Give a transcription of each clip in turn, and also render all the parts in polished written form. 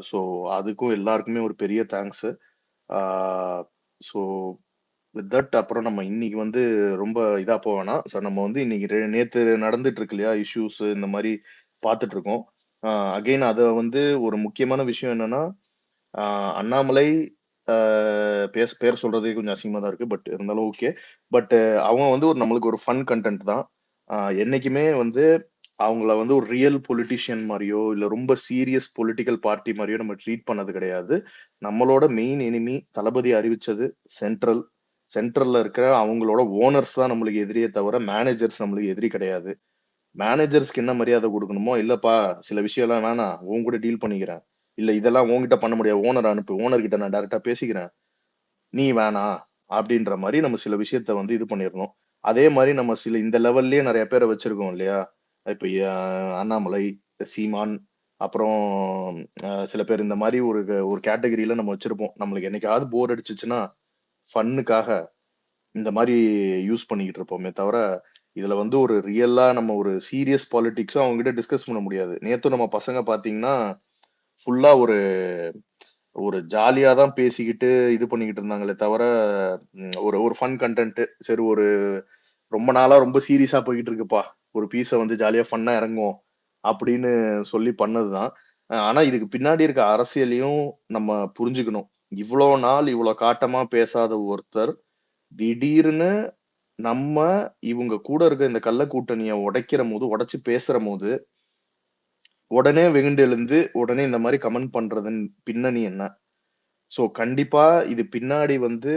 So அதுக்கும் எல்லாருக்குமே ஒரு பெரிய தேங்க்ஸ். ஸோ வித் தட் அப்புறம் நம்ம இன்னைக்கு வந்து ரொம்ப இதா போவேனா. ஸோ நம்ம வந்து இன்னைக்கு நேத்து நடந்துட்டு இருக்கு இல்லையா இஷ்யூஸ் இந்த மாதிரி பார்த்துட்டு இருக்கோம். அகைன் அதை வந்து ஒரு முக்கியமான விஷயம் என்னன்னா, அண்ணாமலை பேர் சொல்றதே கொஞ்சம் அசிங்கமா தான் இருக்கு, பட் இருந்தாலும் ஓகே. பட் அவங்க வந்து ஒரு நம்மளுக்கு ஒரு ஃபன் கண்டென்ட் தான். என்னைக்குமே வந்து அவங்கள வந்து ஒரு ரியல் பொலிட்டிஷியன் மாதிரியோ இல்ல ரொம்ப சீரியஸ் பொலிட்டிக்கல் பார்ட்டி மாதிரியோ நம்ம ட்ரீட் பண்ணது கிடையாது. நம்மளோட மெயின் எனிமி தளபதி அறிவிச்சது சென்ட்ரல்ல இருக்கிற அவங்களோட ஓனர்ஸ் தான் நம்மளுக்கு எதிரியே தவிர மேனேஜர்ஸ் நம்மளுக்கு எதிரி கிடையாது. மேனேஜர்ஸ்க்கு என்ன மரியாதை கொடுக்கணுமோ, இல்லப்பா சில விஷயம் எல்லாம் வேணாம், உன் கூட டீல் பண்ணிக்கிறேன், இல்ல இதெல்லாம் உன்கிட்ட பண்ண முடியாது, ஓனர் அனுப்பு, ஓனர் கிட்ட நான் டைரக்டா பேசிக்கிறேன், நீ வேணாம் அப்படின்ற மாதிரி நம்ம சில விஷயத்த வந்து இது பண்ணிடணும். அதே மாதிரி நம்ம சில இந்த லெவல்லயே நிறைய பேரை வச்சிருக்கோம் இல்லையா. இப்ப அண்ணாமலை, சீமான், அப்புறம் சில பேர் இந்த மாதிரி ஒரு ஒரு கேட்டகரியில நம்ம வச்சிருப்போம். நம்மளுக்கு என்னைக்காவது போர் அடிச்சுச்சுன்னா ஃபன்னுக்காக இந்த மாதிரி யூஸ் பண்ணிக்கிட்டு இருப்போமே தவிர, இதுல வந்து ஒரு ரியலா நம்ம ஒரு சீரியஸ் பாலிடிக்ஸும் அவங்க கிட்ட டிஸ்கஸ் பண்ண முடியாது. நேத்து நம்ம பசங்க பாத்தீங்கன்னா ஃபுல்லா ஒரு ஒரு ஜாலியா தான் பேசிக்கிட்டு இது பண்ணிக்கிட்டு இருந்தாங்களே தவிர, ஒரு ஒரு ஃபன் கண்டென்ட். சரி, ஒரு ரொம்ப நாளா ரொம்ப சீரியஸா போய்கிட்டு இருக்குப்பா, ஒரு பீஸ வந்து ஜாலியா ஃபன்னா இறங்குவோம் அப்படின்னு சொல்லி பண்ணதுதான். ஆனா இதுக்கு பின்னாடி இருக்க அரசியலையும் நம்ம புரிஞ்சுக்கணும். இவ்வளவு நாள் இவ்வளவு காட்டமா பேசாத ஒருத்தர் திடீர்னு நம்ம இவங்க கூட இருக்க இந்த கள்ள கூட்டணிய உடைச்சு பேசுற போது உடனே வெகுண்டு எழுந்து உடனே இந்த மாதிரி கமெண்ட் பண்றதன் பின்னணி என்ன? சோ கண்டிப்பா இது பின்னாடி வந்து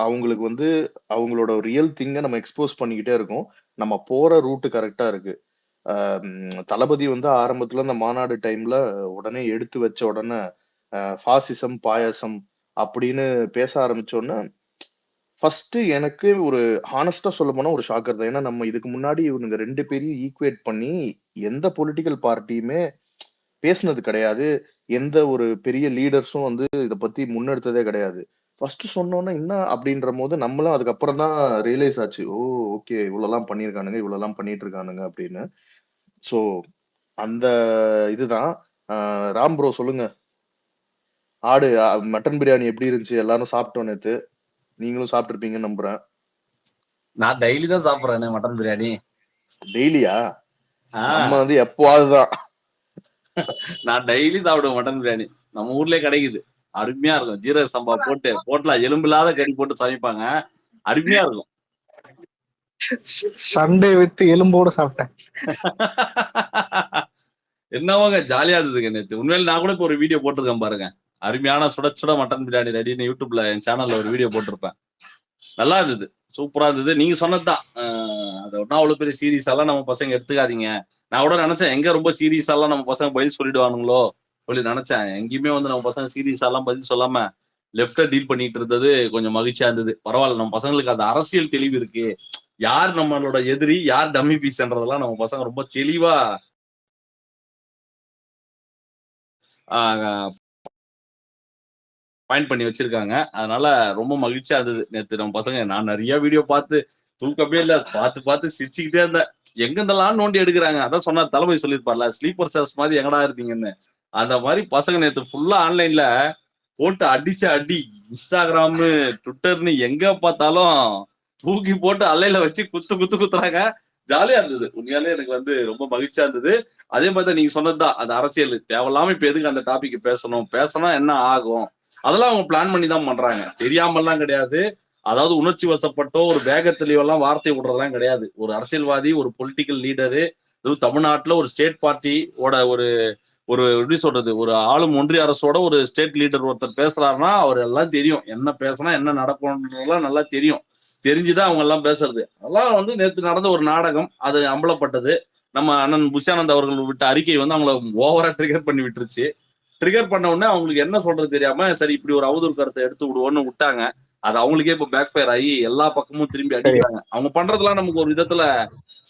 அவங்களுக்கு வந்து அவங்களோட ரியல் திங்க நம்ம எக்ஸ்போஸ் பண்ணிக்கிட்டே இருக்கோம். நம்ம போற ரூட் கரெக்டா இருக்கு. தளபதி வந்து ஆரம்பத்துல இந்த மாநாடு டைம்ல உடனே எடுத்து வச்ச உடனே பாசிசம் பாயாசம் அப்படின்னு பேச ஆரம்பிச்ச உடனே ஃபர்ஸ்ட் எனக்கு ஒரு ஹானஸ்டா சொல்ல போனா ஒரு ஷாக்கர் தான். ஏன்னா நம்ம இதுக்கு முன்னாடி இவனுங்க ரெண்டு பேரையும் ஈக்குவேட் பண்ணி எந்த பொலிட்டிக்கல் பார்ட்டியுமே பேசுனது கிடையாது. எந்த ஒரு பெரிய லீடர்ஸும் வந்து இத பத்தி முன்னெடுத்ததே கிடையாது. ஃபர்ஸ்ட் சொன்னோன்னே என்ன அப்படின்ற போது நம்மளும் அதுக்கப்புறம் தான் ரியலைஸ் ஆச்சு. ஓ, ஓகே, இவ்வளவுலாம் பண்ணியிருக்கானுங்க, இவ்வளவுலாம் பண்ணிட்டு இருக்கானுங்க அப்படின்னு. சோ அந்த இதுதான். ராம் ப்ரோ சொல்லுங்க. ஆடு மட்டன் பிரியாணி எப்படி இருந்துச்சு? எல்லாரும் சாப்பிட்டோம் நேத்து. நீங்களும் சாப்பிட்டிருப்பீங்கன்னு நம்புறேன். நான் டெய்லி தான் சாப்பிடுறேன் மட்டன் பிரியாணி. டெய்லியா? நம்ம வந்து எப்போவாதுதான். நான் டெய்லி சாப்பிடுவேன் மட்டன் பிரியாணி. நம்ம ஊர்லயே கிடைக்குது, அருமையா இருக்கும். ஜீரக சம்பா போட்டுலாம் எலும்பில்லாத கறி போட்டு சமைப்பாங்க, அருமையா இருக்கும். சண்டே வித்து எலும்போட சாப்பிட்டேன். என்னவாங்க ஜாலியா இருந்ததுங்க நேத்து. உண்மையில நான் கூட இப்ப ஒரு வீடியோ போட்டிருக்கேன் பாருங்க, அருமையான சுட சுட மட்டன் பிரியாணி ரெடின்னு யூடியூப்ல என் சேனல்ல ஒரு வீடியோ போட்டிருப்பேன். நல்லா இருந்தது, சூப்பரா இருந்தது. நீங்க சொன்னதுதான், அது ஒன்னும் அவ்வளவு பெரிய சீரியஸ் எல்லாம் நம்ம பசங்க எடுத்துக்காதீங்க. நான் கூட நினைச்சேன் எங்க ரொம்ப சீரியஸா எல்லாம் நம்ம பசங்க பதில் சொல்லிடுவானுங்களோ சொல்லி நினைச்சேன். எங்கேயுமே வந்து நம்ம பசங்க சீரியஸா எல்லாம் பதில் சொல்லாம லெப்ட டீல் பண்ணிட்டு இருந்தது கொஞ்சம் மகிழ்ச்சியா இருந்தது. பரவாயில்ல, நம்ம பசங்களுக்கு அந்த அரசியல் தெளிவு இருக்கு. யார் நம்மளோட எதிரி, யார் டம்மி பீஸ்ன்றதெல்லாம் நம்ம பசங்க ரொம்ப தெளிவா பாயிண்ட் பண்ணி வச்சிருக்காங்க. அதனால ரொம்ப மகிழ்ச்சியா இருந்தது நேத்து நம்ம பசங்க. நான் நிறைய வீடியோ பார்த்து தூக்கமே இல்ல, பார்த்து சிரிச்சுக்கிட்டே இருந்தேன். எங்க இருந்தெல்லாம் நோண்டி எடுக்கிறாங்க. அதான் சொன்னார் தளபதி சொல்லியிருப்பார்ல, ஸ்லீப்பர் செல்ஸ் மாதிரி எங்கடா இருந்தீங்கன்னு. அந்த மாதிரி பசங்க நேத்து ஃபுல்லா ஆன்லைன்ல போட்டு அடிச்ச அடி. இன்ஸ்டாகிராம், ட்விட்டர்னு எங்க பார்த்தாலும் தூக்கி போட்டு அல்லையில வச்சு குத்துறாங்க. ஜாலியா இருந்தது. உண்மையாலே எனக்கு வந்து ரொம்ப மகிழ்ச்சியா இருந்தது. அதே மாதிரி நீங்க சொன்னதுதான், அந்த அரசியல் தேவையில்லாம இப்ப எதுக்கு அந்த டாபிக் பேசணும் என்ன ஆகும், அதெல்லாம் அவங்க பிளான் பண்ணி தான் பண்றாங்க, தெரியாமல்லாம் கிடையாது. அதாவது உணர்ச்சி வசப்பட்டோ ஒரு வேகத்திலேயோ எல்லாம் வார்த்தை விடுறதெல்லாம் கிடையாது. ஒரு அரசியல்வாதி, ஒரு பொலிட்டிக்கல் லீடரு, அதுவும் தமிழ்நாட்டுல ஒரு ஸ்டேட் பார்ட்டியோட ஒரு ஒரு எப்படி சொல்றது, ஒரு ஆளும் ஒன்றிய அரசோட ஒரு ஸ்டேட் லீடர் ஒருத்தர் பேசுறாருன்னா அவர் எல்லாம் தெரியும், என்ன பேசினா என்ன நடக்கும்ன்றதெல்லாம் நல்லா தெரியும். தெரிஞ்சுதான் அவங்க எல்லாம் பேசுறது. அதெல்லாம் வந்து நேற்று நடந்த ஒரு நாடகம், அது அம்பலப்பட்டது. நம்ம அண்ணன் புஷானந்த் அவர்கள் விட்ட அறிக்கை வந்து அவங்கள ஓவரா ட்ரிகர் பண்ணி விட்டுருச்சு. ட்ரிகர் பண்ண உடனே அவங்களுக்கு என்ன சொல்றது தெரியாம சரி இப்படி ஒரு அவதூறு கருத்தை எடுத்து விடுவோன்னு விட்டாங்க. அது அவங்களுக்கே இப்ப பேக் ஃபயர் ஆகி எல்லா பக்கமும் திரும்பி அடிக்கிறாங்க. அவங்க பண்றதுலாம் நமக்கு ஒரு விதத்துல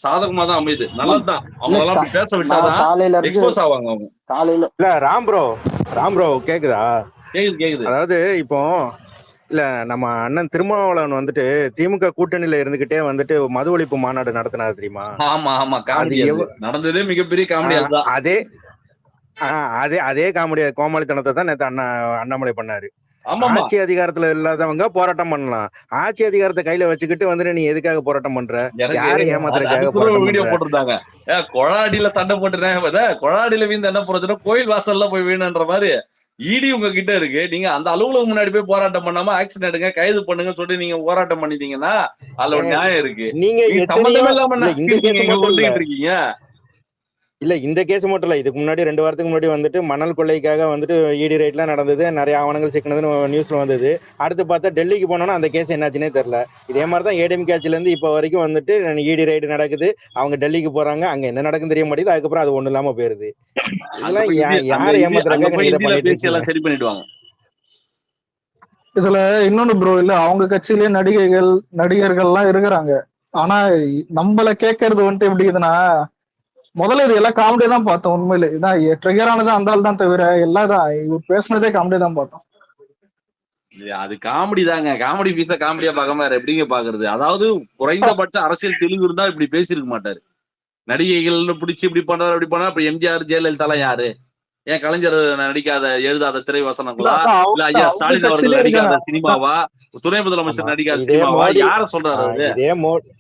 சாதகமா தான் அமையுது, நல்லதுதான். அவங்க எல்லாம் அப்படி பேச விட்டாதான் எக்ஸ்போஸ் ஆவாங்க அவங்க. காலையில இல்ல ராம் ப்ரோ கேக்குதா? கேக்குது. அதாவது இப்போ இல்ல நம்ம அண்ணன் திருமாவளவன் வந்துட்டு திமுக கூட்டணியில இருந்துகிட்டே வந்துட்டு மது ஒழிப்பு மாநாடு நடத்தினாரு தெரியுமா? ஆமா காமெடி, நடந்ததே மிகப்பெரிய காமெடி. அதே அதே அதே கோமாளித்தனத்தை தான் நேற்று அண்ணாமலை பண்ணாரு. ஆமாமா ஆட்சி அதிகாரத்துல இல்லாதவங்க போராட்டம் பண்ணலாம். ஆட்சி அதிகாரத்தை கையில வச்சுக்கிட்டு வந்துட்டு நீ எதுக்காக போராட்டம் பண்ற? எனக்கு யாரை அது ஏமாத்துறதுக்காக அதுக்கு ஒரு போராட்டம் வீடியோ பண்ற? போட்டிருந்தாங்க. கொழாடியில சண்டை போட்டுறேன், கொழாடியில வீந்து என்ன பிரச்சனை, கோயில் வாசல்ல போய் வீணுன்ற மாதிரி இடி உங்ககிட்ட இருக்கு. நீங்க அந்த அலுவலகம் முன்னாடி போய் போராட்டம் பண்ணாம ஆக்ஷன் எடுங்க, கைது பண்ணுங்க சொல்லிட்டு நீங்க போராட்டம் பண்ணிட்டீங்கன்னா அதுல ஒரு ஏன் நியாயம் இருக்கு. நீங்க நீங்க எத்தனையோ சம்பந்தமே இல்லாம இல்ல இந்த நக்கிட்டீங்க, கேஸ் இங்க மட்டும் இல்ல கொண்டுகிட்டு இருக்கீங்க. இல்ல இந்த கேஸ் மட்டும் இல்ல, இதுக்கு முன்னாடி 2 வாரத்துக்கு முன்னாடி வந்துட்டு மணல் கொள்ளைக்காக வந்துட்டு இடி ரைட்லாம் நடந்தது, நிறைய ஆவணங்கள் சிக்கினதுன்னு நியூஸ்ல வந்தது. அடுத்து பார்த்தா டெல்லிக்கு போனோம்னா அந்த கேஸ் என்னாச்சுன்னே தெரியல. இதே மாதிரி தான் ஏடிஎம்கே ஆட்சில இருந்து இப்போ வரைக்கும் வந்துட்டு இடி ரைடு நடக்குது, அவங்க டெல்லிக்கு போறாங்க, அங்க என்ன நடக்குன்னு தெரிய மாட்டேங்குது, அதுக்கப்புறம் அது ஒண்ணு இல்லாம போயிருது. அங்க இதெல்லாம் போய் அங்க யாரை அங்க ஏமாத்துறதுக்காக போய் நீங்க இதை இந்தியில பண்ணிட்டு பேசி இருக்கீங்க? எல்லாம் சரி பண்ணிடுவாங்க. இதுல இன்னொன்னு ப்ரோ, இல்ல அவங்க கட்சியிலேயே நடிகர்கள்லாம் இருக்கிறாங்க. ஆனா நம்மள கேட்கறது வந்துட்டு எப்படி இருக்குதுன்னா, முதல்ல இது எல்லாம் காமெடியா தான் பார்த்தோம். உண்மையிலே இதான் ட்ரிகர் ஆனது அந்த ஆள் தான் தவிர எல்லாம் தான் இவர் பேசுனதே காமெடியா தான் பார்த்தோம். அது காமெடி தாங்க. காமெடி பீஸ காமெடியா பார்க்காம வேற எப்படிங்க பாக்குறது? அதாவது குறைந்தபட்ச அரசியல் தெளிவு இருந்தா இப்படி பேசியிருக்க மாட்டாரு. நடிகைகள் பிடிச்சி இப்படி பண்றாரு அப்படி பண்ணா, அப்ப எம்ஜிஆர் ஜெயலலிதா எல்லாம் யாரு? ஏன் கலைஞர் நடிக்காத எழுதாத திரை இல்ல வசனங்களா, அதான் இல்ல அவங்க ஐயா அவங்க ஸ்டாலின் அவர்கள் கட்சியிலே இருக்காங்க. நடிக்காத சினிமாவா, துணை ஆமா, முதலமைச்சர் நடிக்காத இதே சினிமாவா, மோடி யார சொல்றாரு அவரு? இதே மோடி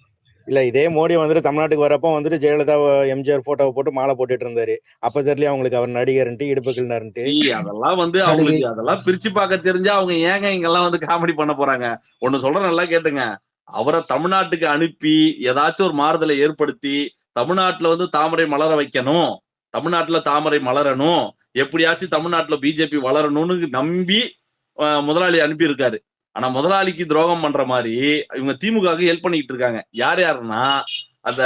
இதே மோடி வந்துட்டு தமிழ்நாட்டுக்கு வரப்போ வந்துட்டு ஜெயலலிதா எம்ஜிஆர் போட்டோவை போட்டு மாலை போட்டுட்டு இருந்தாரு. அப்ப தெரியல அவங்களுக்கு அவர் நடிகர்ன்ட்டு இடுப்பு கிள்னாருன்ட்டு. அதெல்லாம் வந்து நடிகை அவங்களுக்கு அதெல்லாம் பிரிச்சு பார்க்க தெரிஞ்சா அவங்க ஏங்க இங்கெல்லாம் வந்து காமெடி பண்ண போறாங்க? ஒண்ணு சொல்றேன், நல்லா கேட்டுங்க. அவரை தமிழ்நாட்டுக்கு அனுப்பி ஏதாச்சும் ஒரு மாறுதலை ஏற்படுத்தி தமிழ்நாட்டுல வந்து தாமரை மலர வைக்கணும், தமிழ்நாட்டுல தாமரை மலரணும், எப்படியாச்சும் தமிழ்நாட்டுல பிஜேபி வளரணும்னு நம்பி முதலாளி அனுப்பி இருக்காரு. ஆனா முதலாளிக்கு துரோகம் பண்ற மாதிரி இவங்க திமுகவுக்கு ஹெல்ப் பண்ணிட்டு இருக்காங்க. யார் யாருன்னா, அந்த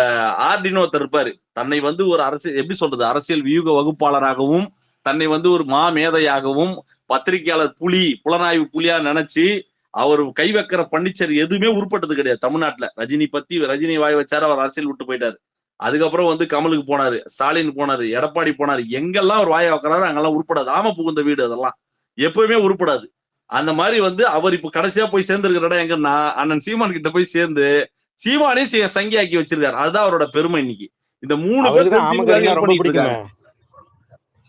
ஆர்டின்னு ஒருத்தர் இருப்பாரு. தன்னை வந்து ஒரு அரசியல் எப்படி சொல்றது, அரசியல் வியூக வகுப்பாளராகவும், தன்னை வந்து ஒரு மா மேதையாகவும், பத்திரிகையாளர் புலனாய்வு புலியா நினைச்சு அவர் கை வைக்கிற பண்டிச்சர் எதுவுமே உருப்பட்டது கிடையாது தமிழ்நாட்டுல. ரஜினி வாய் வச்சாரு, அவர் அரசியல் விட்டு போயிட்டாரு. அதுக்கப்புறம் வந்து கமலுக்கு போனாரு, ஸ்டாலின் போனாரு, எடப்பாடி போனாரு. எங்கெல்லாம் அவர் வாய வைக்கிறாரு அங்கெல்லாம் உருப்படாது. ஆம புகுந்த வீடு அதெல்லாம் எப்பவுமே உருப்படாது. அந்த மாதிரி வந்து அவர் இப்ப கடைசியா போய் சேர்ந்திருக்கிற இடம் எங்கன்னா, அண்ணன் சீமான் கிட்ட போய் சேர்ந்து சீமானையும் சங்கியாக்கி வச்சிருக்காரு. அதுதான் அவரோட பெருமை இன்னைக்கு. இந்த 3 பேர் அவருக்கு தான் ஆமகரின்னா ரொம்ப பண்ணிட்டு பிடிக்குமே. இருக்காங்க.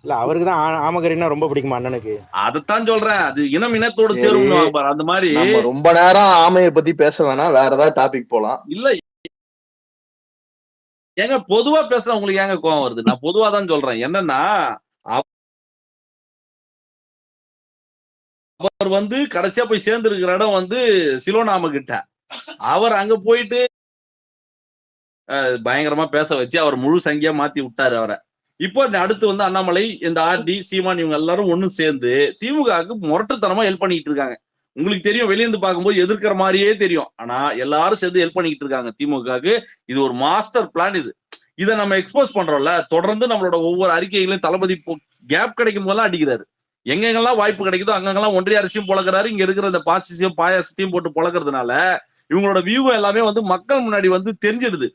இல்ல அவருக்கு தான் ஆமகரின்னா ரொம்ப பிடிக்குமா அண்ணனுக்கு? அதைத்தான் சொல்றேன். அது இனத்தோட சரி, சேரும் பாரு. அந்த மாதிரி நம்ம ரொம்ப நேரம் ஆமையை பத்தி பேச வேணாம், வேற ஏதாவது டாபிக் போலாம். இல்ல ஏங்க பொதுவா பேசுற உங்களுக்கு ஏங்க கோவம் வருது? நான் பொதுவா தான் சொல்றேன். என்னன்னா, அவர் வந்து கடைசியா போய் சேர்ந்து இருக்கிற இடம் வந்து சிலோனாம கிட்ட. அவர் அங்க போயிட்டு பயங்கரமா பேச வச்சு அவர் முழு சங்கியா மாத்தி விட்டாரு அவரை. இப்போ அடுத்து வந்து அண்ணாமலை, இந்த ஆர்டி, சீமான் இவங்க எல்லாரும் ஒண்ணு சேர்ந்து திமுகவுக்கு முரட்டுத்தனமா ஹெல்ப் பண்ணிட்டு இருக்காங்க. உங்களுக்கு தெரியும், வெளியிருந்து பார்க்கும்போது எதிர்க்கிற மாதிரியே தெரியும். ஆனா எல்லாரும் சேர்ந்து ஹெல்ப் பண்ணிட்டு இருக்காங்க திமுகவுக்கு. இது ஒரு மாஸ்டர் பிளான். இதை நம்ம எக்ஸ்போஸ் பண்றோம்ல, தொடர்ந்து நம்மளோட ஒவ்வொரு அறிக்கைகளையும் தளபதி கேப் கிடைக்கும் போதெல்லாம் அடிக்கிறாரு. எங்கெங்கெல்லாம் வாய்ப்பு கிடைக்குதோ அங்கெல்லாம் ஒன்றிய அரசியும் பொழக்கிறாரு. இங்க இருக்கிற இந்த பாசிசையும் பாயாசத்தையும் போட்டு பொழக்கிறதுனால இவங்களோட வியூகம் எல்லாமே வந்து மக்கள் முன்னாடி வந்து தெரிஞ்சிடுது.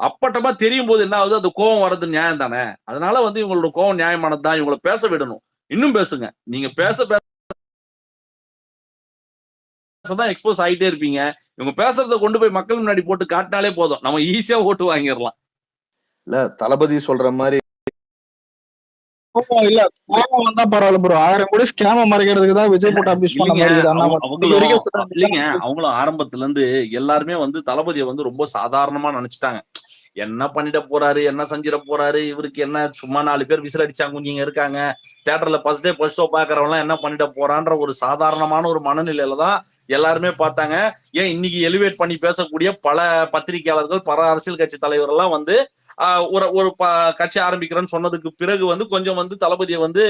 அப்பட்டமா தெரியும் போது என்ன ஆகுது, அந்த கோவம் வர்றது நியாயம் தானே. அதனால வந்து இவங்களோட கோவம் நியாயமானது தான். இவங்களை பேச விடணும். இன்னும் பேசுங்க. நீங்க பேசதான் எக்ஸ்போஸ் ஆகிட்டே இருப்பீங்க. இவங்க பேசுறத கொண்டு போய் மக்கள் முன்னாடி போட்டு காட்டினாலே போதும், நம்ம ஈஸியா ஓட்டு வாங்கிடலாம். இல்ல தளபதி சொல்ற மாதிரி இல்ல கோபம் வந்தா பரவாயில்ல ப்ரோ. 1000 கோடி ஸ்கேம மறைக்கிறதுக்கு தான் விஜய் போட்டு அபியூஸ் பண்ண மாதிரி இருக்குது அண்ணாமலை. அவங்களும் ஆரம்பத்துல இருந்து எல்லாருமே வந்து தளபதியை வந்து ரொம்ப சாதாரணமா நினைச்சிட்டாங்க. என்ன பண்ணிட போறாரு, என்ன செஞ்சிட போறாரு, இவருக்கு என்ன சும்மா 4 பேர் விசில் அடிச்சாங்க கொஞ்சம் இருக்காங்க, தியேட்டர்ல ஃபர்ஸ்ட் டே ஃபர்ஸ்ட் ஷோ பாக்குறவங்க என்ன பண்ணிட போறான்ற ஒரு சாதாரணமான ஒரு மனநிலையில தான் எல்லாருமே பார்த்தாங்க. ஏன் இன்னைக்கு எலிவேட் பண்ணி பேசக்கூடிய பல பத்திரிகையாளர்கள், பல அரசியல் கட்சி தலைவர் எல்லாம் வந்து ஒரு கட்சி ஆரம்பிக்கிறேன்னு சொன்னதுக்கு பிறகு வந்து கொஞ்சம் வந்து தளபதியை வந்து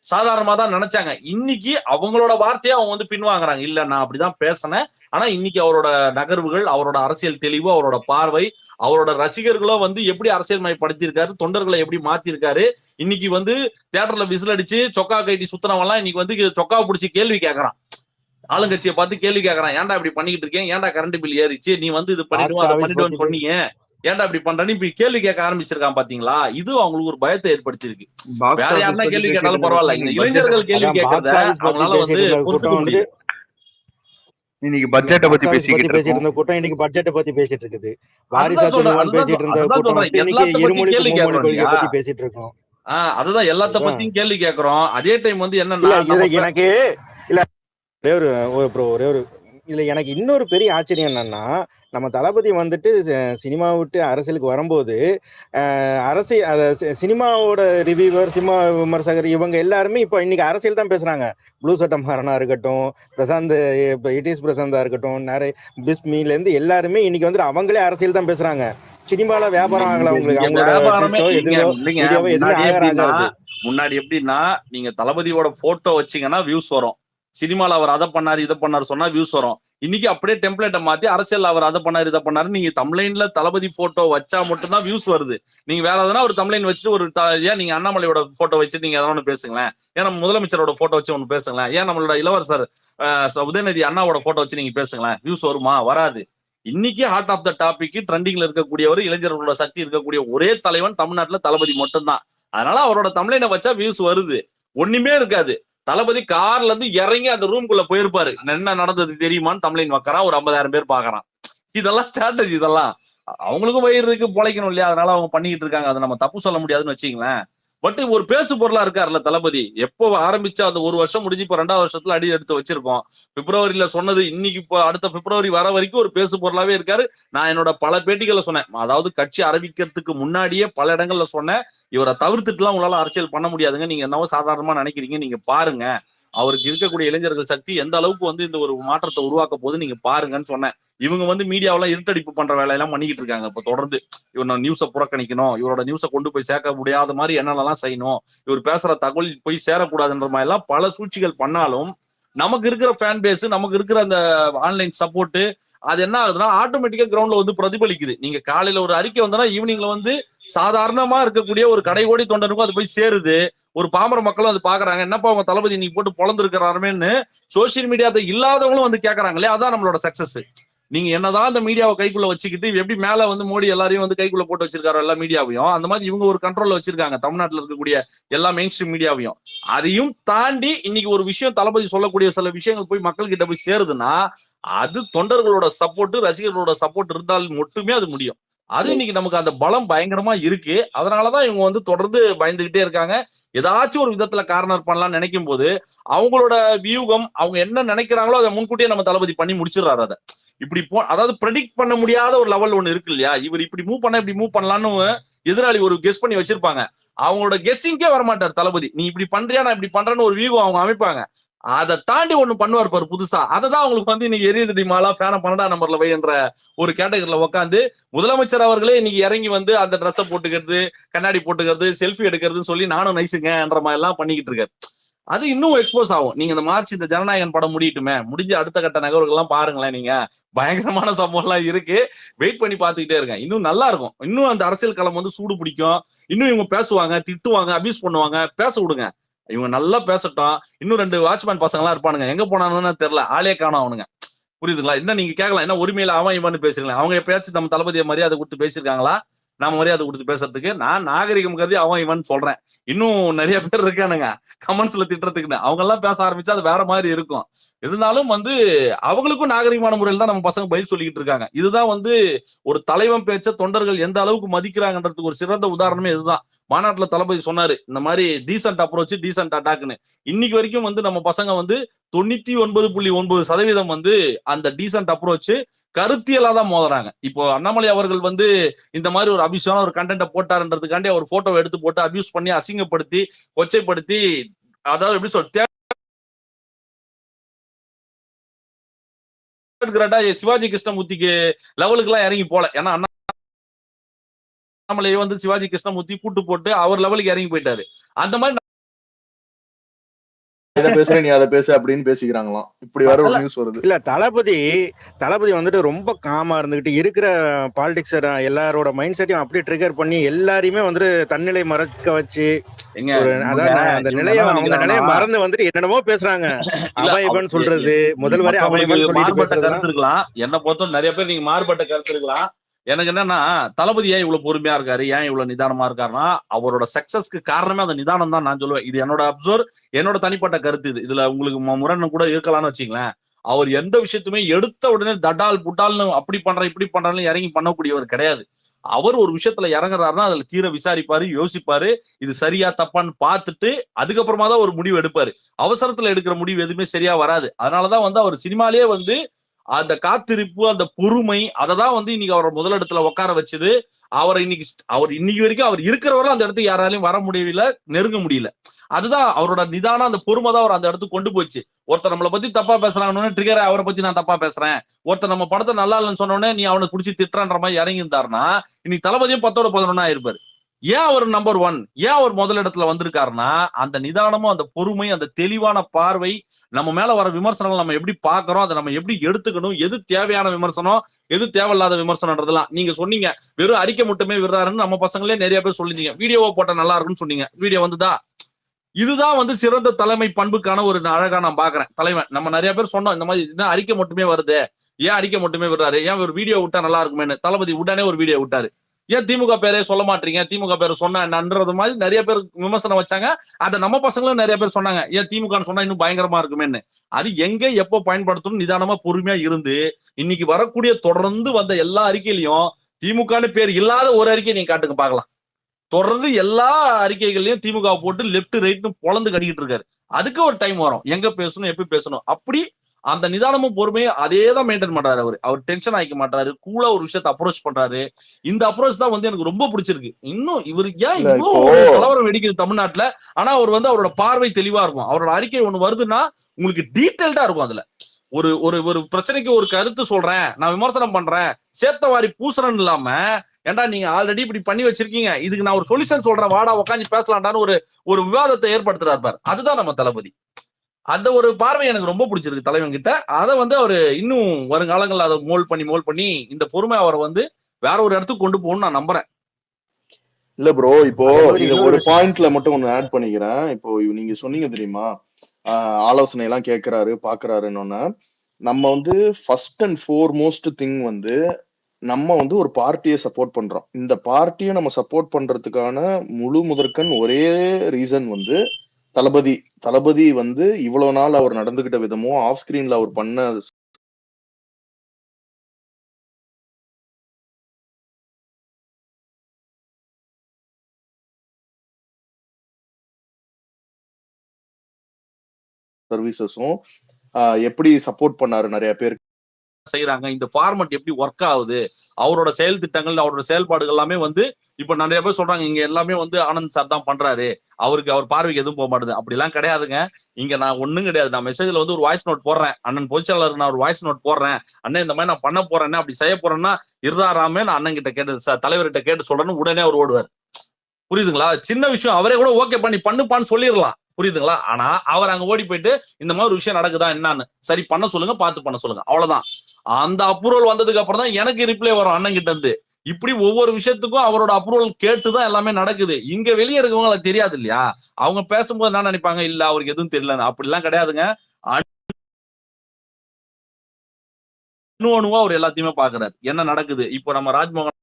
சாதாரணமா தான் நினைச்சாங்க. இன்னைக்கு அவங்களோட வார்த்தையை அவங்க வந்து பின்வாங்குறாங்க. இல்ல நான் அப்படிதான் பேசினேன், ஆனா இன்னைக்கு அவரோட நகர்வுகள், அவரோட அரசியல் தெளிவு, அவரோட பார்வை, அவரோட ரசிகர்களோ வந்து எப்படி அரசியல் மயப்படுத்தியிருக்காரு, தொண்டர்களை எப்படி மாத்திருக்காரு. இன்னைக்கு வந்து தியேட்டர்ல விசில் அடிச்சு சொக்கா கைட்டி சுத்தினவெல்லாம் இன்னைக்கு வந்து சொக்காவை பிடிச்சி கேள்வி கேட்கறான். ஆளுங்கட்சியை பார்த்து கேள்வி கேட்கறான். ஏன்டா இப்படி பண்ணிக்கிட்டு இருக்கேன், ஏன்டா கரண்ட் பில் ஏறிச்சு, நீ வந்து இது பண்ணிடுவோம் அதை பண்ணிடுவோன்னு சொன்னீங்க, ஏன்டா இப்படி பண்றேன்னு இப்ப கேள்வி கேட்க ஆரம்பிச்சிருக்கான். பாத்தீங்களா, இது அவங்களுக்கு ஒரு பயத்தை ஏற்படுத்திருக்கு. வேற யாருன்னா கேள்வி கேட்டாலும் பரவாயில்ல, இந்த இளைஞர்கள் கேள்வி கேட்கறத அவங்களால வந்து பொறுத்துக்க முடியல. இன்னைக்கு பட்ஜெட்டை பத்தி பேசிட்டு இருந்த கூட்டம் இன்னைக்கு பட்ஜெட்டை பத்தி பேசிட்டு இருக்குது. வாரிசா பேசிட்டு இருந்த கூட்டம் இன்னைக்கு இருமொழி கொள்கையை பத்தி பேசிட்டு இருக்கோம். அதுதான் எல்லாத்த அதுதான் பத்தியும் கேள்வி கேட்கறோம். அதே டைம் வந்து இல்ல என்னன்னா இதுல எனக்கு இல்ல ஒரே ஒரு ப்ரோ ஒரே ஒரு இல்ல எனக்கு இன்னொரு பெரிய ஆச்சரியம் என்னன்னா, நம்ம தளபதி வந்துட்டு சினிமா விட்டு அரசியலுக்கு வரும்போது சினிமாவோட ரிவ்யூவர், சினிமா விமர்சகர் இவங்க எல்லாருமே இப்போ இன்னைக்கு அரசியல் தான் பேசுறாங்க. ப்ளூ சட்டம் மாறனா இருக்கட்டும், பிரசாந்த் இப்போ இட்டிஸ் பிரசாந்தா இருக்கட்டும், நிறைய பிஸ்மிலேருந்து எல்லாருமே இன்னைக்கு வந்துட்டு அவங்களே அரசியல் தான் பேசுறாங்க. சினிமால வியாபாரம் ஆகல அவங்களுக்கு, அவங்களோட வியாபாரமே ட்விட்டோ இல்லைங்க. எதுவோ இல்லைங்க வீடியோவோ எதுவுமே ஆகாது. முன்னாடி எப்படின்னா நீங்க தளபதியோட போட்டோ வச்சீங்கன்னா வியூஸ் வரும். சினிமால அவர் அதை பண்ணாரு இதை பண்ணாரு சொன்னா வியூஸ் வரும். இன்னைக்கு அப்படியே டெம்ப்ளேட்டை மாத்தி அரசியல் அவர் அதை பண்ணாரு இதை பண்ணாரு நீங்க தமிழ்லைன்ல தளபதி போட்டோ வச்சா மட்டும்தான் வியூஸ் வருது. நீங்க வேற எதனா ஒரு தமிழ்லைன் வச்சுட்டு ஒரு ஏன் நீங்க அண்ணாமலையோட போட்டோ வச்சு நீங்க எதனா ஒண்ணு பேசுங்களேன். ஏன் நம்ம முதலமைச்சரோட போட்டோ வச்சு ஒண்ணு பேசுங்களேன். ஏன் நம்மளோட இளவரசர் உதயநிதி அண்ணாவோட போட்டோ வச்சு நீங்க பேசுங்களேன். வியூஸ் வருமா? வராது. இன்னைக்கு ஹார்ட் ஆஃப் த டாபிக் ட்ரெண்டிங்ல இருக்கக்கூடியவர், இளைஞர்களோட சக்தி இருக்கக்கூடிய ஒரே தலைவன் தமிழ்நாட்டுல தளபதி மட்டும்தான். அதனால அவரோட தமிழ்லைனை வச்சா வியூஸ் வருது. ஒண்ணுமே இருக்காது. தளபதி கார்ல இருந்து இறங்கி அந்த ரூம்குள்ள போயிருப்பாரு. என்ன நடந்தது தெரியுமான்னு தமிழ்லைன் வைக்கிறான், ஒரு 50,000 பேர் பாக்குறான். இதெல்லாம் ஸ்ட்ராட்டஜி. இதெல்லாம் அவங்களுக்கும் வயிறு இருக்கு, பொழைக்கணும் இல்லையா? அதனால அவங்க பண்ணிக்கிட்டு இருக்காங்க. அதை நம்ம தப்பு சொல்ல முடியாதுன்னு வச்சுங்களேன். பட் ஒரு பேசு பொருளா இருக்காருல்ல தளபதி. எப்போ ஆரம்பிச்சா அந்த ஒரு வருஷம் முடிஞ்சு இப்ப 2வது வருஷத்துல அடி எடுத்து வச்சிருக்கோம். பிப்ரவரியில சொன்னது இன்னைக்கு இப்போ அடுத்த பிப்ரவரி வர வரைக்கும் ஒரு பேசு பொருளாவே இருக்காரு. நான் என்னோட பல பேட்டிகளை சொன்னேன். அதாவது கட்சி ஆரம்பிக்கிறதுக்கு முன்னாடியே பல இடங்கள்ல சொன்னேன், இவரை தவிர்த்துட்டுலாம் உங்களால அரசியல் பண்ண முடியாதுங்க. நீங்க என்னவோ சாதாரணமா நினைக்கிறீங்க. நீங்க பாருங்க அவருக்கு இருக்கக்கூடிய இளைஞர்கள் சக்தி எந்த அளவுக்கு வந்து இந்த ஒரு மாற்றத்தை உருவாக்க போது நீங்க பாருங்கன்னு சொன்னேன். இவங்க வந்து மீடியாவெல்லாம் இருட்டடிப்பு பண்ற வேலையெல்லாம் பண்ணிக்கிட்டு இருக்காங்க. இப்ப தொடர்ந்து இவர் நியூஸை புறக்கணிக்கணும், இவரோட நியூஸை கொண்டு போய் சேர்க்க முடியாத மாதிரி என்னென்னலாம் செய்யணும், இவர் பேசுற தகவல் போய் சேரக்கூடாதுன்ற மாதிரி எல்லாம் பல சூழ்ச்சிகள் பண்ணாலும் நமக்கு இருக்கிற ஃபேன் பேஸ், நமக்கு இருக்கிற அந்த ஆன்லைன் சப்போர்ட், அது என்ன ஆகுதுன்னா ஆட்டோமேட்டிக்கா கிரவுண்ட்ல வந்து பிரதிபலிக்குது. நீங்க காலையில ஒரு அறிக்கை வந்தா ஈவினிங்ல வந்து சாதாரணமா இருக்கக்கூடிய ஒரு கடை கோடி தொண்டனுக்கும் அது போய் சேருது. ஒரு பாமர மக்களும் அது பாக்குறாங்க. என்னப்பா அவங்க தளபதி இன்னைக்கு போட்டு பொழந்திருக்கிறாருமேன்னு சோசியல் மீடியாத இல்லாதவங்களும் வந்து கேட்கறாங்க இல்லையா? அதான் நம்மளோட சக்சஸ். நீங்க என்னதான் இந்த மீடியாவை கைக்குள்ள வச்சுக்கிட்டு எப்படி மேல வந்து மோடி எல்லாரையும் வந்து கைக்குள்ள போட்டு வச்சிருக்காரு எல்லா மீடியாவையும், அந்த மாதிரி இவங்க ஒரு கண்ட்ரோல்ல வச்சிருக்காங்க தமிழ்நாட்டுல இருக்கக்கூடிய எல்லா மெயின் ஸ்ட்ரீம் மீடியாவையும். அதையும் தாண்டி இன்னைக்கு ஒரு விஷயம் தளபதி சொல்லக்கூடிய சில விஷயங்கள் போய் மக்கள் கிட்ட போய் சேருதுன்னா அது தொண்டர்களோட சப்போர்ட், ரசிகர்களோட சப்போர்ட் இருந்தால் மட்டுமே அது முடியும். அது இன்னைக்கு நமக்கு அந்த பலம் பயங்கரமா இருக்கு. அதனாலதான் இவங்க வந்து தொடர்ந்து பயந்துகிட்டே இருக்காங்க. ஏதாச்சும் ஒரு விதத்துல கார்னர் பண்ணலாம்னு நினைக்கும் போது அவங்களோட வியூகம், அவங்க என்ன நினைக்கிறாங்களோ அதை முன்கூட்டியே நம்ம தளபதி பண்ணி முடிச்சிடறாரு. அதை இப்படி அதாவது ப்ரெடிக்ட் பண்ண முடியாத ஒரு லெவல் ஒண்ணு இருக்கு இல்லையா? இவர் இப்படி மூவ் பண்ண இப்படி மூவ் பண்ணலான்னு எதிராளி ஒரு கெஸ் பண்ணி வச்சிருப்பாங்க. அவங்களோட கெஸ்ஸிங்கே வரமாட்டார் தளபதி. நீ இப்படி பண்றியா, நான் இப்படி பண்றேன்னு ஒரு வியூகம் அவங்க அமைப்பாங்க. அதை தாண்டி ஒண்ணு பண்ணுவார் பாரு புதுசா. அததான் அவங்களுக்கு வந்து இன்னைக்கு எரியுது மாலா ஃபேனை 12ஆம் நம்பர்ல வை என்ற ஒரு கேட்டகரியில உட்காந்து முதலமைச்சர் அவர்களே இன்னைக்கு இறங்கி வந்து அந்த ட்ரெஸ்ஸை போட்டுக்கிறது, கண்ணாடி போட்டுக்கிறது, செல்ஃபி எடுக்கிறதுன்னு சொல்லி நானும் நைசுங்கன்ற மாதிரி எல்லாம் பண்ணிக்கிட்டு இருக்காரு. அது இன்னும் எக்ஸ்போஸ் ஆகும். நீங்க இந்த மார்ச் இந்த ஜனநாயகன் படம் முடியட்டுமே, முடிஞ்ச அடுத்த கட்ட நகர்வுகள் எல்லாம் பாருங்களேன். நீங்க பயங்கரமான சம்பவம் எல்லாம் இருக்கு. வெயிட் பண்ணி பாத்துக்கிட்டே இருக்கேன். இன்னும் நல்லா இருக்கும். இன்னும் அந்த அரசியல் களம் வந்து சூடு பிடிக்கும். இன்னும் இவங்க பேசுவாங்க, திட்டுவாங்க, அபியூஸ் பண்ணுவாங்க. பேச விடுங்க, இவங்க நல்லா பேசட்டும். இன்னும் 2 வாட்ச்மேன் பசங்க எல்லாம் இருப்பானுங்க, எங்க போனானுன்னு தெரியல, ஆளே காணோம் அவனுங்க. புரியுதுங்களா? என்ன நீங்க கேட்கலாம், என்ன உரிமையில அவன் இவன்னு பேசுறீங்களா? அவங்க எப்பயாச்சும் நம்ம தளபதியை மரியாதை கொடுத்து பேசியிருக்காங்களா? நாம மரியாதை கொடுத்து பேசுறதுக்கு நான் நாகரிகம் கருதி அவன் இவன் சொல்றேன். இன்னும் நிறைய பேர் இருக்கானுங்க கமெண்ட்ஸ்ல திட்டுறதுக்குன்னு. அவங்க எல்லாம் பேச ஆரம்பிச்சா அது வேற மாதிரி இருக்கும். இருந்தாலும் வந்து அவங்களுக்கும் நாகரிகமான முறையில் தான் நம்ம பசங்க பதில் சொல்லிக்கிட்டு இருக்காங்க. இதுதான் வந்து ஒரு தலைவன் பேச்ச தொண்டர்கள் எந்த அளவுக்கு மதிக்கிறாங்கன்றதுக்கு ஒரு சிறந்த உதாரணமே இதுதான். மாநாட்டுல தளபதி சொன்னாரு, இந்த மாதிரி டீசென்ட் அப்ரோச், டீசென்ட் அட்டாக்னு. இன்னைக்கு வரைக்கும் வந்து நம்ம பசங்க வந்து 99.9% வந்து அந்த டீசென்ட் அப்ரோச் கருத்தியலா தான் மோதுறாங்க. இப்போ அண்ணாமலை அவர்கள் வந்து இந்த மாதிரி ஒரு அபியூஸான ஒரு கண்டென்ட்டை போட்டாருன்றதுக்காண்டி அவர் போட்டோவை எடுத்து போட்டு அபியூஸ் பண்ணி அசிங்கப்படுத்தி கொச்சைப்படுத்தி, அதாவது எப்படி சொல்ற சிவாஜி கிருஷ்ணமூர்த்திக்கு லெவலுக்கு எல்லாம் இறங்கி போல. ஏன்னா அண்ணாமலையை வந்து சிவாஜி கிருஷ்ணமூர்த்தி கூட்டு போட்டு அவர் லெவலுக்கு இறங்கி போயிட்டாரு. அந்த மாதிரி இதை பேசுற நீ அதை பேச அப்படின்னு பேசிக்கிறாங்களாம். இப்படி வர ஒரு நியூஸ் வருது. இல்ல தளபதி வந்துட்டு ரொம்ப காமா இருந்துகிட்டு இருக்கிற பாலிடிக்ஸ் எல்லாரோட மைண்ட் செட்டையும் அப்படியே ட்ரிகர் பண்ணி எல்லாரையுமே வந்துட்டு தன்னிலை மறக்க வச்சு அந்த நிலையை மறந்து வந்துட்டு என்னென்னமோ பேசுறாங்க. அவன் சொல்றது முதல்வரே மாறுபட்ட கருத்து இருக்கலாம். என்ன பொறுத்தவரை நிறைய பேர் நீங்க மாறுபட்ட கருத்து இருக்கலாம். எனக்கு என்னன்னா தளபதி ஏன் இவ்வளவு பொறுமையா இருக்காரு, ஏன் இவ்வளவு நிதானமா இருக்காருன்னா அவரோட சக்சஸ்க்கு காரணமே அந்த நிதானம் தான் நான் சொல்லுவேன். இது என்னோட அப்சர்வ், என்னோட தனிப்பட்ட கருத்து. இதுல உங்களுக்கு முரண் கூட இருக்கலாம்னு வச்சுங்களேன். அவர் எந்த விஷயத்துமே எடுத்த உடனே தடால் புட்டால்னு அப்படி பண்றேன் இப்படி பண்றான்னு இறங்கி பண்ணக்கூடியவர் கிடையாது. அவர் ஒரு விஷயத்துல இறங்குறாருன்னா அதுல தீர விசாரிப்பாரு, யோசிப்பாரு, இது சரியா தப்பான்னு பார்த்துட்டு அதுக்கப்புறமா தான் ஒரு முடிவு எடுப்பாரு. அவசரத்துல எடுக்கிற முடிவு எதுவுமே சரியா வராது. அதனாலதான் வந்து அவர் சினிமாலேயே வந்து அந்த காத்திருப்பு, அந்த பொறுமை, அததான் வந்து இன்னைக்கு அவரை முதலிடத்துல உட்கார வச்சது. அவர் இன்னைக்கு வரைக்கும் அவர் இருக்கிறவரை அந்த இடத்துக்கு யாராலையும் வர முடியல, நெருங்க முடியல. அதுதான் அவரோட நிதானம், அந்த பொறுமை தான் அவர் அந்த இடத்துக்கு கொண்டு போச்சு. ஒருத்தர் நம்மளை பத்தி தப்பா பேசுறாங்கன்னு ட்ரிகர் அவரை பத்தி நான் தப்பா பேசுறேன், ஒருத்தர் நம்ம படத்தை நல்லா இல்லைன்னு சொன்னோடனே நீ அவனை குடிச்சு திட்டுறான்ற மாதிரி இறங்கி இருந்தாருன்னா இன்னைக்கு தளபதியும் 10-11 ஆயிருப்பாரு. ஏன் அவர் நம்பர் 1, ஏன் அவர் முதல் இடத்துல வந்திருக்காருன்னா அந்த நிதானமும், அந்த பொறுமை, அந்த தெளிவான பார்வை, நம்ம மேல வர விமர்சனங்கள் நம்ம எப்படி பாக்குறோம், அதை நம்ம எப்படி எடுத்துக்கணும், எது தேவையான விமர்சனம், எது தேவையில்லாத விமர்சனம்ன்றதெல்லாம் நீங்க சொன்னீங்க. வெறும் அறிக்கை மட்டுமே விடுறாருன்னு நம்ம பசங்களே நிறைய பேர் சொல்லிருந்தீங்க. வீடியோவை போட்டா நல்லா இருக்குன்னு சொன்னீங்க, வீடியோ வந்துதா? இதுதான் வந்து சிறந்த தலைமை பண்புக்கான ஒரு அழகா நான் பாக்குறேன். தலைவன் நம்ம நிறைய பேர் சொன்னோம், இந்த மாதிரி அறிக்கை மட்டுமே வருது, ஏன் அறிக்கை மட்டுமே விடுறாரு, ஏன் ஒரு வீடியோ விட்டா நல்லா இருக்குமேன்னு. தளபதி உடனே ஒரு வீடியோ விட்டாரு. ஏன் திமுக பேரே சொல்ல மாட்டீங்க, திமுக பேரை சொன்னா என்னன்றது மாதிரி நிறைய பேர் விமர்சனம் வச்சாங்க. அதை நம்ம பசங்களும் நிறைய பேர் சொன்னாங்க, ஏன் திமுக சொன்னா இன்னும் பயங்கரமா இருக்குமேன்னு. அது எங்க எப்போ பயன்படுத்தணும் நிதானமா பொறுமையா இருந்து இன்னைக்கு வரக்கூடிய தொடர்ந்து வந்த எல்லா அறிக்கையிலையும் திமுகன்னு பேர் இல்லாத ஒரு அறிக்கை நீங்க காட்டுங்க பாக்கலாம். தொடர்ந்து எல்லா அறிக்கைகளையும் திமுக போட்டு லெப்ட் ரைட்னு பொழந்து கட்டிக்கிட்டு இருக்காரு. அதுக்கு ஒரு டைம் வரும், எங்க பேசணும் எப்படி பேசணும். அப்படி அந்த நிதானமும் பொறுமையும் அதே தான் மெயின்டைன் பண்றாரு. அவர் டென்ஷன் ஆகிக்க மாட்டாரு, கூலா ஒரு விஷயத்தை அப்ரோச் பண்றாரு. இந்த அப்ரோச் தான் வந்து எனக்கு ரொம்ப பிடிச்சிருக்கு. இன்னும் இவருக்கு ஏன் இவ்வளவு கலவரம் வெடிக்குது தமிழ்நாட்டுல, ஆனா அவர் வந்து அவரோட பார்வை தெளிவா இருக்கும். அவரோட அறிக்கை ஒண்ணு வருதுன்னா உங்களுக்கு டீட்டெயில்டா இருக்கும். அதுல ஒரு ஒரு ஒரு பிரச்சனைக்கு ஒரு கருத்து சொல்றேன், நான் விமர்சனம் பண்றேன், சேத்தவாரி பூசறன்னு இல்லாம, ஏன்டா நீங்க ஆல்ரெடி இப்படி பண்ணி வச்சிருக்கீங்க, இதுக்கு நான் ஒரு சொல்யூஷன் சொல்றேன், வாடா உட்காந்து பேசலாம்டான்னு ஒரு விவாதத்தை ஏற்படுத்துறாரு. அதுதான் நம்ம தளபதி. அந்த ஒரு பார்வை எனக்கு ரொம்ப பிடிச்சிருக்கு தலைவன் கிட்ட. அதை வந்து அவரு இன்னும் வருங்காலங்கள் அதை மோல்ட் பண்ணி இந்த பொறுமை அவரை வந்து வேற ஒரு இடத்துக்கு கொண்டு போகணும்னு நான் நம்புறேன். இல்ல ப்ரோ, இப்போ இது ஒரு பாயிண்ட்ல மட்டும் ஒண்ணு ஆட் பண்ணிக்கிறேன். இப்போ நீங்க சொன்னீங்க தெரியுமா, ஆலோசனை எல்லாம் கேட்கிறாரு பாக்குறாருன்னு. நம்ம வந்து ஃபர்ஸ்ட் அண்ட் ஃபோர்மோஸ்ட் திங் வந்து நம்ம வந்து ஒரு பார்ட்டியை சப்போர்ட் பண்றோம். இந்த பார்ட்டியை நம்ம சப்போர்ட் பண்றதுக்கான முழு முதற்கண் ஒரே ரீசன் வந்து தளபதி வந்து இவ்வளவு நாள் அவர் நடந்துகிட்ட விதமும், ஆஃப் ஸ்கிரீன்ல அவர் பண்ண சர்வீசஸும் எப்படி சப்போர்ட் பண்ணாரு நிறைய பேர் செய்யறாங்க, இந்த ஃபார்மட் எப்படி ஒர்க் ஆகுது, அவரோட செயல் திட்டங்கள், அவரோட செயல்பாடுகள் எல்லாமே வந்து இப்ப நிறைய பேர் சொல்றாங்க இங்க எல்லாமே வந்து ஆனந்த் சார் தான் பண்றாரு, அவர் பார்வைக்கு எதுவும் போக மாட்டேது. அப்படிலாம் கிடையாதுங்க. இங்க நான் ஒண்ணும் கிடையாது. நான் மெசேஜ்ல வந்து ஒரு வாய்ஸ் நோட் போடுறேன், அண்ணன் பொதுச்செயலாளருக்கு நான் ஒரு வாய்ஸ் நோட் போடுறேன், அண்ணன் இந்த மாதிரி நான் பண்ண போறேன்னா அப்படி செய்ய போறேன்னா இருறாராமே நான் அண்ணன் கிட்ட கேட்டு தலைவர்கிட்ட கேட்டு சொல்றேன்னு உடனே அவர் ஓடுவார். புரியுதுங்களா? சின்ன விஷயம் அவரே கூட ஓகே பண்ணி பண்ணுப்பான்னு சொல்லிடலாம். புரியுதுங்களா? ஆனா அவர் அங்க ஓடி போயிட்டு இந்த மாதிரி ஒரு விஷயம் நடக்குதா என்னன்னு சரி பண்ண சொல்லுங்க, பார்த்து பண்ண சொல்லுங்க, அவ்வளவுதான். அந்த அப்ரூவல் வந்ததுக்கு அப்புறம் தான் எனக்கு ரிப்ளை வரும் அண்ணன் கிட்ட இருந்து. இப்படி ஒவ்வொரு விஷயத்துக்கும் அவரோட அப்ரூவல் கேட்டுதான் எல்லாமே நடக்குது. இங்க வெளியே இருக்கவங்களுக்கு தெரியாது இல்லையா? அவங்க பேசும்போது என்ன நினைப்பாங்க, இல்ல அவருக்கு எதுவும் தெரியல. அப்படிலாம் கிடையாதுங்க. அணுவா அவர் எல்லாத்தையுமே பாக்குறாரு, என்ன நடக்குது. இப்போ நம்ம ராஜ்மோகன்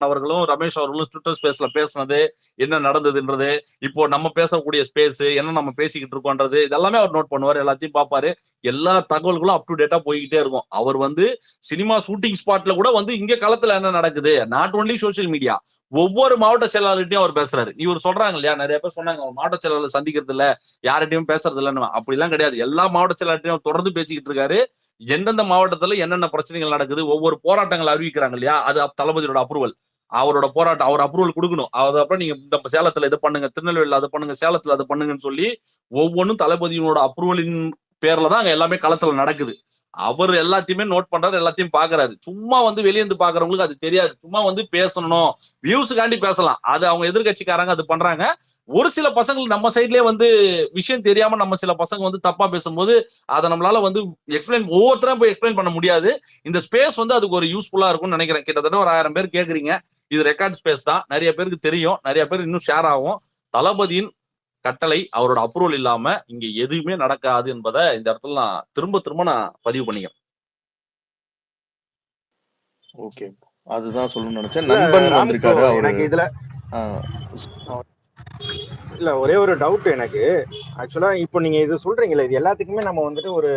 அவர்களும் ரமேஷ் அவர்களும் ட்விட்டர் ஸ்பேஸ்ல பேசினது என்ன நடந்ததுன்றது, இப்போ நம்ம பேசக்கூடிய ஸ்பேஸ் என்ன நம்ம பேசிக்கிட்டு இருக்கோன்றது இதெல்லாமே அவர் நோட் பண்ணுவார், எல்லாத்தையும் பார்ப்பாரு. எல்லா தகவல்களும் அப் டு டேட்டா போய்கிட்டே இருக்கும். அவர் வந்து சினிமா ஷூட்டிங் ஸ்பாட்ல கூட வந்து இங்க களத்துல என்ன நடக்குது, நாட் ஒன்லி சோசியல் மீடியா, ஒவ்வொரு மாவட்ட செயலாளர்கிட்டையும் அவர் பேசுறாரு. இவர் சொல்றாங்க இல்லையா, நிறைய பேர் சொன்னாங்க மாவட்ட செயலாளர் சந்திக்கிறது இல்ல, யார்கிட்டையும் பேசுறது இல்லைன்னு. அப்படிலாம் கிடையாது. எல்லா மாவட்ட செயலாளர்கிட்டையும் தொடர்ந்து பேசிக்கிட்டு இருக்காரு. எந்தெந்த மாவட்டத்துல என்னென்ன பிரச்சனைகள் நடக்குது, ஒவ்வொரு போராட்டங்கள் அறிவிக்கிறாங்க இல்லையா, அது தளபதியோட அப்ரூவல். அவரோட போராட்டம் அவர் அப்ரூவல் கொடுக்கணும். அதுக்கப்புறம் நீங்க இந்த சேலத்துல இதை பண்ணுங்க, திருநெல்வேலியில அதை பண்ணுங்க, சேலத்துல அதை பண்ணுங்கன்னு சொல்லி ஒவ்வொன்றும் தளபதியோட அப்ரூவலின் பேர்ல தான் அங்க எல்லாமே களத்துல நடக்குது. அவர் எல்லாத்தையுமே நோட் பண்றாரு, எல்லாத்தையும் பாக்குறாரு. சும்மா வந்து வெளியே இருந்து பாக்குறவங்களுக்கு அது தெரியாது. சும்மா வந்து பேசணும், வியூஸுக்காண்டி பேசலாம், அது அவங்க எதிர்கட்சிக்காரங்க அது பண்றாங்க. ஒரு சில பசங்களுக்கு நம்ம சைட்லயே வந்து விஷயம் தெரியாம நம்ம சில பசங்க வந்து தப்பா பேசும்போது அதை நம்மளால வந்து ஒவ்வொருத்தரும் போய் எக்ஸ்பிளைன் பண்ண முடியாது. இந்த ஸ்பேஸ் வந்து அதுக்கு ஒரு யூஸ்ஃபுல்லா இருக்கும்னு நினைக்கிறேன். கிட்டத்தட்ட ஒரு 1000 பேர் கேக்குறீங்க, இது ரெக்கார்ட் ஸ்பேஸ் தான், நிறைய பேருக்கு தெரியும், நிறைய பேர் இன்னும் ஷேர் ஆகும். தளபதியின் கட்டளை, அவரோட அப்ரூவல் இல்லாம இங்க எதுவுமே நடக்காது என்பதை இந்த இடத்துல நான் திரும்ப பதிவு பண்ணிக்கிறேன். ஓகே, அதுதான் சொல்லணும்னு நினைச்சேன். நண்பன் வந்திருக்காரு எனக்கு இதுல. இல்ல ஒரே ஒரு டவுட் எனக்கு. ஆக்சுவலா இப்போ நீங்க இது சொல்றீங்களா, இது எல்லாத்துக்குமே நம்ம வந்துட்டு ஒரு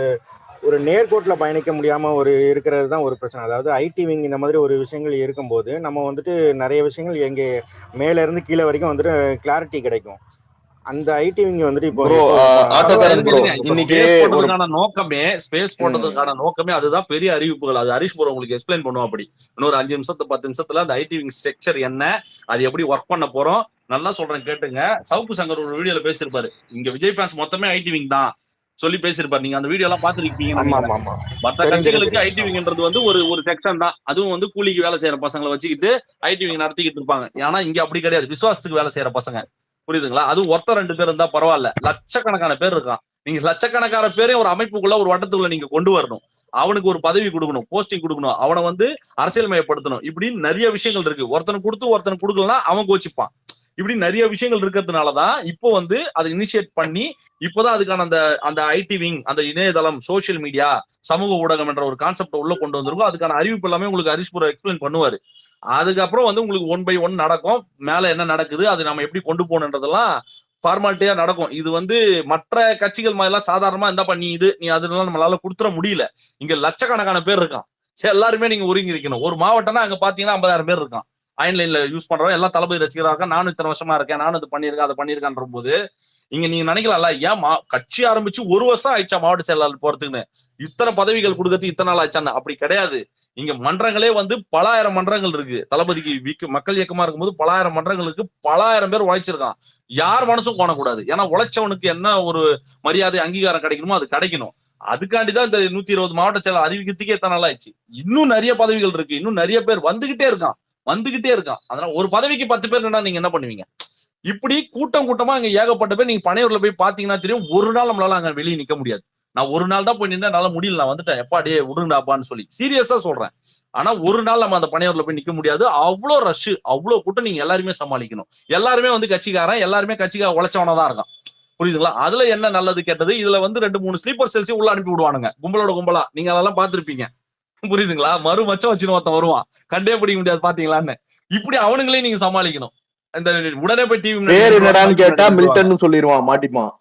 ஒரு நேர்கோட்டில் பயணிக்க முடியாமல் இருக்கிறது தான் ஒரு பிரச்சனை. அதாவது ஐடி விங் இந்த மாதிரி ஒரு விஷயங்கள் இருக்கும்போது நம்ம வந்துட்டு நிறைய விஷயங்கள் எங்கே மேலேருந்து கீழே வரைக்கும் வந்துட்டு கிளாரிட்டி கிடைக்கும். அந்த ஐடி விங் வந்துட்டு இப்போ ப்ரோ ஆட்டோக்காரன் ப்ரோ இன்னைக்கு ஒரு ஸ்பேஸ் போட்டதுக்கான நோக்கமே அதுதான். பெரிய அறிவிப்புகள் அது ஹரிஷ் ப்ரோ உங்களுக்கு எக்ஸ்பிளைன் பண்ணுவோம். அப்படி இன்னொரு 5 நிமிஷத்து 10 நிமிஷத்துல அந்த ஐடி விங் ஸ்ட்ரக்சர் என்ன, அது எப்படி ஒர்க் பண்ண போறோம் நல்லா சொல்றேன் கேட்டுங்க. சவுக்கு சங்கர் ஒரு வீடியோல பேசியிருப்பாரு, இங்க விஜய் ஃபேன்ஸ் மொத்தமே ஐடி விங் தான் சொல்லி பேசியிருப்பாரு. நீங்க அந்த வீடியோ எல்லாம் பாத்துருக்கீங்க. மற்ற கட்சிகளுக்கு ஐடி விங்ன்றது வந்து ஒரு செக்ஷன் தான். அதுவும் வந்து கூலிக்கு வேலை செய்யற பசங்களை வச்சுக்கிட்டு ஐடி விங் நடத்திக்கிட்டு இருப்பாங்க. ஏன்னா இங்க அப்படி கிடையாது, விசுவாசத்துக்கு வேலை செய்யற பசங்க. புரியுதுங்களா? அதுவும் ஒருத்தர் 2 பேர் இருந்தா பரவாயில்ல, லட்சக்கணக்கான பேர் இருக்கான். நீங்க லட்சக்கணக்கான பேரே ஒரு அமைப்புக்குள்ள ஒரு வட்டத்துக்குள்ள நீங்க கொண்டு வரணும். அவனுக்கு ஒரு பதவி கொடுக்கணும், போஸ்டிங் கொடுக்கணும், அவனை வந்து அரசியல் மயப்படுத்தணும். இப்படி நிறைய விஷயங்கள் இருக்கு. ஒருத்தனை கொடுத்து ஒருத்தனை கொடுக்கலன்னா அவன் கோச்சிப்பான். இப்படி நிறைய விஷயங்கள் இருக்கிறதுனாலதான் இப்போ வந்து அதை இனிஷியேட் பண்ணி இப்போதான் அதுக்கான அந்த அந்த ஐடி விங், அந்த இணையதளம், சோசியல் மீடியா, சமூக ஊடகம் என்ற ஒரு கான்செப்ட் உள்ள கொண்டு வந்திருக்கும். அதுக்கான அறிவிப்பு எல்லாமே உங்களுக்கு ஹரிஷ் ப்ரோ எக்ஸ்பிளைன் பண்ணுவாரு. அதுக்கப்புறம் வந்து உங்களுக்கு 1 by 1 நடக்கும். மேல என்ன நடக்குது, அது நம்ம எப்படி கொண்டு போகணுன்றதெல்லாம் ஃபார்மாலிட்டியா நடக்கும். இது வந்து மற்ற கட்சிகள் மாதிரி எல்லாம் சாதாரணமா இருந்தா பண்ணி நீ அதனால நம்மளால கொடுத்துட முடியல. இங்க லட்சக்கணக்கான பேர் இருக்கான். எல்லாருமே நீங்க ஒருங்கி இருக்கணும். ஒரு மாவட்டம்னா அங்க பாத்தீங்கன்னா 50,000 பேர் இருக்கான். ஆன்லைன்ல யூஸ் பண்றவங்க எல்லாம் தளபதி ரசிகராக இருக்கா. நானும் இத்தனை வருஷமா இருக்கேன், நானும் இது பண்ணியிருக்கேன், அதை பண்ணியிருக்கான்ற போது இங்க நீங்க நினைக்கலாம்ல, ஏன் கட்சி ஆரம்பிச்சு 1 வருஷம் ஆயிடுச்சா மாவட்ட செயலாளர் போறதுக்குன்னு, இத்தனை பதவிகள் கொடுக்கறது இத்தனை நாள் ஆயிடுச்சான்னு? அப்படி கிடையாது. இங்க மன்றங்களே வந்து பல ஆயிரம் மன்றங்கள் இருக்கு. தளபதிக்கு மக்கள் இயக்கமா இருக்கும்போது பல ஆயிரம் மன்றங்களுக்கு பல ஆயிரம் பேர் உழைச்சிருக்கான். யார் மனசும் கோணக்கூடாது. ஏன்னா உழைச்சவனுக்கு என்ன ஒரு மரியாதை அங்கீகாரம் கிடைக்கணுமோ அது கிடைக்கணும். அதுக்காண்டிதான் இந்த 120 மாவட்ட செயலர் அறிவிக்கிறதுக்கே எத்தனை நாள் ஆயிடுச்சு. இன்னும் நிறைய பதவிகள் இருக்கு, இன்னும் நிறைய பேர் வந்துகிட்டே இருக்கான். அதனால ஒரு பதவிக்கு 10 பேர் நீங்க என்ன பண்ணுவீங்க? இப்படி கூட்டமா அங்க ஏகப்பட்ட பேர். நீங்க பனையூர்ல போய் பாத்தீங்கன்னா தெரியும், ஒரு நாள் நம்மளால அங்க வெளியே நிக்க முடியாது. நான் ஒரு நாள் தான் போய் நின்று என்னால முடியல, நான் வந்துட்டேன், எப்பா டே விடுங்கடாப்பான்னு சொல்லி சீரியஸா சொல்றேன். ஆனா ஒரு நாள் நம்ம அந்த பனையூர்ல போய் நிக்க முடியாது. அவ்வளோ ரஷ், அவ்வளவு கூட்டம். நீங்க எல்லாருமே சமாளிக்கணும். எல்லாருமே வந்து கட்சிக்காரன், எல்லாருமே கட்சிக்கார உழைச்சவனதான் இருக்கான். புரியுதுங்களா? அதுல என்ன நல்லது கேட்டது, இதுல வந்து 2-3 ஸ்லீப்பர் செல்ஸையும் உள்ள அனுப்பி விடுவானுங்க, கும்பலா. நீங்க அதெல்லாம் பாத்திருப்பீங்க. புரியுதுங்களா? மறு மச்சம் வச்சுன்னு ஒருத்தன் வருவான், கண்டே பிடிக்க முடியாது பாத்தீங்களான்னு. இப்படி அவனுங்களையும் நீங்க சமாளிக்கணும். இந்த உடனே போய் டிவி பேர் என்னடான்னு கேட்டா மில்டன் சொல்லிடுவான், மாட்டிப்பான்.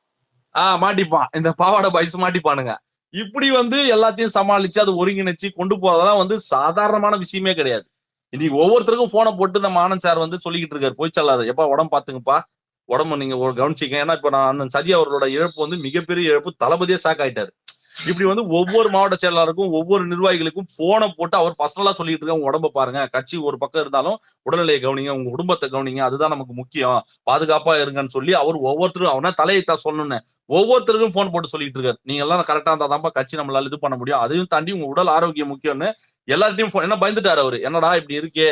மாட்டிப்பான். இந்த பாவாடை பைஸ் மாட்டிப்பானுங்க. இப்படி வந்து எல்லாத்தையும் சமாளிச்சு அதை ஒருங்கிணைச்சு கொண்டு போறதெல்லாம் வந்து சாதாரணமான விஷயமே கிடையாது. இன்னைக்கு ஒவ்வொருத்தருக்கும் போனை போட்டு நம்ம ஆனந்த் சார் வந்து சொல்லிக்கிட்டு இருக்காரு, போய் சொல்லாரு, எப்பா உடம்பு பாத்துங்கப்பா, உடம்பு நீங்க கவனிச்சிக்க. ஏன்னா இப்ப நான் சதி அவர்களோட இழப்பு வந்து மிகப்பெரிய இழப்பு. தளபதியே ஷாக் ஆயிட்டாரு. இப்படி வந்து ஒவ்வொரு மாவட்ட செயலாளருக்கும் ஒவ்வொரு நிர்வாகிகளுக்கும் போனை போட்டு அவர் பர்சனலா சொல்லிட்டு இருக்க, உங்க உடம்ப பாருங்க, கட்சி ஒரு பக்கம் இருந்தாலும் உடல்நிலையை கவனிங்க, உங்க குடும்பத்தை கவனிங்க, அதுதான் நமக்கு முக்கியம், பாதுகாப்பா இருங்கன்னு சொல்லி அவர் ஒவ்வொருத்தரும் அவனா தலையைத்தா சொல்லணும்னு ஒவ்வொருத்தருக்கும் போன் போட்டு சொல்லிட்டு இருக்காரு. நீங்க எல்லாம் கரெக்டா இருந்தாதான் கட்சி நம்மளால இது பண்ண முடியும், அதையும் தாண்டி உங்க உடல் ஆரோக்கியம் முக்கியம்னு எல்லார்ட்டையும் என்ன பயந்துட்டாரு அவரு. என்னடா இப்படி இருக்கே,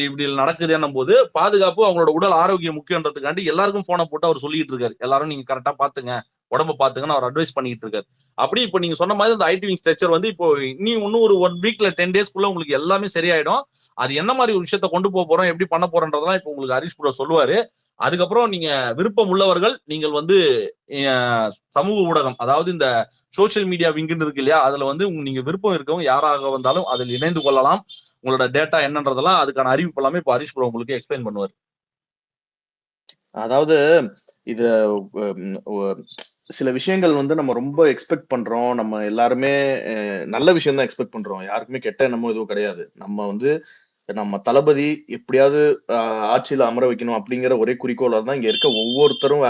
இப்படி நடக்குது என்னும் போது பாதுகாப்பு, அவங்களோட உடல் ஆரோக்கியம் முக்கியன்றதுக்காண்டி எல்லாருக்கும் போனை போட்டு அவர் சொல்லிட்டு இருக்காரு. எல்லாரும் நீங்க கரெக்டா பாத்துங்க, உடம்பு பாத்துங்கன்னு அவர் அட்வைஸ் பண்ணிட்டு இருக்காரு. அப்படி இப்ப நீங்க சொன்ன மாதிரி அந்த ஐடி விங் ஸ்ட்ரக்சர் வந்து இப்போ இன்னும் ஒரு 1 வீக்ல 10 டேஸ்க்குள்ள உங்களுக்கு எல்லாமே சரியாயிடும். அது என்ன மாதிரி ஒரு விஷயத்த கொண்டு போறோம், எப்படி பண்ண போறோன்றதெல்லாம் இப்போ உங்களுக்கு ஹரிஷ் ப்ரோ சொல்லுவாரு. அதுக்கப்புறம் நீங்க விருப்பம் உள்ளவர்கள் நீங்கள் வந்து சமூக ஊடகம், அதாவது இந்த சோசியல் மீடியா விங்குன்னு இருக்கு இல்லையா, அதுல வந்து நீங்க விருப்பம் இருக்கவங்க யாராக வந்தாலும் அதில் இணைந்து கொள்ளலாம். உங்களோட டேட்டா என்னன்றதெல்லாம் அதுக்கான அறிவிப்பு எல்லாமே இப்போ ஹரிஷ் ப்ரோ உங்களுக்கு எக்ஸ்பிளைன் பண்ணுவார். அதாவது இத சில விஷயங்கள் வந்து நம்ம ரொம்ப எக்ஸ்பெக்ட் பண்றோம். நம்ம எல்லாருமே நல்ல விஷயம் தான் எக்ஸ்பெக்ட் பண்றோம். யாருக்குமே கெட்ட எண்ணமோ எதுவும் கிடையாது. நம்ம வந்து நம்ம தளபதி எப்படியாவது ஆட்சியில அமர வைக்கணும் அப்படிங்கிற ஒரே குறிக்கோளா தான் இங்க இருக்க ஒவ்வொருத்தரும்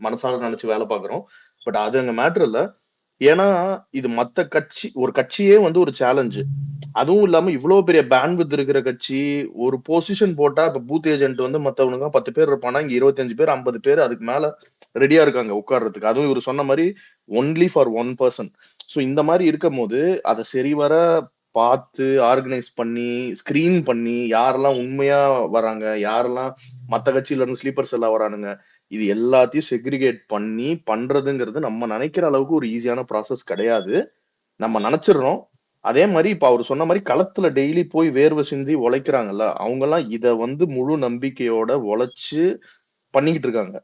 மனசால நினைச்சு வேலை பார்க்கிறோம். பட் அது அங்க மேட்டர் இல்ல. ஏன்னா இது மத்த கட்சி, ஒரு கட்சியே வந்து ஒரு சேலஞ்சு. அதுவும் இல்லாம இவ்வளவு பெரிய பேண்ட்வித் இருக்கிற கட்சி, ஒரு பொசிஷன் போட்டா இப்ப பூத் ஏஜென்ட் வந்து மத்தவனுங்க 10 பேர் இருப்பானா, இங்க 25 பேர் 50 பேர் அதுக்கு மேல ரெடியா இருக்காங்க உட்கார்றதுக்கு. அதுவும் இவர் சொன்ன மாதிரி ஒன்லி ஃபார் 1 பர்சன். சோ இந்த மாதிரி இருக்கும் போது அதை சரிவர பார்த்து ஆர்கனைஸ் பண்ணி ஸ்கிரீன் பண்ணி யாரெல்லாம் உண்மையா வராங்க, யாரெல்லாம் மத்த கட்சியில இருந்து ஸ்லீப்பர்ஸ் எல்லாம் வரானுங்க, இது எல்லாத்தையும் செக்ரிகேட் பண்ணி பண்றதுங்கிறது நம்ம நினைக்கிற அளவுக்கு ஒரு ஈஸியான ப்ராசஸ் கிடையாது. நம்ம நினைச்சிடறோம். அதே மாதிரி இப்ப அவர் சொன்ன மாதிரி களத்துல டெய்லி போய் வேர்வை சிந்தி உழைக்கிறாங்கல்ல, அவங்க எல்லாம் இத வந்து முழு நம்பிக்கையோட உழைச்சு பண்ணிக்கிட்டு இருக்காங்க.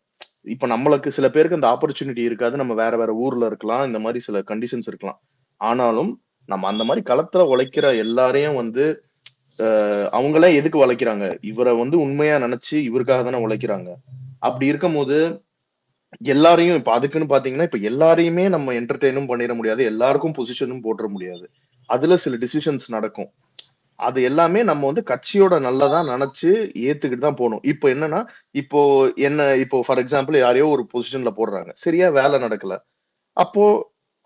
இப்ப நம்மளுக்கு சில பேருக்கு அந்த ஆப்பர்ச்சுனிட்டி இருக்காது, நம்ம வேற வேற ஊர்ல இருக்கலாம், இந்த மாதிரி சில கண்டிஷன்ஸ் இருக்கலாம். ஆனாலும் நம்ம அந்த மாதிரி களத்துல உழைக்கிற எல்லாரையும் வந்து அவங்களே எதுக்கு உழைக்கிறாங்க, இவரை வந்து உண்மையா நினைச்சு இவருக்காக தானே உழைக்கிறாங்க. அப்படி இருக்கும் போது எல்லாரையும் இப்ப அதுக்குன்னு பாத்தீங்கன்னா இப்ப எல்லாரையுமே நம்ம என்டர்டெயினும் பண்ணிட முடியாது, எல்லாருக்கும் பொசிஷனும் போட்டுற முடியாது. அதுல சில டிசிஷன்ஸ் நடக்கும். அது எல்லாமே நம்ம வந்து கட்சியோட நல்லதா நினைச்சு ஏத்துக்கிட்டு தான் போகணும். இப்போ என்னன்னா, இப்போ இப்போ ஃபார் எக்ஸாம்பிள் யாரையோ ஒரு பொசிஷன்ல போடுறாங்க. சரியா வேலை நடக்கல. அப்போ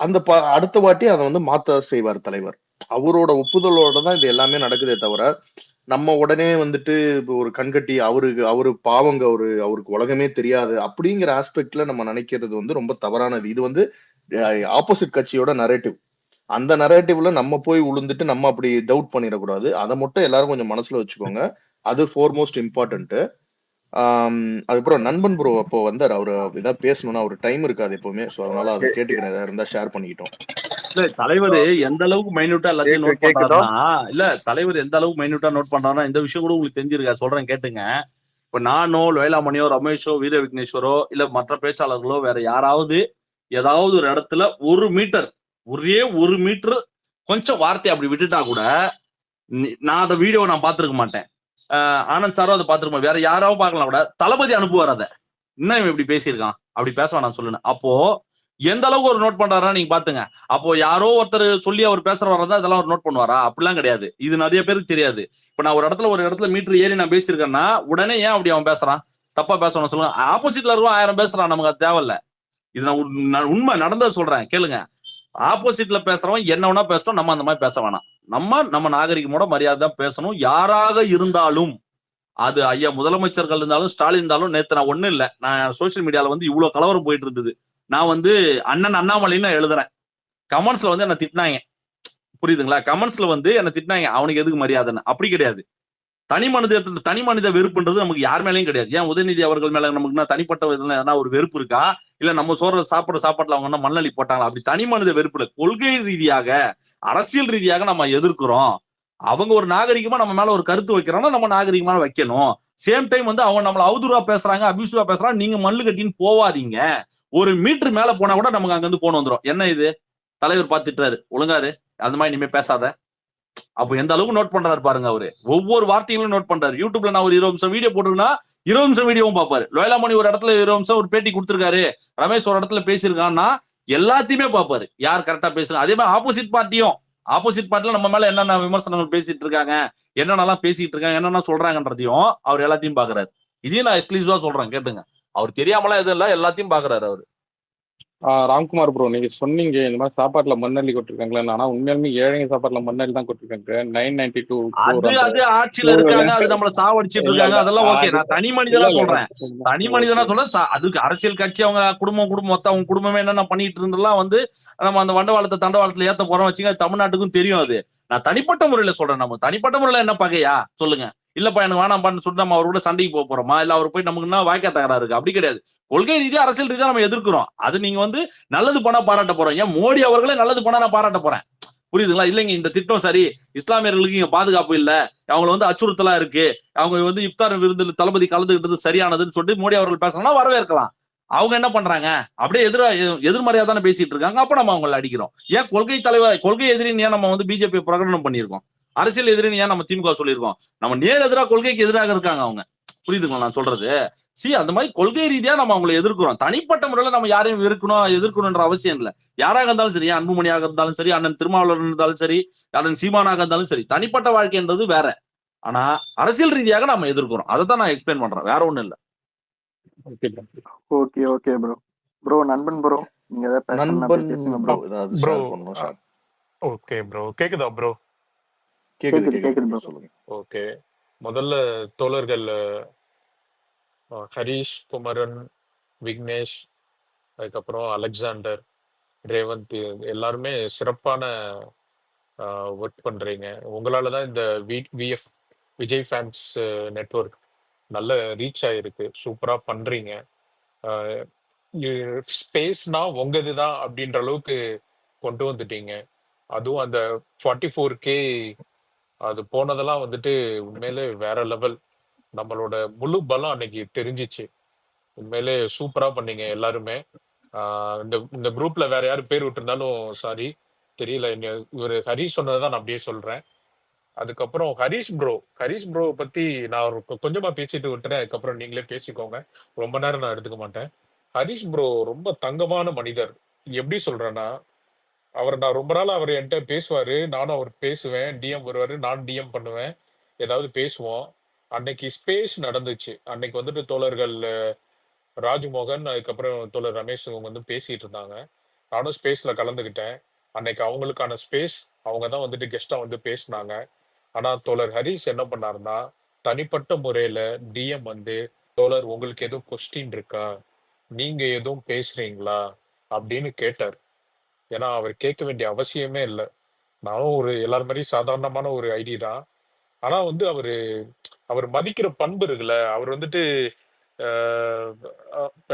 அந்த அடுத்த வாட்டி அத வந்து மாத்த செய்வார் தலைவர். அவரோட ஒப்புதலோட தான் இது எல்லாமே நடக்குதே தவிர, நம்ம உடனே வந்துட்டு இப்போ ஒரு கண்கட்டி அவரு பாவங்க அவருக்கு உலகமே தெரியாது அப்படிங்கிற ஆஸ்பெக்ட்ல நம்ம நினைக்கிறது வந்து ரொம்ப தவறானது. இது வந்து ஆப்போசிட் கட்சியோட நரேட்டிவ். அந்த நரேட்டிவ்ல நம்ம போய் உளுந்துட்டு நம்ம அப்படி டவுட் பண்ணிடக்கூடாது. அதை மட்டும் எல்லாரும் கொஞ்சம் மனசுல வச்சுக்கோங்க. அது ஃபோர்மோஸ்ட் இம்பார்ட்டன்ட். அதுக்கப்புறம் நண்பன் ப்ரோ அப்போ வந்தார். அவரு ஏதாவது பேசணும்னா அவர் டைம் இருக்காது எப்பவுமே. சோ அதனால அதை கேட்டுக்கிறேன். ஏதாவது இருந்தா ஷேர் பண்ணிக்கிட்டோம். இல்ல தலைவர் எந்த அளவுக்கு மைன்யூட்டா எல்லாத்தையும் நோட் கேக்குதா? பண்றாருன்னா, இல்ல தலைவர் எந்த அளவுக்கு மைன்யூட்டா நோட் பண்றாருன்னா, இந்த விஷயம் கூட உங்களுக்கு தெரிஞ்சிருக்கா, சொல்றேன் கேட்டுங்க. இப்ப நானோ, வேளாமணியோ, ரமேஷோ, வீர விக்னேஸ்வரோ, இல்ல மற்ற பேச்சாளர்களோ வேற யாராவது ஏதாவது ஒரு இடத்துல 1 மீட்டர், ஒரே 1 மீட்டர் கொஞ்சம் வார்த்தை அப்படி விட்டுட்டா கூட, நான் அந்த வீடியோ நான் பார்த்திருக்க மாட்டேன். ஆனந்த் சாரோ அதை பார்த்திருக்க, வேற யாராவது பார்க்கலாம் கூட, தளபதி அனுப்புவார் அதை. என்ன இவன் இப்படி பேசியிருக்கான், அப்படி பேச வேணாம் சொல்லுன்னு. அப்போ எந்த அளவுக்கு ஒரு நோட் பண்றாரா நீங்க பாத்துங்க. அப்போ யாரோ ஒருத்தர் சொல்லி அவர் பேசுற வரதா இதெல்லாம் ஒரு நோட் பண்ணுவாரா? அப்படிலாம் கிடையாது. இது நிறைய பேருக்கு தெரியாது. இப்ப நான் ஒரு இடத்துல மீட்டர் ஏறி நான் பேசியிருக்கேன்னா உடனே ஏன் அப்படி அவன் பேசுறான், தப்பா பேசணும் சொல்லுங்க. ஆப்போசிட்ல இருக்கும் 1000 பேசுறான், நமக்கு அது தேவையில்ல. இது நான் உண்மை நடந்தது சொல்றேன் கேளுங்க. ஆப்போசிட்ல பேசுறவன் என்ன வேணா பேசணும், நம்ம அந்த மாதிரி பேச வேணாம். நம்ம நாகரிகமோட மரியாதை தான் பேசணும், யாராக இருந்தாலும். அது ஐயா முதலமைச்சர்கள் இருந்தாலும் ஸ்டாலின் இருந்தாலும். நேத்து நான் ஒண்ணும் இல்ல, நான் சோசியல் மீடியால வந்து இவ்வளவு கலவரம் போயிட்டு இருந்தது. நான் வந்து அண்ணன் அண்ணாமலைன்னு எழுதுறேன். கமெண்ட்ஸ்ல வந்து என்ன திட்டினாங்க, புரியுதுங்களா? கமெண்ட்ஸ்ல வந்து என்ன திட்டினாங்க, அவனுக்கு எதுக்கு மரியாதைன்னு. அப்படி கிடையாது. தனி மனித வெறுப்புன்றது நமக்கு யார் மேலேயும் கிடையாது. ஏன் உதயநிதி அவர்கள் மேல நமக்கு தனிப்பட்ட விதத்துல எதனா ஒரு வெறுப்பு இருக்கா? இல்ல நம்ம சாப்பாட்டுல அவங்க என்ன மண்ணள்ளி போட்டாங்களா? அப்படி தனி மனித வெறுப்புல கொள்கை ரீதியாக, அரசியல் ரீதியாக நம்ம எதிர்க்கிறோம். அவங்க ஒரு நாகரிகமா நம்ம மேல ஒரு கருத்து வைக்கிறாங்கன்னா நம்ம நாகரிகமா வைக்கணும். சேம் டைம் வந்து அவங்க நம்மள அவதூறா பேசுறாங்க, அபியூசிவா பேசுறாங்க, நீங்க மல்லு கட்டின்னு போவாதீங்க. 1 மீட்டர் மேல போனா கூட நமக்கு அங்க இருந்து போன் வந்துரும். என்ன இது தலைவர் பாத்துட்டாரு, ஒழுங்காரு, அந்த மாதிரி இனிமே பேசாத. அப்ப எந்த அளவுக்கு நோட் பண்றாரு பாருங்க. அவரு ஒவ்வொரு வார்த்தைகளும் நோட் பண்றாரு. யூடியூப்ல நான் ஒரு 20 நிமிஷம் வீடியோ போட்டுருன்னா 20 நிமிஷம் வீடியோவும் பாப்பாரு. லோயலாமணி ஒரு இடத்துல 20 நிமிஷம் ஒரு பேட்டி கொடுத்திருக்காரு, ரமேஷ் ஒரு இடத்துல பேசியிருக்கான்னா எல்லாத்தையுமே பாப்பாரு, யார் கரெக்டா பேசுறாங்க. அதே மாதிரி ஆப்போசிட் பார்ட்டில நம்ம மேல என்னென்ன விமர்சனங்கள் பேசிட்டு இருக்காங்க, என்னென்னலாம் பேசிட்டு இருக்காங்க, என்னென்ன சொல்றாங்கன்றதையும் அவர் எல்லாத்தையும் பாக்குறாரு. இதையும் நான் எக்ஸ்க்ளூசிவா சொல்றேன் கேட்டுங்க. அவர் தெரியாமலாம் எதுவும் இல்ல, எல்லாத்தையும் பாக்குறாரு அவரு. ராம்குமார் ப்ரோ, நீங்க சொன்னீங்க இந்த மாதிரி சாப்பாட்டுல மண்ணள்ளி கொட்டிருக்காங்களா? ஆனா உண்மையாலுமே ஏழைங்க சாப்பாட்டுல மண்ணள்ளி தான் கொட்டிருக்காங்க. 992 அது ஆட்சியில இருக்காங்க, அது நம்மள சாவடிச்சிட்டு இல்ல இருக்காங்க, இல்ல அதெல்லாம் ஓகே. அது நான் தனி இல்ல மனிதனா இல்ல சொல்றேன். தனி மனிதனா ஓகே. சொல்றேன். அதுக்கு அரசியல் கட்சி அவங்க குடும்பம் மொத்தம் அவங்க குடும்பமே என்னென்ன பண்ணிட்டு இருந்தெல்லாம் வந்து நம்ம அந்த வண்டவாளத்தை தண்டவாளத்துல ஏத்த போறோம் வச்சுங்க. தமிழ்நாட்டுக்கும் தெரியும் அது. நான் தனிப்பட்ட முறையில சொல்றேன். நம்ம தனிப்பட்ட முறையில என்ன பகையா சொல்லுங்க? இல்லப்பா எனக்கு வேணாம்பான்னு சொல்லிட்டு நம்ம அவரோட சண்டைக்கு போக போறோமா? இல்ல அவர் போய் நமக்கு என்ன வாய்க்கா தகராறு இருக்கு? அப்படி கிடையாது. கொள்கை ரீதியா அரசியல் ரீதியா நம்ம எதிர்க்கிறோம். அது நீங்க வந்து நல்லது பண்ணா பாராட்ட போறோம். ஏன் மோடி அவர்களே நல்லது பண்ணா நான் பாராட்ட போறேன், புரியுதுங்களா? இல்லைங்க இந்த திட்டம் சரி, இஸ்லாமியர்களுக்கு இங்க பாதுகாப்பு இல்ல, அவங்களை வந்து அச்சுறுத்தலா இருக்கு, அவங்க வந்து இப்தார் விருந்தில் தளபதி கலந்துகிட்டது சரியானதுன்னு சொல்லிட்டு மோடி அவர்கள் பேசணும்னா வரவேற்கலாம். அவங்க என்ன பண்றாங்க, அப்படியே எதிர்மறையா தானே பேசிட்டு இருக்காங்க. அப்ப நம்ம அவங்களை அடிக்கிறோம். ஏன் கொள்கை எதிரின்னு ஏன் நம்ம வந்து பிஜேபி பிரகடனம் பண்ணியிருக்கோம்? அரசியல் எதிரின்னு ஏன் நம்ம திமுக சொல்லியிருக்கோம்? நம்ம நேர் எதிராக கொள்கைக்கு எதிராக இருக்காங்க அவங்க, புரியுதுங்களா நான் சொல்றது? அந்த மாதிரி கொள்கை ரீதியா நம்ம அவங்களை எதிர்க்கிறோம். தனிப்பட்ட முறையில நம்ம யாரையும் எதிர்க்கணும்ன்ற அவசியம் இல்லை. யாராக இருந்தாலும் சரி, அன்புமணியாக இருந்தாலும் சரி, அண்ணன் திருமாவளவன் இருந்தாலும் சரி, அண்ணன் சீமானாக இருந்தாலும் சரி, தனிப்பட்ட வாழ்க்கைன்றது வேற. ஆனா அரசியல் ரீதியாக நம்ம எதிர்க்கிறோம். அதை தான் நான் எக்ஸ்பிளைன் பண்றேன், வேற ஒண்ணும் இல்ல. Okay okay bro. ப்ரோ நண்பன் ப்ரோ, நீங்க ஏதாவது பேசணும்னா நண்பன் பேசுங்க ப்ரோ, ப்ரோ. ஏதாவது ப்ரோ ஷேர் பண்ணணும் ஷேர். ஓகே ப்ரோ, கேக்குதா ப்ரோ? கேக்குது ப்ரோ. சொல்லுங்க. ஓகே, முதல்ல தோழர்கள் ஹரிஷ், குமரன், விக்னேஷ், அதுக்கப்புறம் அலெக்சாண்டர், ரேவந்த், எல்லாருமே சிறப்பான ஒர்க் பண்றீங்க. உங்களால தான் இந்த விஎஃப் விஜய் ஃபேன்ஸ் நெட்வொர்க் நல்ல ரீச் ஆயிருக்கு. சூப்பரா பண்றீங்க. ஸ்பேஸ்னா உங்கது தான் அப்படின்ற அளவுக்கு கொண்டு வந்துட்டீங்க. அதுவும் அந்த 44K அது போனதெல்லாம் வந்துட்டு உண்மையிலே வேற லெவல். நம்மளோட முழு பலம் அன்னைக்கு தெரிஞ்சிச்சு. உண்மையிலே சூப்பரா பண்ணீங்க எல்லாருமே. இந்த இந்த குரூப்ல வேற யாரும் பேர் விட்டுருந்தாலும் சாரி, தெரியல. இவர் ஹரிஷ் சொன்னதான் நான் அப்படியே சொல்றேன். அதுக்கப்புறம் ஹரிஷ் ப்ரோ பத்தி நான் கொஞ்சமா பேசிட்டு விட்டுறேன். அதுக்கப்புறம் நீங்களே பேசிக்கோங்க, ரொம்ப நேரம் நான் எடுத்துக்க மாட்டேன். ஹரிஷ் ப்ரோ ரொம்ப தங்கமான மனிதர். எப்படி சொல்றேன்னா, நான் ரொம்ப நாள் அவர் என்கிட்ட பேசுவாரு. நானும் அவர் பேசுவேன். டிஎம் வருவாரு. நானும் டிஎம் பண்ணுவேன். ஏதாவது பேசுவோம். அன்னைக்கு ஸ்பேஸ் நடந்துச்சு. அன்னைக்கு வந்துட்டு தோழர்கள் ராஜ்மோகன், அதுக்கப்புறம் தோழர் ரமேஷ் இவங்க வந்து பேசிட்டு இருந்தாங்க. நானும் ஸ்பேஸ்ல கலந்துக்கிட்டேன். அன்னைக்கு அவங்களுக்கான ஸ்பேஸ் அவங்க தான் வந்துட்டு கெஸ்டா வந்து பேசினாங்க. ஆனா தோழர் ஹரிஷ் என்ன பண்ணாருன்னா, தனிப்பட்ட முறையில டிஎம் வந்து, "தோழர் உங்களுக்கு எதுவும் கொஸ்டின் இருக்கா? நீங்க எதுவும் பேசுறீங்களா?" அப்படின்னு கேட்டார். ஏன்னா அவர் கேட்க வேண்டிய அவசியமே இல்ல. நானும் ஒரு எல்லார் மாரியும் சாதாரணமான ஒரு ஐடி தான். ஆனா வந்து அவர் மதிக்கிற பண்பு இருக்குல்ல, அவர் வந்துட்டு அ அ ப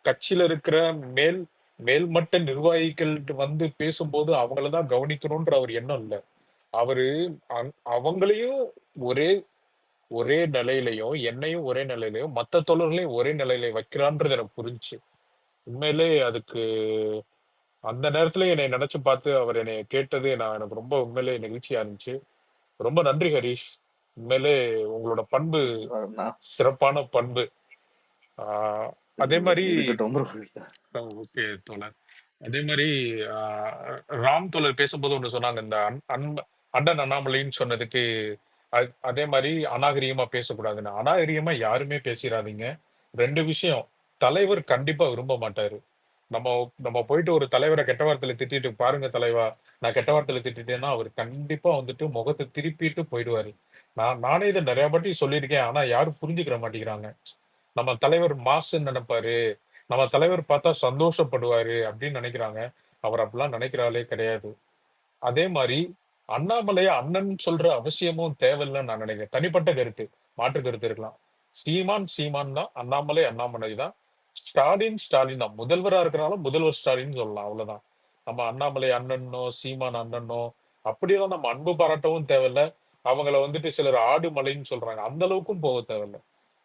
கட்சியில இருக்கிற மேல் மேல்மட்ட நிர்வாகிகள் வந்து பேசும்போது அவங்கள தான் கவனிக்கணுன்ற அவர் எண்ணம் இல்ல. அவரு அவங்களையும் ஒரே ஒரே நிலையிலயும், என்னையும் ஒரே நிலையிலயும், மத்த தோழர்களையும் ஒரே நிலையில வைக்கிறான்றது எனக்கு புரிஞ்சுச்சு. உண்மையிலே அதுக்கு அந்த நேரத்துல என்னை நினைச்சு பார்த்து அவர் என்னைய கேட்டது எனக்கு ரொம்ப உண்மையிலே நெகிழ்ச்சியா இருந்துச்சு. ரொம்ப நன்றி ஹரிஷ். உண்மையிலே உங்களோட பண்பு நான் சிறப்பான பண்பு. ஆஹ் அதே மாதிரி இருக்கட்டும் bro. ஓகே தோழர். அதே மாதிரி ராம் தோழர் பேசும்போது ஒண்ணு சொன்னாங்க, இந்த அண்டன் அண்ணாமலைன்னு சொன்னதுக்கு அதே மாதிரி அநாகரிகமா பேசக்கூடாதுன்னு. அநாகரிகமா யாருமே பேசிடாதீங்க. ரெண்டு விஷயம், தலைவர் கண்டிப்பா விரும்ப மாட்டாரு. நம்ம நம்ம போயிட்டு ஒரு தலைவரை கெட்ட வார்த்தையில திட்டிட்டு, பாருங்க தலைவா நான் கெட்ட வார்த்தையில திட்டிட்டேன்னா அவர் கண்டிப்பா வந்துட்டு முகத்தை திருப்பிட்டு போயிடுவாரு. நானே இதை நிறைய வாட்டி சொல்லியிருக்கேன். ஆனா யாரும் புரிஞ்சுக்கிற மாட்டேங்கிறாங்க. நம்ம தலைவர் மாசுன்னு நினைப்பாரு, நம்ம தலைவர் பார்த்தா சந்தோஷப்படுவாரு அப்படின்னு நினைக்கிறாங்க. அவர் அப்படிலாம் நினைக்கிற ஆளே கிடையாது. அதே மாதிரி அண்ணாமலைய அண்ணன் சொல்ற அவசியமும் தேவையில்லைன்னு நான் நினைக்கிறேன். தனிப்பட்ட கருத்து, மாற்று கருத்து இருக்கலாம். சீமான் சீமான் தான், அண்ணாமலை அண்ணாமலை தான், ஸ்டாலின் ஸ்டாலின் தான். முதல்வரா இருக்கிறனால முதல்வர் ஸ்டாலின் சொல்லலாம், அவ்வளவுதான். நம்ம அண்ணாமலை அண்ணனோ சீமான் அண்ணனோ அப்படியெல்லாம் நம்ம அன்பு பாராட்டவும் தேவையில்ல. அவங்கள வந்துட்டு சிலர் ஆடு மலைன்னு சொல்றாங்க, அந்த அளவுக்கும் போக தேவையில்ல.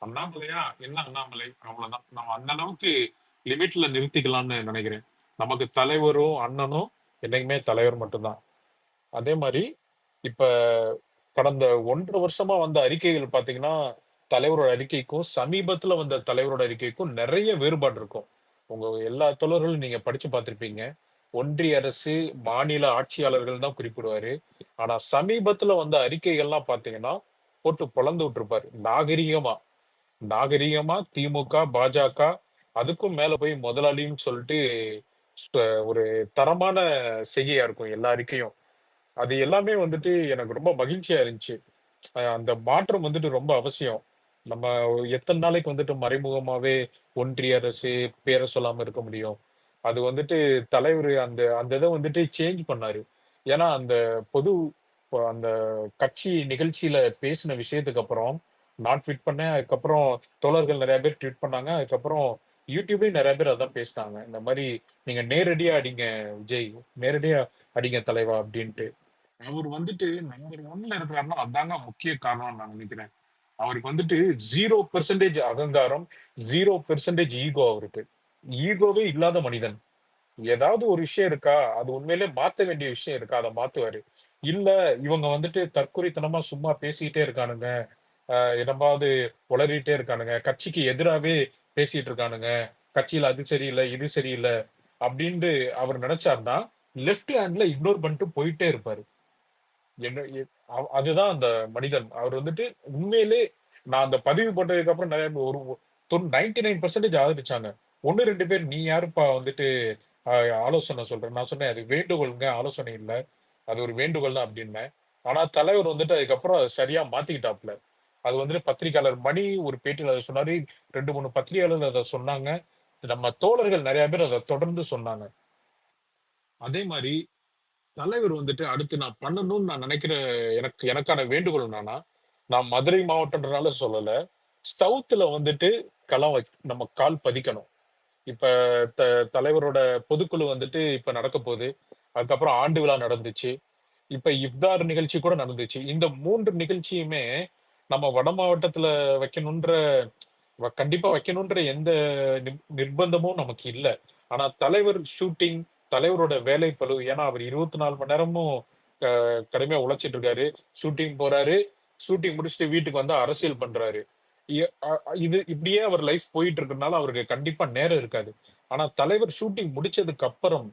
அண்ணாமலையா என்ன அண்ணாமலை, அவ்வளவுதான். நம்ம அந்த அளவுக்கு லிமிட்ல நிறுத்திக்கலாம்னு நினைக்கிறேன். நமக்கு தலைவரும் அண்ணனும் என்னைக்குமே தலைவர் மட்டும்தான். அதே மாதிரி இப்ப கடந்த 1.5 வருஷமா வந்த அறிக்கைகள் பாத்தீங்கன்னா, தலைவரோட அறிக்கைக்கும் சமீபத்துல வந்த தலைவரோட அறிக்கைக்கும் நிறைய வேறுபாடு இருக்கும். உங்க எல்லா தோழர்களும் நீங்க படிச்சு பார்த்திருப்பீங்க. ஒன்றிய அரசு, மாநில ஆட்சியாளர்கள் தான் குறிப்பிடுவாரு. ஆனா சமீபத்துல வந்த அறிக்கைகள்லாம் பாத்தீங்கன்னா போட்டு பொளந்து விட்டுருப்பாரு. நாகரிகமா நாகரிகமா திமுக, பாஜக அதுக்கும் மேல போய் முதலாளின்னு சொல்லிட்டு ஒரு தரமான செய்கையா இருக்கும் எல்லா அறிக்கையும். அது எல்லாமே வந்துட்டு எனக்கு ரொம்ப மகிழ்ச்சியா இருந்துச்சு. அந்த மாற்றம் வந்துட்டு ரொம்ப அவசியம். நம்ம எத்தனை நாளைக்கு வந்துட்டு மறைமுகமாவே ஒன்றிய அரசு பேரை சொல்லாம இருக்க முடியும்? அது வந்துட்டு தலைவர் அந்த அந்த இதை வந்துட்டு சேஞ்ச் பண்ணாரு. ஏன்னா அந்த பொது அந்த கட்சி நிகழ்ச்சியில பேசின விஷயத்துக்கு அப்புறம் நான் ட்வீட் பண்ணேன். அதுக்கப்புறம் தோழர்கள் நிறைய பேர் ட்வீட் பண்ணாங்க. அதுக்கப்புறம் யூடியூப்லயும் நிறைய பேர் அதான் பேசினாங்க. இந்த மாதிரி நீங்க நேரடியா அடிங்க விஜய், நேரடியா அடிங்க தலைவா அப்படின்ட்டு. அவர் வந்துட்டு நம்பர் 1ல இருக்கிறாருன்னா அதாங்க முக்கிய காரணம் நான் நினைக்கிறேன். அவருக்கு வந்துட்டு 0% அகங்காரம், 0% ஈகோ. அவருக்கு ஈகோவே இல்லாத மனிதன். ஏதாவது ஒரு விஷயம் இருக்கா, அது உண்மையிலே மாத்த வேண்டிய விஷயம் இருக்கா, அதை மாத்துவாரு. இல்ல இவங்க வந்துட்டு தற்குறித்தனமா சும்மா பேசிக்கிட்டே இருக்கானுங்க, என்னமாவது உளறிட்டே இருக்கானுங்க, கட்சிக்கு எதிராவே பேசிட்டு இருக்கானுங்க, கட்சியில அது சரியில்லை இது சரியில்லை அப்படின்ட்டு அவர் நினைச்சாருன்னா லெஃப்ட் ஹேண்ட்ல இக்னோர் பண்ணிட்டு போயிட்டே இருப்பாரு. என்ன அதுதான் அந்த மனிதன். அவர் வந்துட்டு உண்மையிலே நான் அந்த பதிவு போட்டதுக்கு அப்புறம் நிறைய ஒரு 99% ஆதரிச்சாங்க. 1, 2 பேர் நீ யாருப்பா வந்துட்டு ஆலோசனை சொல்ற? நான் சொன்னேன் அது வேண்டுகோளுங்க, ஆலோசனை இல்ல. அது ஒரு வேண்டுகோள் தான் அப்படின்னேன். ஆனா தலைவர் வந்துட்டு அதுக்கப்புறம் அதை சரியா மாத்திக்கிட்டாப்ல. அது வந்துட்டு பத்திரிகையாளர் மணி ஒரு பேட்டியில அதை சொன்னாரு. 2, 3 பத்திரிகையாளர்கள் அதை சொன்னாங்க. நம்ம தோழர்கள் நிறைய பேர் அதை தொடர்ந்து சொன்னாங்க. அதே மாதிரி தலைவர் வந்துட்டு அடுத்து நான் பண்ணணும்னு நான் நினைக்கிற எனக்கான வேண்டுகோள் என்னன்னா, நான் மதுரை மாவட்டம்ன்றனால சொல்லல. சவுத்துல வந்துட்டு நம்ம கால் பதிக்கணும். இப்ப தலைவரோட பொதுக்குழு வந்துட்டு இப்ப நடக்க போகுது. அதுக்கப்புறம் ஆண்டு விழா நடந்துச்சு. இப்ப இஃப்தார் நிகழ்ச்சி கூட நடந்துச்சு. இந்த 3 நிகழ்ச்சியுமே நம்ம வட மாவட்டத்துல வைக்கணுன்ற கண்டிப்பா வைக்கணுன்ற எந்த நிர்பந்தமும் நமக்கு இல்ல. ஆனா தலைவர் ஷூட்டிங், தலைவரோட வேலைப்பளு, ஏன்னா அவர் 24 மணி நேரமும் கடுமையா உழைச்சிட்டு இருக்காரு. ஷூட்டிங் போறாரு, ஷூட்டிங் முடிச்சுட்டு வீட்டுக்கு வந்து அரசியல் பண்றாரு. இது இப்படியே அவர் லைஃப் போயிட்டு இருக்கறனால அவருக்கு கண்டிப்பா நேரம் இருக்காது. ஆனா தலைவர் ஷூட்டிங் முடிச்சதுக்கு அப்புறம்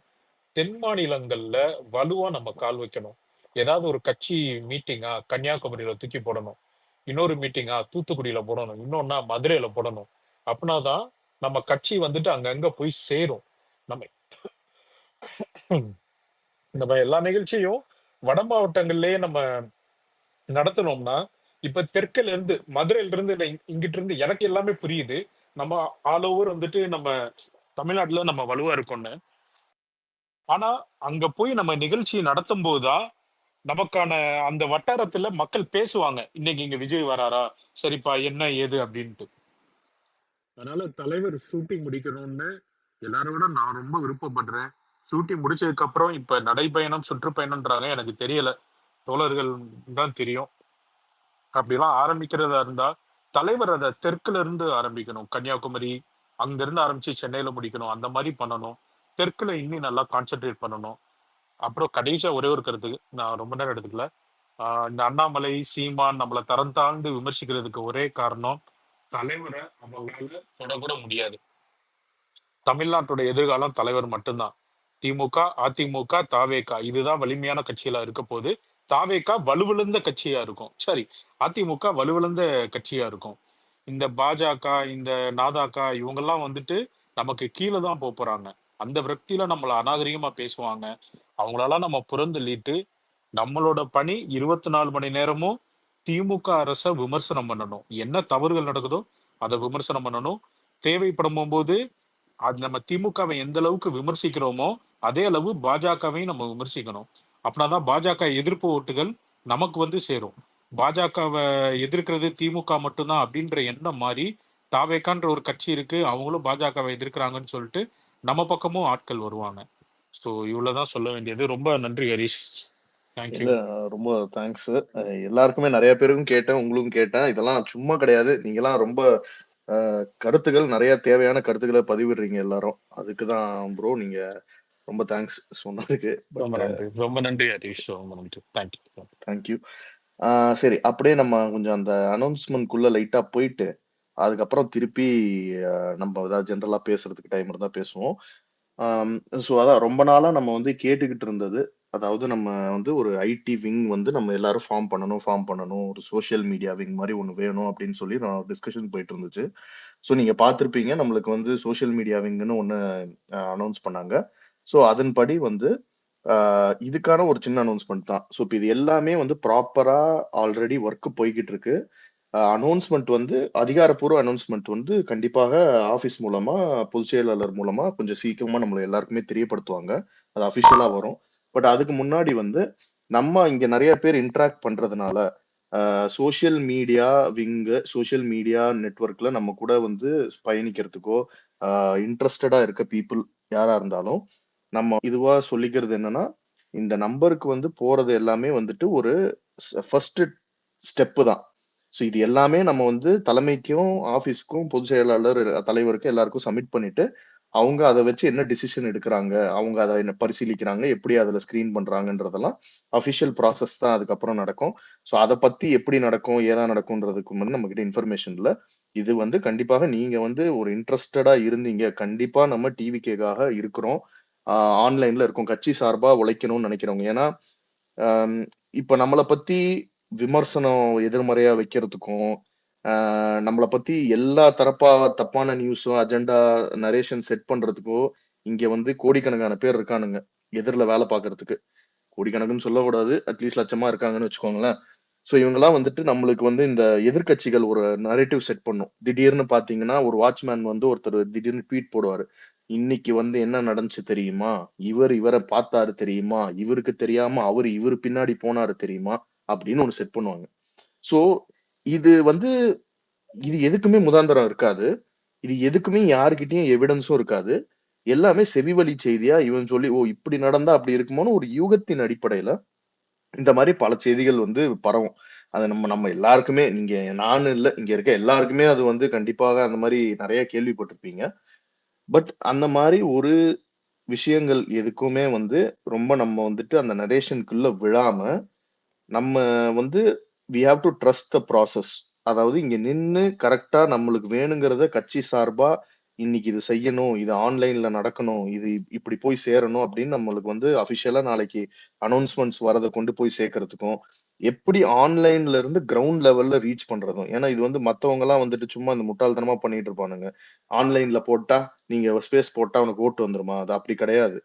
தென் மாநிலங்கள்ல வலுவா நம்ம கால் வைக்கணும். ஏதாவது ஒரு கட்சி மீட்டிங்கா கன்னியாகுமரியில தூக்கி போடணும். இன்னொரு மீட்டிங்கா தூத்துக்குடியில போடணும். இன்னொன்னா மதுரையில போடணும். அப்படின்னாதான் நம்ம கட்சி வந்துட்டு அங்கங்க போய் சேரும். நம்ம நம்ம எல்லா நிகழ்ச்சியும் வட மாவட்டங்கள்லயே நம்ம நடத்தணும்னா, இப்ப தெற்குல இருந்து மதுரையில இருந்து இங்கிட்டு இருந்து எனக்கு எல்லாமே புரியுது. நம்ம ஆல் ஓவர் வந்துட்டு நம்ம தமிழ்நாட்டுல நம்ம வலுவா இருக்கோம்னு. ஆனா அங்க போய் நம்ம நிகழ்ச்சி நடத்தும் போதுதான் நமக்கான அந்த வட்டாரத்துல மக்கள் பேசுவாங்க. இன்னைக்கு இங்க விஜய் வராரா? சரிப்பா என்ன ஏது அப்படின்ட்டு. அதனால தலைவர் ஷூட்டிங் முடிக்கணும்னு எல்லாரோட நான் ரொம்ப விருப்பப்படுறேன். ஷூட்டிங் முடிச்சதுக்கு அப்புறம் இப்ப நடைப்பயணம் சுற்றுப்பயணம்ன்றாங்க, எனக்கு தெரியல. தோழர்கள் தான் தெரியும். அப்படிலாம் ஆரம்பிக்கிறதா இருந்தா தலைவர் அதை தெற்குல இருந்து ஆரம்பிக்கணும். கன்னியாகுமரி அங்க இருந்து ஆரம்பிச்சு சென்னையில முடிக்கணும். அந்த மாதிரி பண்ணணும். தெற்குல இன்னும் நல்லா கான்சென்ட்ரேட் பண்ணணும். அப்புறம் கடைசியா ஒரே ஒரு கருத்து, நான் ரொம்ப நேரம் எடுத்துக்கல. இந்த அண்ணாமலை சீமான் நம்மளை தரம் தாழ்ந்து விமர்சிக்கிறதுக்கு ஒரே காரணம், தலைவரை அவங்களால தொடக்கூட முடியாது. தமிழ்நாட்டோட எதிர்காலம் தலைவர் மட்டும்தான். திமுக, அதிமுக, தாவேகா இதுதான் வலிமையான கட்சிகளா இருக்க போது. தாவேகா வலுவிழந்த கட்சியா இருக்கும். சரி, அதிமுக வலுவிழந்த கட்சியா இருக்கும். இந்த பாஜக, இந்த நாதாக்கா இவங்கெல்லாம் வந்துட்டு நமக்கு கீழே தான் போறாங்க. அந்த விரக்தியில நம்மள அநாகரிகமா பேசுவாங்க. அவங்களெல்லாம் நம்ம புறந்தள்ளிட்டு நம்மளோட பணி 24 மணி நேரமும் திமுக அரசை விமர்சனம் பண்ணணும். என்ன தவறுகள் நடக்குதோ அதை விமர்சனம் பண்ணணும். தேவைப்படும் போது அது நம்ம திமுகவை எந்த அளவுக்கு விமர்சிக்கிறோமோ அதே அளவு பாஜகவையும் நம்ம விமர்சிக்கணும். அப்படின்னாதான் பாஜக எதிர்ப்பு ஓட்டுகள் நமக்கு வந்து சேரும். பாஜகவை எதிர்க்கிறது திமுக மட்டும்தான் அப்படின்ற எண்ணம் மாறி தாவேக்கான்ற ஒரு கட்சி இருக்கு, அவங்களும் பாஜகவை எதிர்க்கிறாங்கன்னு சொல்லிட்டு நம்ம பக்கமும் ஆட்கள் வருவாங்க. ஸோ இவ்வளவுதான் சொல்ல வேண்டியது. ரொம்ப நன்றி ஹரிஷ். தேங்க்யூ. இல்ல ரொம்ப தேங்க்ஸ். எல்லாருக்குமே நிறைய பேருக்கும் கேட்டேன், உங்களுக்கும் கேட்டேன். இதெல்லாம் சும்மா கிடையாது. நீங்கெல்லாம் ரொம்ப கருத்துக்கள், நிறைய தேவையான கருத்துக்களை பதிவிடுறீங்க எல்லாரும். அதுக்குதான் ப்ரோ, நீங்க ரொம்ப தேங்க்ஸ் சொன்னதுக்கு. ரொம்ப நன்றி, ரொம்ப நன்றி ஹரிஷ். ரொம்ப நன்றி. தேங்க்யூ. தேங்க்யூ. சரி, அப்படியே நம்ம கொஞ்சம் அந்த அனௌன்ஸ்மெண்ட்குள்ள லைட்டா போயிட்டு அதுக்கப்புறம் திருப்பி நம்ம ஏதாவது ஜென்ரலா பேசுறதுக்கு டைம் இருந்தா பேசுவோம். ஸோ அதான் ரொம்ப நாளா நம்ம வந்து கேட்டுக்கிட்டு இருந்தது, அதாவது நம்ம வந்து ஒரு ஐடி விங் வந்து நம்ம எல்லாரும் ஃபார்ம் பண்ணணும், ஒரு சோஷியல் மீடியா விங் மாதிரி ஒன்று வேணும் அப்படின்னு சொல்லி நான் டிஸ்கஷன் போயிட்டு இருந்துச்சு. ஸோ நீங்க பார்த்துருப்பீங்க, நம்மளுக்கு வந்து சோஷியல் மீடியா விங்னு ஒன்று அனௌன்ஸ் பண்ணாங்க. ஸோ அதன்படி வந்து இதுக்கான ஒரு சின்ன அனௌன்ஸ்மெண்ட் தான். ஸோ இப்போ இது எல்லாமே வந்து ப்ராப்பரா ஆல்ரெடி ஒர்க் போய்கிட்டு இருக்கு. அனௌன்ஸ்மெண்ட் வந்து அதிகாரப்பூர்வ அனௌன்ஸ்மெண்ட் வந்து கண்டிப்பாக ஆஃபீஸ் மூலமா, பொதுச் செயலாளர் மூலமா கொஞ்சம் சீக்கிரமா நம்மள எல்லாருக்குமே தெரியப்படுத்துவாங்க. அது அஃபிஷியலா வரும். பட் அதுக்கு முன்னாடி வந்து நம்ம இங்க நிறைய பேர் இன்டராக்ட் பண்றதுனால social media wing, social media நெட்வொர்க்ல நம்ம கூட வந்து பயணிக்கிறதுக்கோ இன்ட்ரெஸ்டடா இருக்க பீப்புள் யாரா இருந்தாலும் நம்ம இதுவா சொல்லிக்கிறது என்னன்னா, இந்த நம்பருக்கு வந்து போறது எல்லாமே வந்துட்டு ஒரு ஃபர்ஸ்ட் ஸ்டெப்பு தான். ஸோ இது எல்லாமே நம்ம வந்து தலைமைக்கும், ஆஃபீஸ்க்கும், பொதுச் செயலாளர், தலைவருக்கு எல்லாருக்கும் சப்மிட் பண்ணிட்டு, அவங்க அதை வச்சு என்ன டிசிஷன் எடுக்கிறாங்க, அவங்க அதை என்ன பரிசீலிக்கிறாங்க, எப்படி அதுல ஸ்கிரீன் பண்றாங்கன்றதெல்லாம் அஃபிஷியல் ப்ராசஸ் தான் அதுக்கப்புறம் நடக்கும். ஸோ அதை பத்தி எப்படி நடக்கும், ஏதா நடக்கும்ன்றதுக்கு முன்னாடி நம்ம கிட்ட இன்ஃபர்மேஷன் இல்லை. இது வந்து கண்டிப்பாக நீங்க வந்து ஒரு இன்ட்ரெஸ்டடா இருந்தீங்க, கண்டிப்பா நம்ம டிவிக்காக இருக்கிறோம், ஆன்லைன்ல இருக்கும், கட்சி சார்பா உழைக்கணும்னு நினைக்கிறவங்க. ஏன்னா இப்ப நம்மளை பத்தி விமர்சனம் எதிர்மறையா வைக்கிறதுக்கும், நம்மளை பத்தி எல்லா தப்பான நியூஸும் அஜெண்டா நரேஷன் செட் பண்றதுக்கும் இங்க வந்து கோடிக்கணக்கான பேர் இருக்கானுங்க எதிரில வேலை பார்க்கறதுக்கு. கோடிக்கணக்குன்னு சொல்லக்கூடாது, அட்லீஸ்ட் லட்சமா இருக்காங்கன்னு வச்சுக்கோங்களேன். ஸோ இவங்கெல்லாம் வந்துட்டு நம்மளுக்கு வந்து இந்த எதிர்கட்சிகள் ஒரு நரேட்டிவ் செட் பண்ணும். திடீர்னு பாத்தீங்கன்னா ஒரு வாட்ச்மேன் வந்து ஒருத்தர் திடீர்னு ட்வீட் போடுவாரு, இன்னைக்கு வந்து என்ன நடந்துச்சு தெரியுமா, இவரை பார்த்தாரு தெரியுமா, இவருக்கு தெரியாம இவர் பின்னாடி போனாரு தெரியுமா அப்படின்னு ஒண்ணு செட் பண்ணுவாங்க. சோ இது வந்து இது எதுக்குமே முதாந்தரம் இருக்காது, இது எதுக்குமே யாருக்கிட்டையும் எவிடன்ஸும் இருக்காது. எல்லாமே செவிவழி செய்தியா இவன் சொல்லி, ஓ இப்படி நடந்தா அப்படி இருக்குமோன்னு ஒரு யூகத்தின் அடிப்படையில இந்த மாதிரி பல செய்திகள் வந்து பரவும். அது நம்ம எல்லாருக்குமே, நீங்க நானு இல்ல, இங்க இருக்க எல்லாருக்குமே அது வந்து கண்டிப்பாக அந்த மாதிரி நிறைய கேள்விப்பட்டிருப்பீங்க. பட் அந்த மாதிரி ஒரு விஷயங்கள் எதுக்குமே வந்து ரொம்ப நம்ம வந்துட்டு அந்த நரேஷனுக்குள்ள விழாம நம்ம வந்து we have to trust the process. அதாவது இங்க நின்னு கரெக்டா நம்மளுக்கு வேணுங்கிறத கட்சி சார்பா இன்னைக்கு இது செய்யணும், இது ஆன்லைன்ல நடக்கணும், இது இப்படி போய் சேரணும் அப்படின்னு நம்மளுக்கு வந்து அபிஷியலா நாளைக்கு அனௌன்ஸ்மெண்ட்ஸ் வரதை கொண்டு போய் சேர்க்கறதுக்கும், எப்படி ஆன்லைன்ல இருந்து கிரவுண்ட் லெவல்ல ரீச் பண்றதும். ஏன்னா இது வந்து மத்தவங்க எல்லாம் வந்துட்டு சும்மா இந்த முட்டாள்தனமா பண்ணிட்டு இருப்பானுங்க. ஆன்லைன்ல போட்டா நீங்க ஸ்பேஸ் போட்டா உனக்கு ஓட்டு வந்துருமா? அது அப்படி கிடையாது.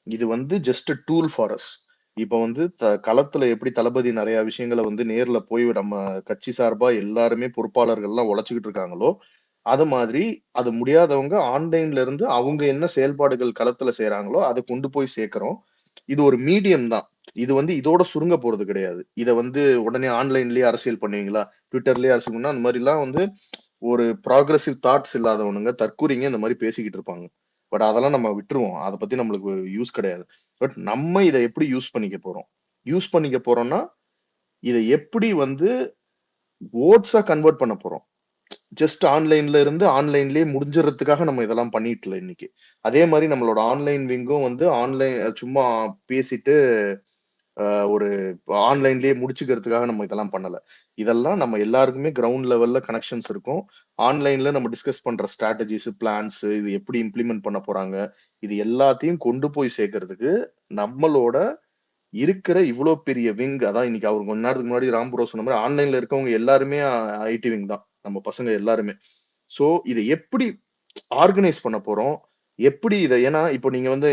இது வந்து ஜஸ்ட் டூல் ஃபார் அஸ். இப்ப வந்து களத்துல எப்படி தளபதி நிறைய விஷயங்களை வந்து நேர்ல போய் நம்ம கட்சி சார்பா எல்லாருமே பொறுப்பாளர்கள் எல்லாம் உழைச்சுக்கிட்டு இருக்காங்களோ, அது மாதிரி அது முடியாதவங்க ஆன்லைன்ல இருந்து அவங்க என்ன செயல்பாடுகள் களத்துல செய்யறாங்களோ அதை கொண்டு போய் சேர்க்கிறோம். இது ஒரு மீடியம் தான். இது வந்து இதோட சுருங்க போறது கிடையாது. இதை வந்து உடனே ஆன்லைன்லயே அரசியல் பண்ணுவீங்களா, ட்விட்டர்லயே அரசியல் பண்ணா அந்த மாதிரி எல்லாம் வந்து ஒரு ப்ராக்ரசிவ் தாட்ஸ் இல்லாதவனுங்க தற்கூரிங்க இந்த மாதிரி பேசிக்கிட்டு இருப்பாங்க. பட் அதெல்லாம் நம்ம விட்டுருவோம். அதை பத்தி நம்மளுக்கு யூஸ் கிடையாது. பட் நம்ம இதை எப்படி யூஸ் பண்ணிக்க போறோம்? யூஸ் பண்ணிக்க போறோம்னா இதை எப்படி வந்து ஓட்ஸா கன்வெர்ட் பண்ண போறோம்? ஜஸ்ட் ஆன்லைன்ல இருந்து ஆன்லைன்லயே முடிஞ்சிடறதுக்காக நம்ம இதெல்லாம் பண்ணிட்டு இன்னைக்கு. அதே மாதிரி நம்மளோட ஆன்லைன் விங்கும் வந்து ஆன்லைன் சும்மா பேசிட்டு ஒரு ஆன்லைன்லயே முடிச்சுக்கிறதுக்காக நம்ம இதெல்லாம் பண்ணல. இதெல்லாம் நம்ம எல்லாருக்குமே கிரவுண்ட் லெவல்ல கனெக்ஷன்ஸ் இருக்கும். ஆன்லைன்ல நம்ம டிஸ்கஸ் பண்ற ஸ்ட்ராட்டஜிஸ், பிளான்ஸ், இது எப்படி இம்ப்ளிமெண்ட் பண்ண போறாங்க, இது எல்லாத்தையும் கொண்டு போய் சேர்க்கறதுக்கு நம்மளோட இருக்கிற இவ்வளோ பெரிய விங். அதான் இன்னைக்கு அவர் கொஞ்ச நேரத்துக்கு முன்னாடி ராம்புரோ சொன்ன மாதிரி ஆன்லைன்ல இருக்கவங்க எல்லாருமே ஐடி விங் தான், நம்ம பசங்க எல்லாருமே. சோ இதை எப்படி ஆர்கனைஸ் பண்ண போறோம், எப்படி இதை, ஏன்னா இப்போ நீங்க வந்து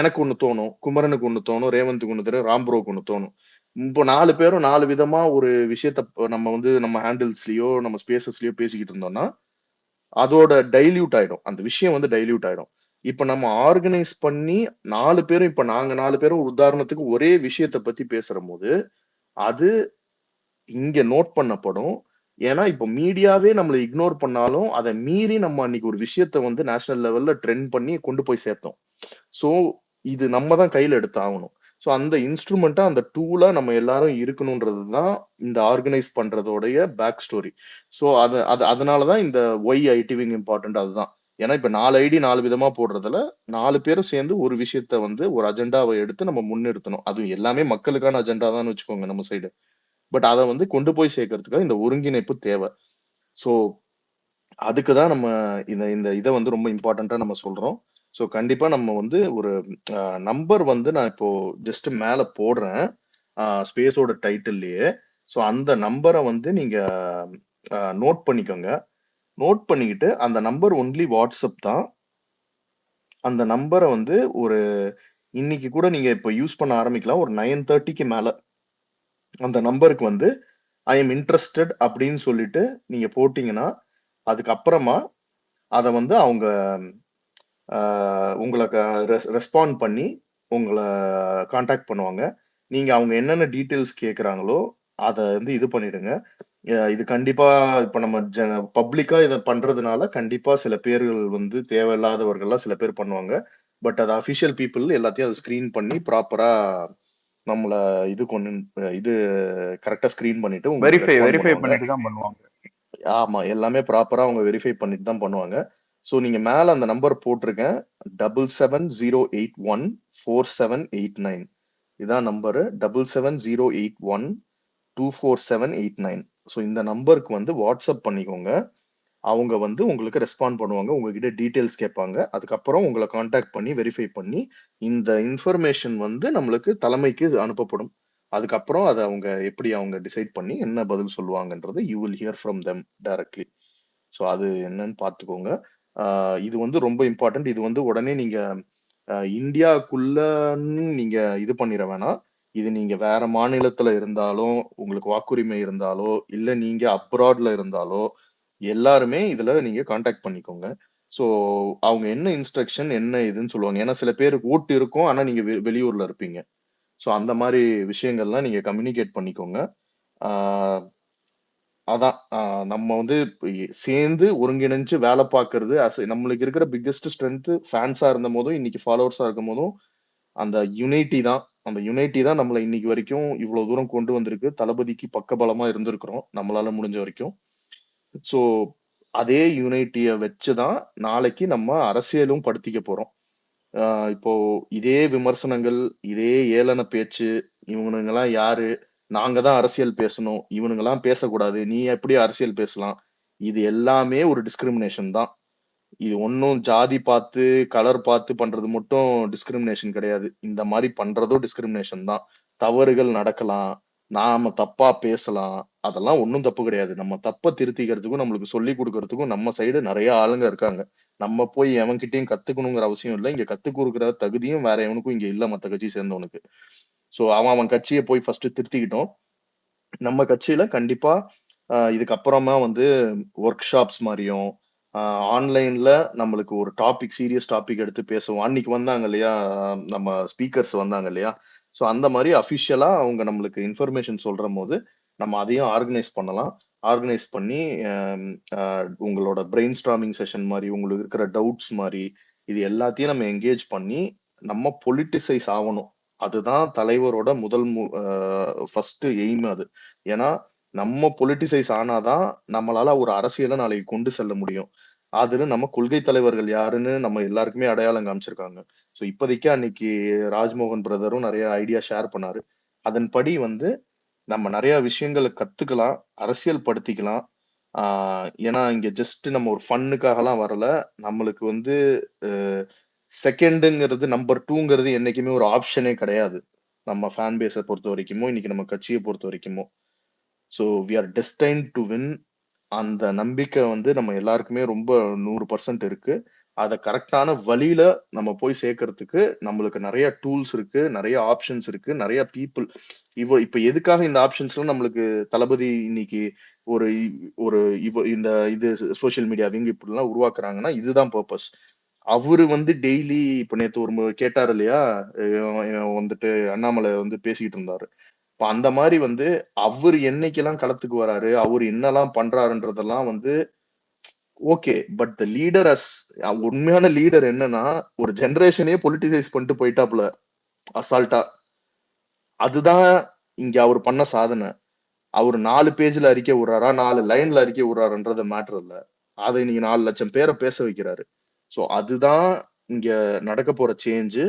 எனக்கு ஒண்ணு தோணும், குமரனுக்கு ஒண்ணு தோணும், ரேவந்துக்கு ஒண்ணு தோணும், ராம்புரோக்கு ஒண்ணு தோணும். இப்போ 4 பேரும் 4 விதமா ஒரு விஷயத்த நம்ம வந்து நம்ம ஹேண்டில்ஸ்லயோ நம்ம ஸ்பேசஸ்லயோ பேசிக்கிட்டு இருந்தோம்னா அதோட டைல்யூட் ஆயிடும், அந்த விஷயம் வந்து டைல்யூட் ஆயிடும். இப்ப நம்ம ஆர்கனைஸ் பண்ணி 4 பேரும், இப்ப நாங்க 4 பேரும் உதாரணத்துக்கு ஒரே விஷயத்த பத்தி பேசுற போது அது இங்க நோட் பண்ணப்படும். ஏன்னா இப்ப மீடியாவே நம்மளை இக்னோர் பண்ணாலும் அதை மீறி நம்ம அன்னைக்கு ஒரு விஷயத்த வந்து நேஷனல் லெவல்ல ட்ரெண்ட் பண்ணி கொண்டு போய் சேர்த்தோம். சோ இது நம்ம தான் கையில எடுத்து ஆகணும். ஸோ அந்த இன்ஸ்ட்ருமெண்ட்டா அந்த டூலா நம்ம எல்லாரும் இருக்கணும்ன்றது தான் இந்த ஆர்கனைஸ் பண்றதோடைய பேக் ஸ்டோரி. ஸோ அதனாலதான் இந்த ஒய் ஐடிவிங் இம்பார்ட்டன்ட். அதுதான். ஏன்னா இப்ப 4 ஐடி 4 விதமா போடுறதுல 4 பேரும் சேர்ந்து ஒரு விஷயத்த வந்து ஒரு அஜெண்டாவை எடுத்து நம்ம முன்னிறுத்தணும். அதுவும் எல்லாமே மக்களுக்கான அஜெண்டா தான் வச்சுக்கோங்க நம்ம சைடு. பட் அதை வந்து கொண்டு போய் சேர்க்கறதுக்காக இந்த ஒருங்கிணைப்பு தேவை. ஸோ அதுக்குதான் நம்ம இந்த இந்த இதை வந்து ரொம்ப இம்பார்ட்டண்டா நம்ம சொல்றோம். ஸோ கண்டிப்பா நம்ம வந்து ஒரு நம்பர் வந்து நான் இப்போ ஜஸ்ட் மேல போடுறேன் ஸ்பேஸோட டைட்டில்லையே. ஸோ அந்த நம்பரை வந்து நீங்க நோட் பண்ணிக்கோங்க. நோட் பண்ணிக்கிட்டு அந்த நம்பர் ஒன்லி வாட்ஸ்அப் தான். அந்த நம்பரை வந்து ஒரு இன்னைக்கு கூட நீங்க இப்போ யூஸ் பண்ண ஆரம்பிக்கலாம். ஒரு 9:30க்கு மேல அந்த நம்பருக்கு வந்து ஐ எம் இன்ட்ரெஸ்டட் அப்படின்னு சொல்லிட்டு நீங்க போட்டீங்கன்னா அதுக்கப்புறமா அதை வந்து அவங்க உங்களுக்கு ரெஸ்பாண்ட் பண்ணி உங்களை கான்டாக்ட் பண்ணுவாங்க. நீங்க அவங்க என்னென்ன டீட்டெயில்ஸ் கேட்குறாங்களோ அதை வந்து இது பண்ணிடுங்க. இது கண்டிப்பா இப்ப நம்ம பப்ளிக்கா இதை பண்றதுனால கண்டிப்பா சில பேர்கள் வந்து தேவையில்லாதவர்கள்லாம் சில பேர் பண்ணுவாங்க. பட் அது அஃபிஷியல் பீப்புள் எல்லாத்தையும் அதை ஸ்கிரீன் பண்ணி ப்ராப்பரா நம்மள இது இது கரெக்டா ஸ்கிரீன் பண்ணிட்டு உங்களுக்கு ரெஸ்பாண்ட் வெரிஃபை பண்ணுவாங்க. பண்ணிட்டு தான் பண்ணுவாங்க. ஆமா, எல்லாமே ப்ராப்பரா அவங்க வெரிஃபை பண்ணிட்டு தான் பண்ணுவாங்க. ஸோ நீங்க மேல அந்த நம்பர் போட்டிருக்கேன் 7708147889. இதான் நம்பரு 7708124789. ஸோ இந்த நம்பருக்கு வந்து வாட்ஸ்அப் பண்ணிக்கோங்க. அவங்க வந்து உங்களுக்கு ரெஸ்பாண்ட் பண்ணுவாங்க, உங்ககிட்ட டீட்டெயில்ஸ் கேட்பாங்க. அதுக்கப்புறம் உங்களை கான்டாக்ட் பண்ணி வெரிஃபை பண்ணி இந்த இன்ஃபர்மேஷன் வந்து நம்மளுக்கு தலைமைக்கு அனுப்பப்படும். அதுக்கப்புறம் அதை அவங்க எப்படி அவங்க டிசைட் பண்ணி என்ன பதில் சொல்லுவாங்கன்றது you will hear from them directly. So அது என்னன்னு பார்த்துக்கோங்க. இது வந்து ரொம்ப இம்பார்ட்டன்ட். இது வந்து உடனே நீங்க இந்தியாக்குள்ளன்னு நீங்க இது பண்ணிட வேணாம். இது நீங்க வேற மாநிலத்துல இருந்தாலும் உங்களுக்கு வாக்குரிமை இருந்தாலோ இல்ல நீங்க அப்ராட்ல இருந்தாலோ எல்லாருமே இதுல நீங்க கான்டாக்ட் பண்ணிக்கோங்க. ஸோ அவங்க என்ன இன்ஸ்ட்ரக்ஷன் என்ன இதுன்னு சொல்லுவாங்க. ஏன்னா சில பேருக்கு ஓட்டு இருக்கும் ஆனா நீங்க வெளியூர்ல இருப்பீங்க. ஸோ அந்த மாதிரி விஷயங்கள்லாம் நீங்க கம்யூனிகேட் பண்ணிக்கோங்க. அதான் நம்ம வந்து சேர்ந்து ஒருங்கிணைஞ்சு வேலை பார்க்கறது நம்மளுக்கு இருக்கிற பிக்கெஸ்ட் ஸ்ட்ரென்த் ஃபேன்ஸா இருந்த போதும் இன்னைக்கு ஃபாலோவர்ஸா இருக்கும் போதும் அந்த யுனைட்டி தான். அந்த யுனைட்டி தான் நம்மளை இன்னைக்கு வரைக்கும் இவ்வளவு தூரம் கொண்டு வந்திருக்கு. தளபதிக்கு பக்கபலமா இருந்திருக்கிறோம் நம்மளால முடிஞ்ச வரைக்கும். ஸோ அதே யுனைட்டிய வச்சுதான் நாளைக்கு நம்ம அரசியலும் படுத்திக்க போறோம். இப்போ இதே விமர்சனங்கள், இதே ஏளன பேச்சு, இவனுங்கெல்லாம் யாரு, நாங்க தான் அரசியல் பேசணும், இவனுங்கெல்லாம் பேசக்கூடாது, நீ எப்படி அரசியல் பேசலாம், இது எல்லாமே ஒரு டிஸ்கிரிமினேஷன் தான். இது ஒன்றும் ஜாதி பார்த்து கலர் பார்த்து பண்றது மட்டும் டிஸ்கிரிமினேஷன் கிடையாது. இந்த மாதிரி பண்றதும் டிஸ்கிரிமினேஷன் தான். தவறுகள் நடக்கலாம், நாம தப்பா பேசலாம், அதெல்லாம் ஒன்றும் தப்பு கிடையாது. நம்ம தப்பை திருத்திக்கிறதுக்கும் நம்மளுக்கு சொல்லி கொடுக்கறதுக்கும் நம்ம சைடு நிறைய ஆளுங்க இருக்காங்க. நம்ம போய் எவன்கிட்டயும் கத்துக்கணுங்கிற அவசியம் இல்லை. இங்க கத்துக் கொடுக்குற தகுதியும் வேற எவனுக்கும் இங்க இல்ல, மத்த கட்சி சேர்ந்தவனுக்கு. சோ அவன் கட்சியை போய் ஃபர்ஸ்ட் திருத்திக்கிட்டோம். நம்ம கட்சியில கண்டிப்பா இதுக்கப்புறமா வந்து ஒர்க் ஷாப்ஸ் மாதிரியும் ஆன்லைன்ல நம்மளுக்கு ஒரு டாபிக், சீரியஸ் டாபிக் எடுத்து பேசுவோம். அன்னைக்கு வந்தாங்க இல்லையா நம்ம ஸ்பீக்கர்ஸ் வந்தாங்க இல்லையா, ஸோ அந்த மாதிரி அஃபிஷியலா அவங்க நம்மளுக்கு இன்ஃபர்மேஷன் சொல்ற போது நம்ம அதையும் ஆர்கனைஸ் பண்ணலாம். ஆர்கனைஸ் பண்ணி உங்களோட பிரெயின் ஸ்டார்மிங் செஷன் மாதிரி, உங்களுக்கு இருக்கிற டவுட்ஸ் மாதிரி, இது எல்லாத்தையும் நம்ம என்கேஜ் பண்ணி நம்ம பொலிட்டிசைஸ் ஆகணும். அதுதான் தலைவரோட முதல் ஃபர்ஸ்ட் எய்ம் அது. ஏன்னா நம்ம பொலிட்டிசைஸ் ஆனாதான் நம்மளால ஒரு அரசியலை நாளைக்கு கொண்டு செல்ல முடியும். அதுல நம்ம கொள்கை தலைவர்கள் யாருன்னு நம்ம எல்லாருக்குமே அடையாளம் காமிச்சிருக்காங்க. ஸோ இப்போதைக்கு அன்னைக்கு ராஜ்மோகன் பிரதரும் நிறைய ஐடியா ஷேர் பண்ணாரு. அதன்படி வந்து நம்ம நிறைய விஷயங்களை கத்துக்கலாம், அரசியல் படுத்திக்கலாம். ஏன்னா இங்க ஜஸ்ட் நம்ம ஒரு ஃபன்னுக்காகலாம் வரல. நம்மளுக்கு வந்து செகண்டுங்கிறது, நம்பர் 2ங்கிறது என்னைக்குமே ஒரு ஆப்ஷனே கிடையாது. நம்ம ஃபேன் பேஸை பொறுத்த வரைக்குமோ, இன்னைக்கு நம்ம கட்சியை பொறுத்த வரைக்குமோ. So we are destined to win. அந்த நம்பிக்கை வந்து நம்ம எல்லாருக்குமே ரொம்ப 100% இருக்கு. அதை கரெக்டான வழியில நம்ம போய் சேர்க்கறதுக்கு நம்மளுக்கு நிறைய டூல்ஸ் இருக்கு, நிறைய ஆப்ஷன்ஸ் இருக்கு, நிறைய பீப்புள். இப்ப எதுக்காக இந்த ஆப்ஷன்ஸ்லாம் நம்மளுக்கு தளபதி இன்னைக்கு ஒரு ஒரு இந்த இது சோசியல் மீடியா விங் இப்படிலாம் உருவாக்குறாங்கன்னா இதுதான் பர்பஸ். அவரு வந்து டெய்லி இப்ப நேத்து ஒரு கேட்டாரு இல்லையா, வந்துட்டு அண்ணாமலை வந்து பேசிக்கிட்டு இருந்தாரு. இப்ப அந்த மாதிரி வந்து அவர் என்னைக்கெல்லாம் களத்துக்கு வராரு, அவர் என்னெல்லாம் பண்றாருன்றதெல்லாம் வந்து okay. But the leader as உண்மையான லீடர் என்னன்னா, ஒரு ஜெனரேஷனே பொலிட்டிசைஸ் பண்ணிட்டு போயிட்டாப்ல அசால்ட்டா. அதுதான் இங்க அவர் பண்ண சாதனை. அவர் 4 பேஜ்ல அறிக்கை விடுறாரா, 4 லைன்ல அறிக்கை விடுறாருன்றது மேட்டர் இல்ல. அதை நீங்க 4 லட்சம் பேரை பேச வைக்கிறாரு. ஸோ அதுதான் இங்க நடக்க போற சேஞ்ச்.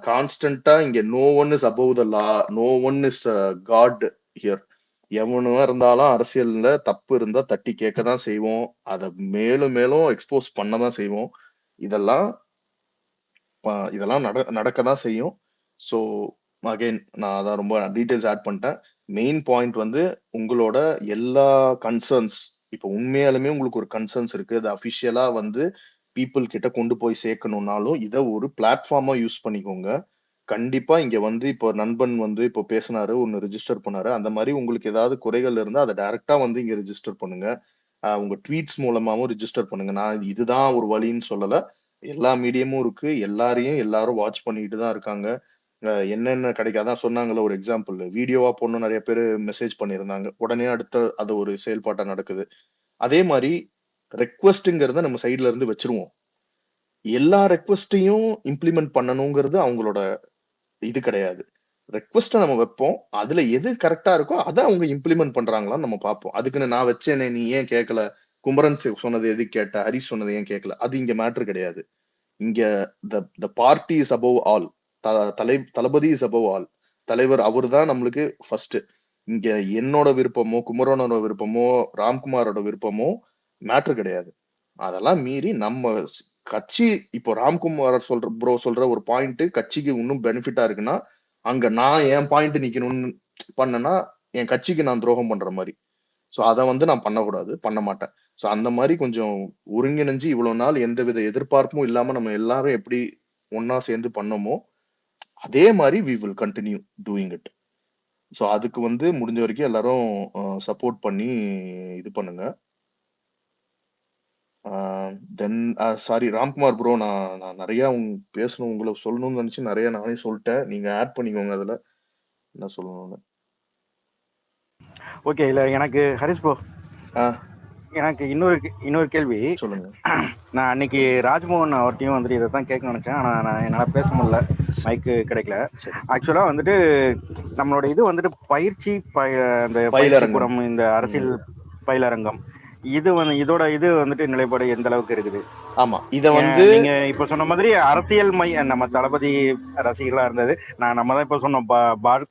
கான்ஸ்டன்டா இங்க no one is above the law, no one is god here. எவனும் இருந்தாலும் அரசியல்ல தப்பு இருந்தா தட்டி கேட்க தான் செய்வோம். அதை மேலும் மேலும் எக்ஸ்போஸ் பண்ண தான் செய்வோம். இதெல்லாம் நடக்க தான் செய்யும். ஸோ அகைன் நான் அதான் ரொம்ப டீட்டெயில்ஸ் ஆட் பண்ணிட்டேன். மெயின் பாயிண்ட் வந்து உங்களோட எல்லா கன்சர்ன்ஸ், இப்போ உண்மையாலுமே உங்களுக்கு ஒரு கன்சர்ன்ஸ் இருக்கு, அது அஃபிஷியலா வந்து பீப்புள் கிட்ட கொண்டு போய் சேர்க்கணும்னாலும் இதை ஒரு பிளாட்ஃபார்மா யூஸ் பண்ணிக்கோங்க. கண்டிப்பா இங்க வந்து இப்போ நண்பன் வந்து இப்போ பேசினாரு, ஒன்னு ரிஜிஸ்டர் பண்ணாரு. அந்த மாதிரி உங்களுக்கு ஏதாவது குறைகள் இருந்தா அதை டைரக்டா வந்து இங்க ரிஜிஸ்டர் பண்ணுங்க. உங்க ட்வீட்ஸ் மூலமாவும் ரிஜிஸ்டர் பண்ணுங்க. நான் இதுதான் ஒரு வழின்னு சொல்லல. எல்லா மீடியமும் இருக்கு, எல்லாரும் வாட்ச் பண்ணிட்டு தான் இருக்காங்க. என்னென்ன கிடைக்காதான் சொன்னாங்கல்ல, ஒரு எக்ஸாம்பிள் வீடியோவா போடணும் நிறைய பேர் மெசேஜ் பண்ணியிருந்தாங்க. உடனே அடுத்த அது ஒரு செயல்பாட்டா நடக்குது. அதே மாதிரி ரெக்வஸ்ட்ங்கிறத நம்ம சைட்ல இருந்து வச்சிருவோம். எல்லா ரெக்வஸ்டையும் இம்ப்ளிமெண்ட் பண்ணணுங்கிறது அவங்களோட இது கிடையாது. ரெக்வஸ்ட்டை நம்ம வைப்போம், அதுல எது கரெக்டா இருக்கோ அதை அவங்க இம்ப்ளிமெண்ட் பண்றாங்களான்னு நம்ம பார்ப்போம். அதுக்குன்னு நான் வச்சேனே நீ ஏன் கேட்கல, குமரன் சொன்னது எது கேட்ட, ஹரிஷ் சொன்னது ஏன் கேட்கல, அது இங்க மேட்ரு கிடையாது. இங்க the party is above all, Thalapathy is above all. தலைவர் அவர் தான் நம்மளுக்கு ஃபர்ஸ்ட். இங்க என்னோட விருப்பமோ, குமரனோட விருப்பமோ, ராம்குமாரோட விருப்பமோ மேட்ரு கிடையாது. அதெல்லாம் மீறி நம்ம கட்சி, இப்போ ராம்குமார் சொல்ற ஒரு பாயிண்ட் கட்சிக்கு இன்னும் பெனிஃபிட்டா இருக்குன்னா, அங்க நான் என் பாயிண்ட் நிக்கணும்னு பண்ணனா என் கட்சிக்கு நான் துரோகம் பண்ற மாதிரி. ஸோ அதை வந்து நான் பண்ணக்கூடாது, பண்ண மாட்டேன். ஸோ அந்த மாதிரி கொஞ்சம் ஒருங்கிணைஞ்சு இவ்வளவு நாள் எந்தவித எதிர்பார்ப்பும் இல்லாம நம்ம எல்லாரும் எப்படி ஒன்னா சேர்ந்து பண்ணோமோ அதே மாதிரி we will continue doing it. So அதுக்கு வந்து முடிஞ்ச வரைக்கும் எல்லாரும் சப்போர்ட் பண்ணி இது பண்ணுங்க. தென் சாரி ராம்குமார் ப்ரோ, நான் நிறைய பேசணும், உங்களை சொல்லணும்னு நினைச்சு நிறைய நானே சொல்லிட்டேன். நீங்க ஆட் பண்ணிக்கோங்க அதுல என்ன சொல்லணும்னு. ஓகே. இல்ல எனக்கு ஹரிஷ் ப்ரோ, எனக்கு இன்னொரு கேள்வி சொல்லுங்க. நான் அன்னைக்கு ராஜ்மோகன் அவர்கிட்டையும் வந்துட்டு இதை தான் கேட்க நினைச்சேன், ஆனா நான் என்னால பேச முடியல, மைக்கு கிடைக்கல. ஆக்சுவலா வந்துட்டு நம்மளோட இது வந்துட்டு பயிற்சி அந்த பயிற்சிக்கூடம், இந்த அரசியல் பயிலரங்கம், இது இதோட இது வந்துட்டு நிலைப்பாடு எந்த அளவுக்கு இருக்குது? ஆமா இத வந்து நீங்க இப்ப சொன்ன மாதிரி அரசியல் நம்ம தளபதி ரசிகர்களா இருந்தது. நம்ம தான் இப்ப சொன்னோம்,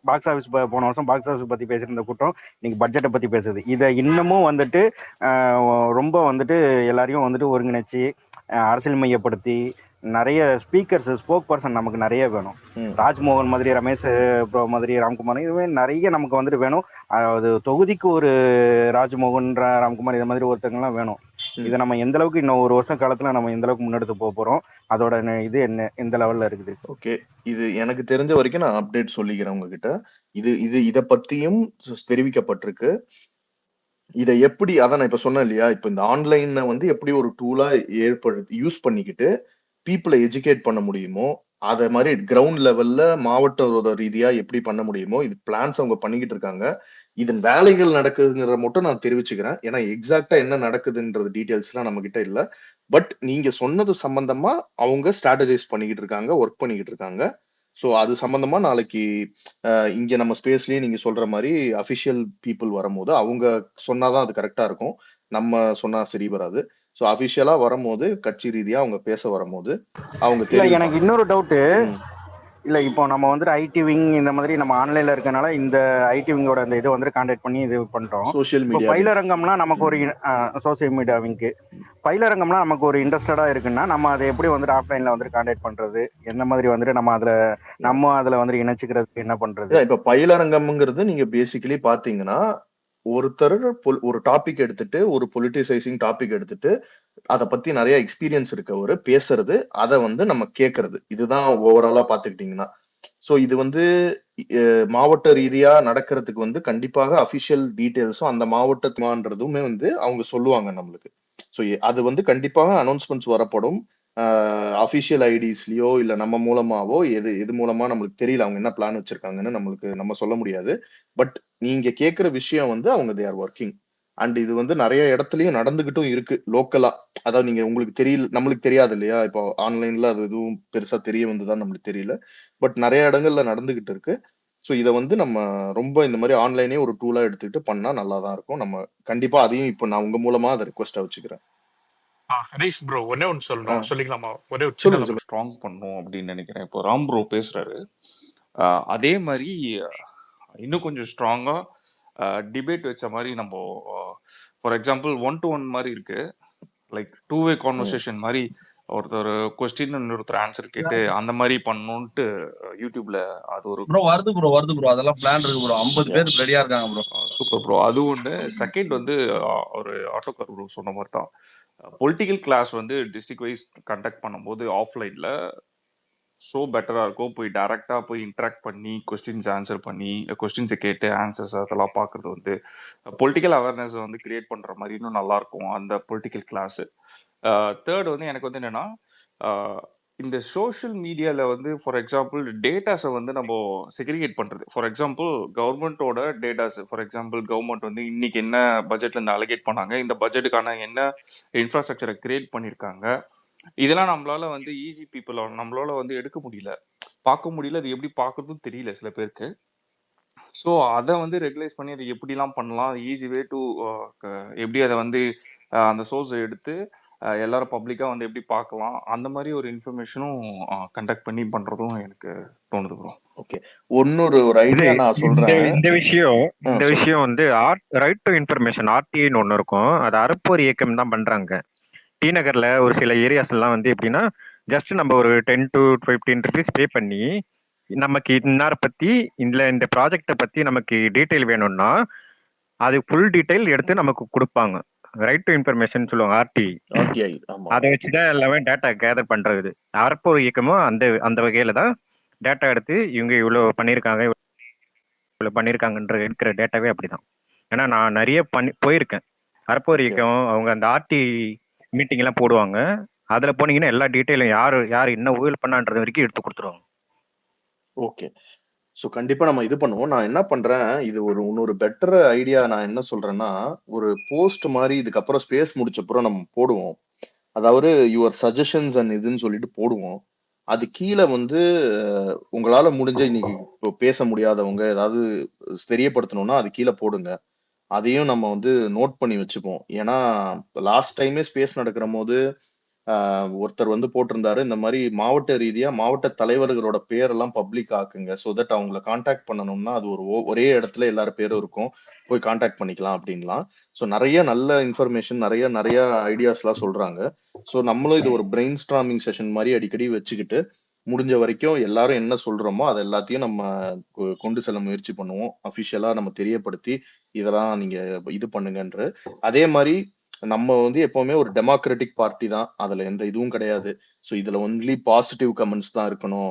பாக்ஸ் ஆஃபீஸ் போன வருஷம் பாக்ஸ் ஆஃபீஸ் பத்தி பேசியிருந்த கூட்டம் இன்னைக்கு பட்ஜெட்டை பத்தி பேசுது. இதை இன்னமும் வந்துட்டு ரொம்ப வந்துட்டு எல்லாரையும் வந்துட்டு ஒருங்கிணைச்சு அரசியல் மையப்படுத்தி நிறைய ஸ்பீக்கர்ஸ் ஸ்போக் பர்சன் நமக்கு நிறைய வேணும். ராஜ்மோகன் மாதிரி, ரமேஷ் ப்ரோ மாதிரி, ராம்குமார், இதுவே நிறைய நமக்கு வந்துட்டு வேணும். அது தொகுதிக்கு ஒரு ராஜ்மோகன், ராம்குமார் இது மாதிரி ஒருத்தங்கலாம் வேணும். இதை நம்ம எந்த அளவுக்கு இன்னும் ஒரு வருஷம் காலத்துல நம்ம எந்த அளவுக்கு முன்னெடுத்து போக போறோம், அதோட இது என்ன எந்த லெவல்ல இருக்குது? ஓகே, இது எனக்கு தெரிஞ்ச வரைக்கும் நான் அப்டேட் சொல்லிக்கிறேன் உங்ககிட்ட. இத பத்தியும் தெரிவிக்கப்பட்டிருக்கு. இதை எப்படி, அதான் நான் இப்ப சொன்னேன் இல்லையா, இப்ப இந்த ஆன்லைனை வந்து எப்படி ஒரு டூலா யூஸ் பண்ணிக்கிட்டு பீப்புளை எஜுகேட் பண்ண முடியுமோ, அத மாதிரி கிரவுண்ட் லெவல்ல மாவட்ட ரீதியா எப்படி பண்ண முடியுமோ, இது பிளான்ஸ் அவங்க பண்ணிக்கிட்டு இருக்காங்க. இதன் வேலைகள் நடக்குதுங்கிற மட்டும் நான் தெரிவிச்சுக்கிறேன். ஏன்னா எக்ஸாக்டா என்ன நடக்குதுன்றது டீடைல்ஸ் எல்லாம் நம்ம கிட்ட இல்ல. பட் நீங்க சொன்னது சம்பந்தமா அவங்க ஸ்ட்ராட்டஜைஸ் பண்ணிக்கிட்டு இருக்காங்க, ஒர்க் பண்ணிக்கிட்டு இருக்காங்க. ஸோ அது சம்பந்தமா நாளைக்கு இங்க நம்ம ஸ்பேஸ்லயே நீங்க சொல்ற மாதிரி அபிஷியல் பீப்புள் வரும்போது அவங்க சொன்னாதான் அது கரெக்டா இருக்கும். நம்ம சொன்னா சரி வராது. ஸோ அபிஷியலா வரும்போது கட்சி ரீதியா அவங்க பேச வரும்போது அவங்க எனக்கு இன்னொரு டவுட்டு இல்ல, இப்போ நம்ம வந்துட்டு ஐடி விங் இந்த மாதிரி நம்ம ஆன்லைன்ல இருக்கனால இந்த ஐடி விங்கோட அந்த இதை வந்து கான்டாக்ட் பண்ணி இது பண்றோம். சோசியல் மீடியா பயிலரங்கம்லாம் நமக்கு ஒரு சோசியல் மீடியா விங்க்கு பயிலரங்கம்லாம் நமக்கு ஒரு இன்ட்ரெஸ்டடா இருக்குன்னா நம்ம அதை எப்படி வந்துட்டு ஆஃப்லைன்ல வந்துட்டு கான்டாக்ட் பண்றது, எந்த மாதிரி வந்துட்டு நம்ம அதுல வந்து இணைச்சிக்கிறதுக்கு என்ன பண்றது? இப்ப பயிலரங்கம்ங்கிறது நீங்க பேசிக்கலி பாத்தீங்கன்னா ஒருத்தர் ஒரு டாபிக் எடுத்துட்டு, ஒரு பொலிட்டிசைசிங் டாபிக் எடுத்துட்டு அதை பத்தி நிறைய எக்ஸ்பீரியன்ஸ் இருக்கவரு பேசுறது, அதை வந்து நம்ம கேட்கறது. இதுதான் ஓவராலா பாத்துக்கிட்டீங்கன்னா. சோ இது வந்து மாவட்ட ரீதியா நடக்கிறதுக்கு வந்து கண்டிப்பாக அபிஷியல் டீடைல்ஸும் அந்த மாவட்டத்துமான்றதுமே வந்து அவங்க சொல்லுவாங்க நம்மளுக்கு. சோ அது வந்து கண்டிப்பாக அனௌன்ஸ்மெண்ட்ஸ் வரப்படும். அபிஷியல் ஐடிஸ்லயோ இல்ல நம்ம மூலமாவோ எது மூலமா நம்மளுக்கு தெரியல அவங்க என்ன பிளான் வச்சிருக்காங்கன்னு நம்ம சொல்ல முடியாது. பட் நீங்க கேட்கிற விஷயம் வந்து அவங்க தே ஆர் ஒர்க்கிங். அண்ட் இது வந்து நிறைய இடத்துலயும் நடந்துகிட்டும் இருக்கு லோக்கலா. அதாவது நீங்க உங்களுக்கு தெரியல, நம்மளுக்கு தெரியாது இல்லையா, இப்போ ஆன்லைன்ல அது எதுவும் பெருசா தெரிய வந்துதான் நம்மளுக்கு தெரியல. பட் நிறைய இடங்கள்ல நடந்துகிட்டு இருக்கு. ஸோ இதை வந்து நம்ம ரொம்ப இந்த மாதிரி ஆன்லைனே ஒரு டூலா எடுத்துக்கிட்டு பண்ணா நல்லாதான் இருக்கும். நம்ம கண்டிப்பா அதையும் இப்போ நான் உங்க மூலமா அதை ரிக்வெஸ்டா வச்சுக்கிறேன். ஹரீஷ் ப்ரோ ஒன்னே ஒன்று சொல்லணும், சொல்லிக்கலாமா? ஒரே ஒரு சொல்லுங்க, சின்ன ஸ்ட்ராங் பண்ணும் அப்படின்னு நினைக்கிறேன். இப்போ ராம் ப்ரோ பேசுறாரு, அதே மாதிரி இன்னும் கொஞ்சம் ஸ்ட்ராங்கா டிபேட் வச்ச மாதிரி நம்ம, ஃபார் எக்ஸாம்பிள் 1-to-1 மாதிரி இருக்கு, லைக் 2-way கான்வர்சேஷன் மாதிரி ஒருத்தர் கொஸ்டின் இன்னொருத்தர் ஆன்சர் கேட்டு அந்த மாதிரி பண்ணணும்ட்டு யூடியூப்ல அது ஒரு ப்ரோ வருது ப்ரோ அதெல்லாம் பிளான் இருக்கு ப்ரோ. 50 பேர் ரெடியா இருக்காங்க ப்ரோ. Super bro. அது ஒன்று. செகண்ட் வந்து ஒரு ஆட்டோகார் ப்ரோ சொன்ன மாதிரி தான், பொலிட்டிக்கல் கிளாஸ் வந்து டிஸ்ட்ரிக்ட் வைஸ் கண்டக்ட் பண்ணும்போது ஆஃப்லைனில் ஸோ பெட்டராக இருக்கும். போய் டைரெக்டாக போய் இன்ட்ராக்ட் பண்ணி கொஸ்டின்ஸ் ஆன்சர் பண்ணி கொஸ்டின்ஸை கேட்டு ஆன்சர்ஸ் அதெல்லாம் பார்க்குறது வந்து பொலிட்டிக்கல் அவேர்னஸ் வந்து கிரியேட் பண்ணுற மாதிரி இன்னும் நல்லாயிருக்கும் அந்த பொலிட்டிக்கல் கிளாஸு. தேர்ட் வந்து எனக்கு வந்து என்னென்னா, இந்த சோஷியல் மீடியாவில் வந்து ஃபார் எக்ஸாம்பிள் டேட்டாஸை வந்து நம்ம செக்ரிகேட் பண்ணுறது. ஃபார் எக்ஸாம்பிள் கவர்மெண்ட்டோட டேட்டாஸ், ஃபார் எக்ஸாம்பிள் கவர்மெண்ட் வந்து இன்னைக்கு என்ன பட்ஜெட்டில் இருந்து அலோகேட் பண்ணாங்க, இந்த பட்ஜெட்டுக்கான என்ன இன்ஃப்ராஸ்ட்ரக்சரை கிரியேட் பண்ணியிருக்காங்க, இதெல்லாம் நம்மளால வந்து ஈஸி பீப்புள் நம்மளால வந்து எடுக்க முடியல, பார்க்க முடியல. அது எப்படி பார்க்கறதும் தெரியல சில பேருக்கு. ஸோ அதை வந்து ரெகுலைஸ் பண்ணி அதை எப்படிலாம் பண்ணலாம், ஈஸி வே டு எப்படி அதை வந்து அந்த சோர்ஸை எடுத்து எல்லாரும் பப்ளிக்காக வந்து எப்படி பார்க்கலாம், அந்த மாதிரி ஒரு இன்ஃபர்மேஷனும் கண்டக்ட் பண்ணி பண்ணுறதும் எனக்கு தோணுது ப்ரோ. ஓகே, ஒரு ஐடியா நான் சொல்றேன். இந்த விஷயம் வந்து ரைட் டு இன்ஃபர்மேஷன் ஆர்டிஐன்னு ஒன்று இருக்கும். அது அறப்போர் இயக்கம் தான் பண்றாங்க. டி நகர்ல ஒரு சில ஏரியாஸ் எல்லாம் வந்து எப்படின்னா, ஜஸ்ட் நம்ம ஒரு 10 to 15 rupees பே பண்ணி நமக்கு இன்னார பத்தி இந்த ப்ராஜெக்டை பத்தி நமக்கு டீட்டெயில் வேணும்னா அது ஃபுல் டீட்டெயில் எடுத்து நமக்கு கொடுப்பாங்க. ரைட் டு இன்ஃபர்மேஷன் சொல்லுவாங்க, ஆர்டிஐ. அதை வச்சுதான் எல்லாமே டேட்டா கேதர் பண்றது. அறப்போர் இயக்கமும் அந்த வகையில தான் டேட்டா எடுத்து இவங்க இவ்வளவு பண்ணிருக்காங்கன்ற இருக்கிற டேட்டாவே அப்படிதான். ஏன்னா நான் நிறைய போயிருக்கேன். அறப்போர் இயக்கம் அவங்க அந்த ஆர்டி மீட்டிங் எல்லாம் போடுவாங்க. அதுல போனீங்கன்னா எல்லா டீட்டெயிலும் யாரு என்ன ஊழல் பண்ணான்றது வரைக்கும் எடுத்து கொடுத்துருவாங்க. ஓகே, ஸோ கண்டிப்பா நம்ம இது பண்ணுவோம். நான் என்ன பண்றேன், இது இன்னொரு பெட்டர் ஐடியா. நான் என்ன சொல்றேன்னா, ஒரு போஸ்ட் மாதிரி இதுக்கப்புறம் ஸ்பேஸ் முடிச்சப்புறம் நம்ம போடுவோம். அதாவது யுவர் சஜஷன்ஸ் அண்ட் இதுன்னு சொல்லிட்டு போடுவோம். அது கீழே வந்து உங்களால முடிஞ்ச இன்னைக்கு பேச முடியாதவங்க ஏதாவது தெரியப்படுத்தணும்னா அது கீழே போடுங்க. அதையும் நம்ம வந்து நோட் பண்ணி வச்சுப்போம். ஏன்னா லாஸ்ட் டைமே ஸ்பேஸ் நடக்கிற போது ஒருத்தர் வந்து போட்டிருந்தாரு, இந்த மாதிரி மாவட்ட ரீதியா மாவட்ட தலைவர்களோட பேரெல்லாம் பப்ளிக் ஆக்குங்க. ஸோ தட் அவங்கள கான்டாக்ட் பண்ணணும்னா அது ஒரே இடத்துல எல்லாரும் பேரும் இருக்கும், போய் கான்டாக்ட் பண்ணிக்கலாம் அப்படின்லாம். ஸோ நிறைய நல்ல இன்ஃபர்மேஷன், நிறைய நிறைய ஐடியாஸ்லாம் சொல்றாங்க. ஸோ நம்மளும் இது ஒரு பிரெயின் ஸ்டார்மிங் செஷன் மாதிரி அடிக்கடி வச்சுக்கிட்டு முடிஞ்ச வரைக்கும் எல்லாரும் என்ன சொல்றோமோ அது எல்லாத்தையும் நம்ம கொண்டு செல்ல முயற்சி பண்ணுவோம். அபிஷியலா நம்ம தெரியப்படுத்தி இதெல்லாம் நீங்க இது பண்ணுங்கன்ற. அதே மாதிரி நம்ம வந்து எப்பவுமே ஒரு டெமோக்ராட்டிக் பார்ட்டி தான், அதுல எந்த இதுவும் கிடையாது. ஸோ இதுல ஒன்லி பாசிட்டிவ் கமெண்ட்ஸ் தான் இருக்கணும்,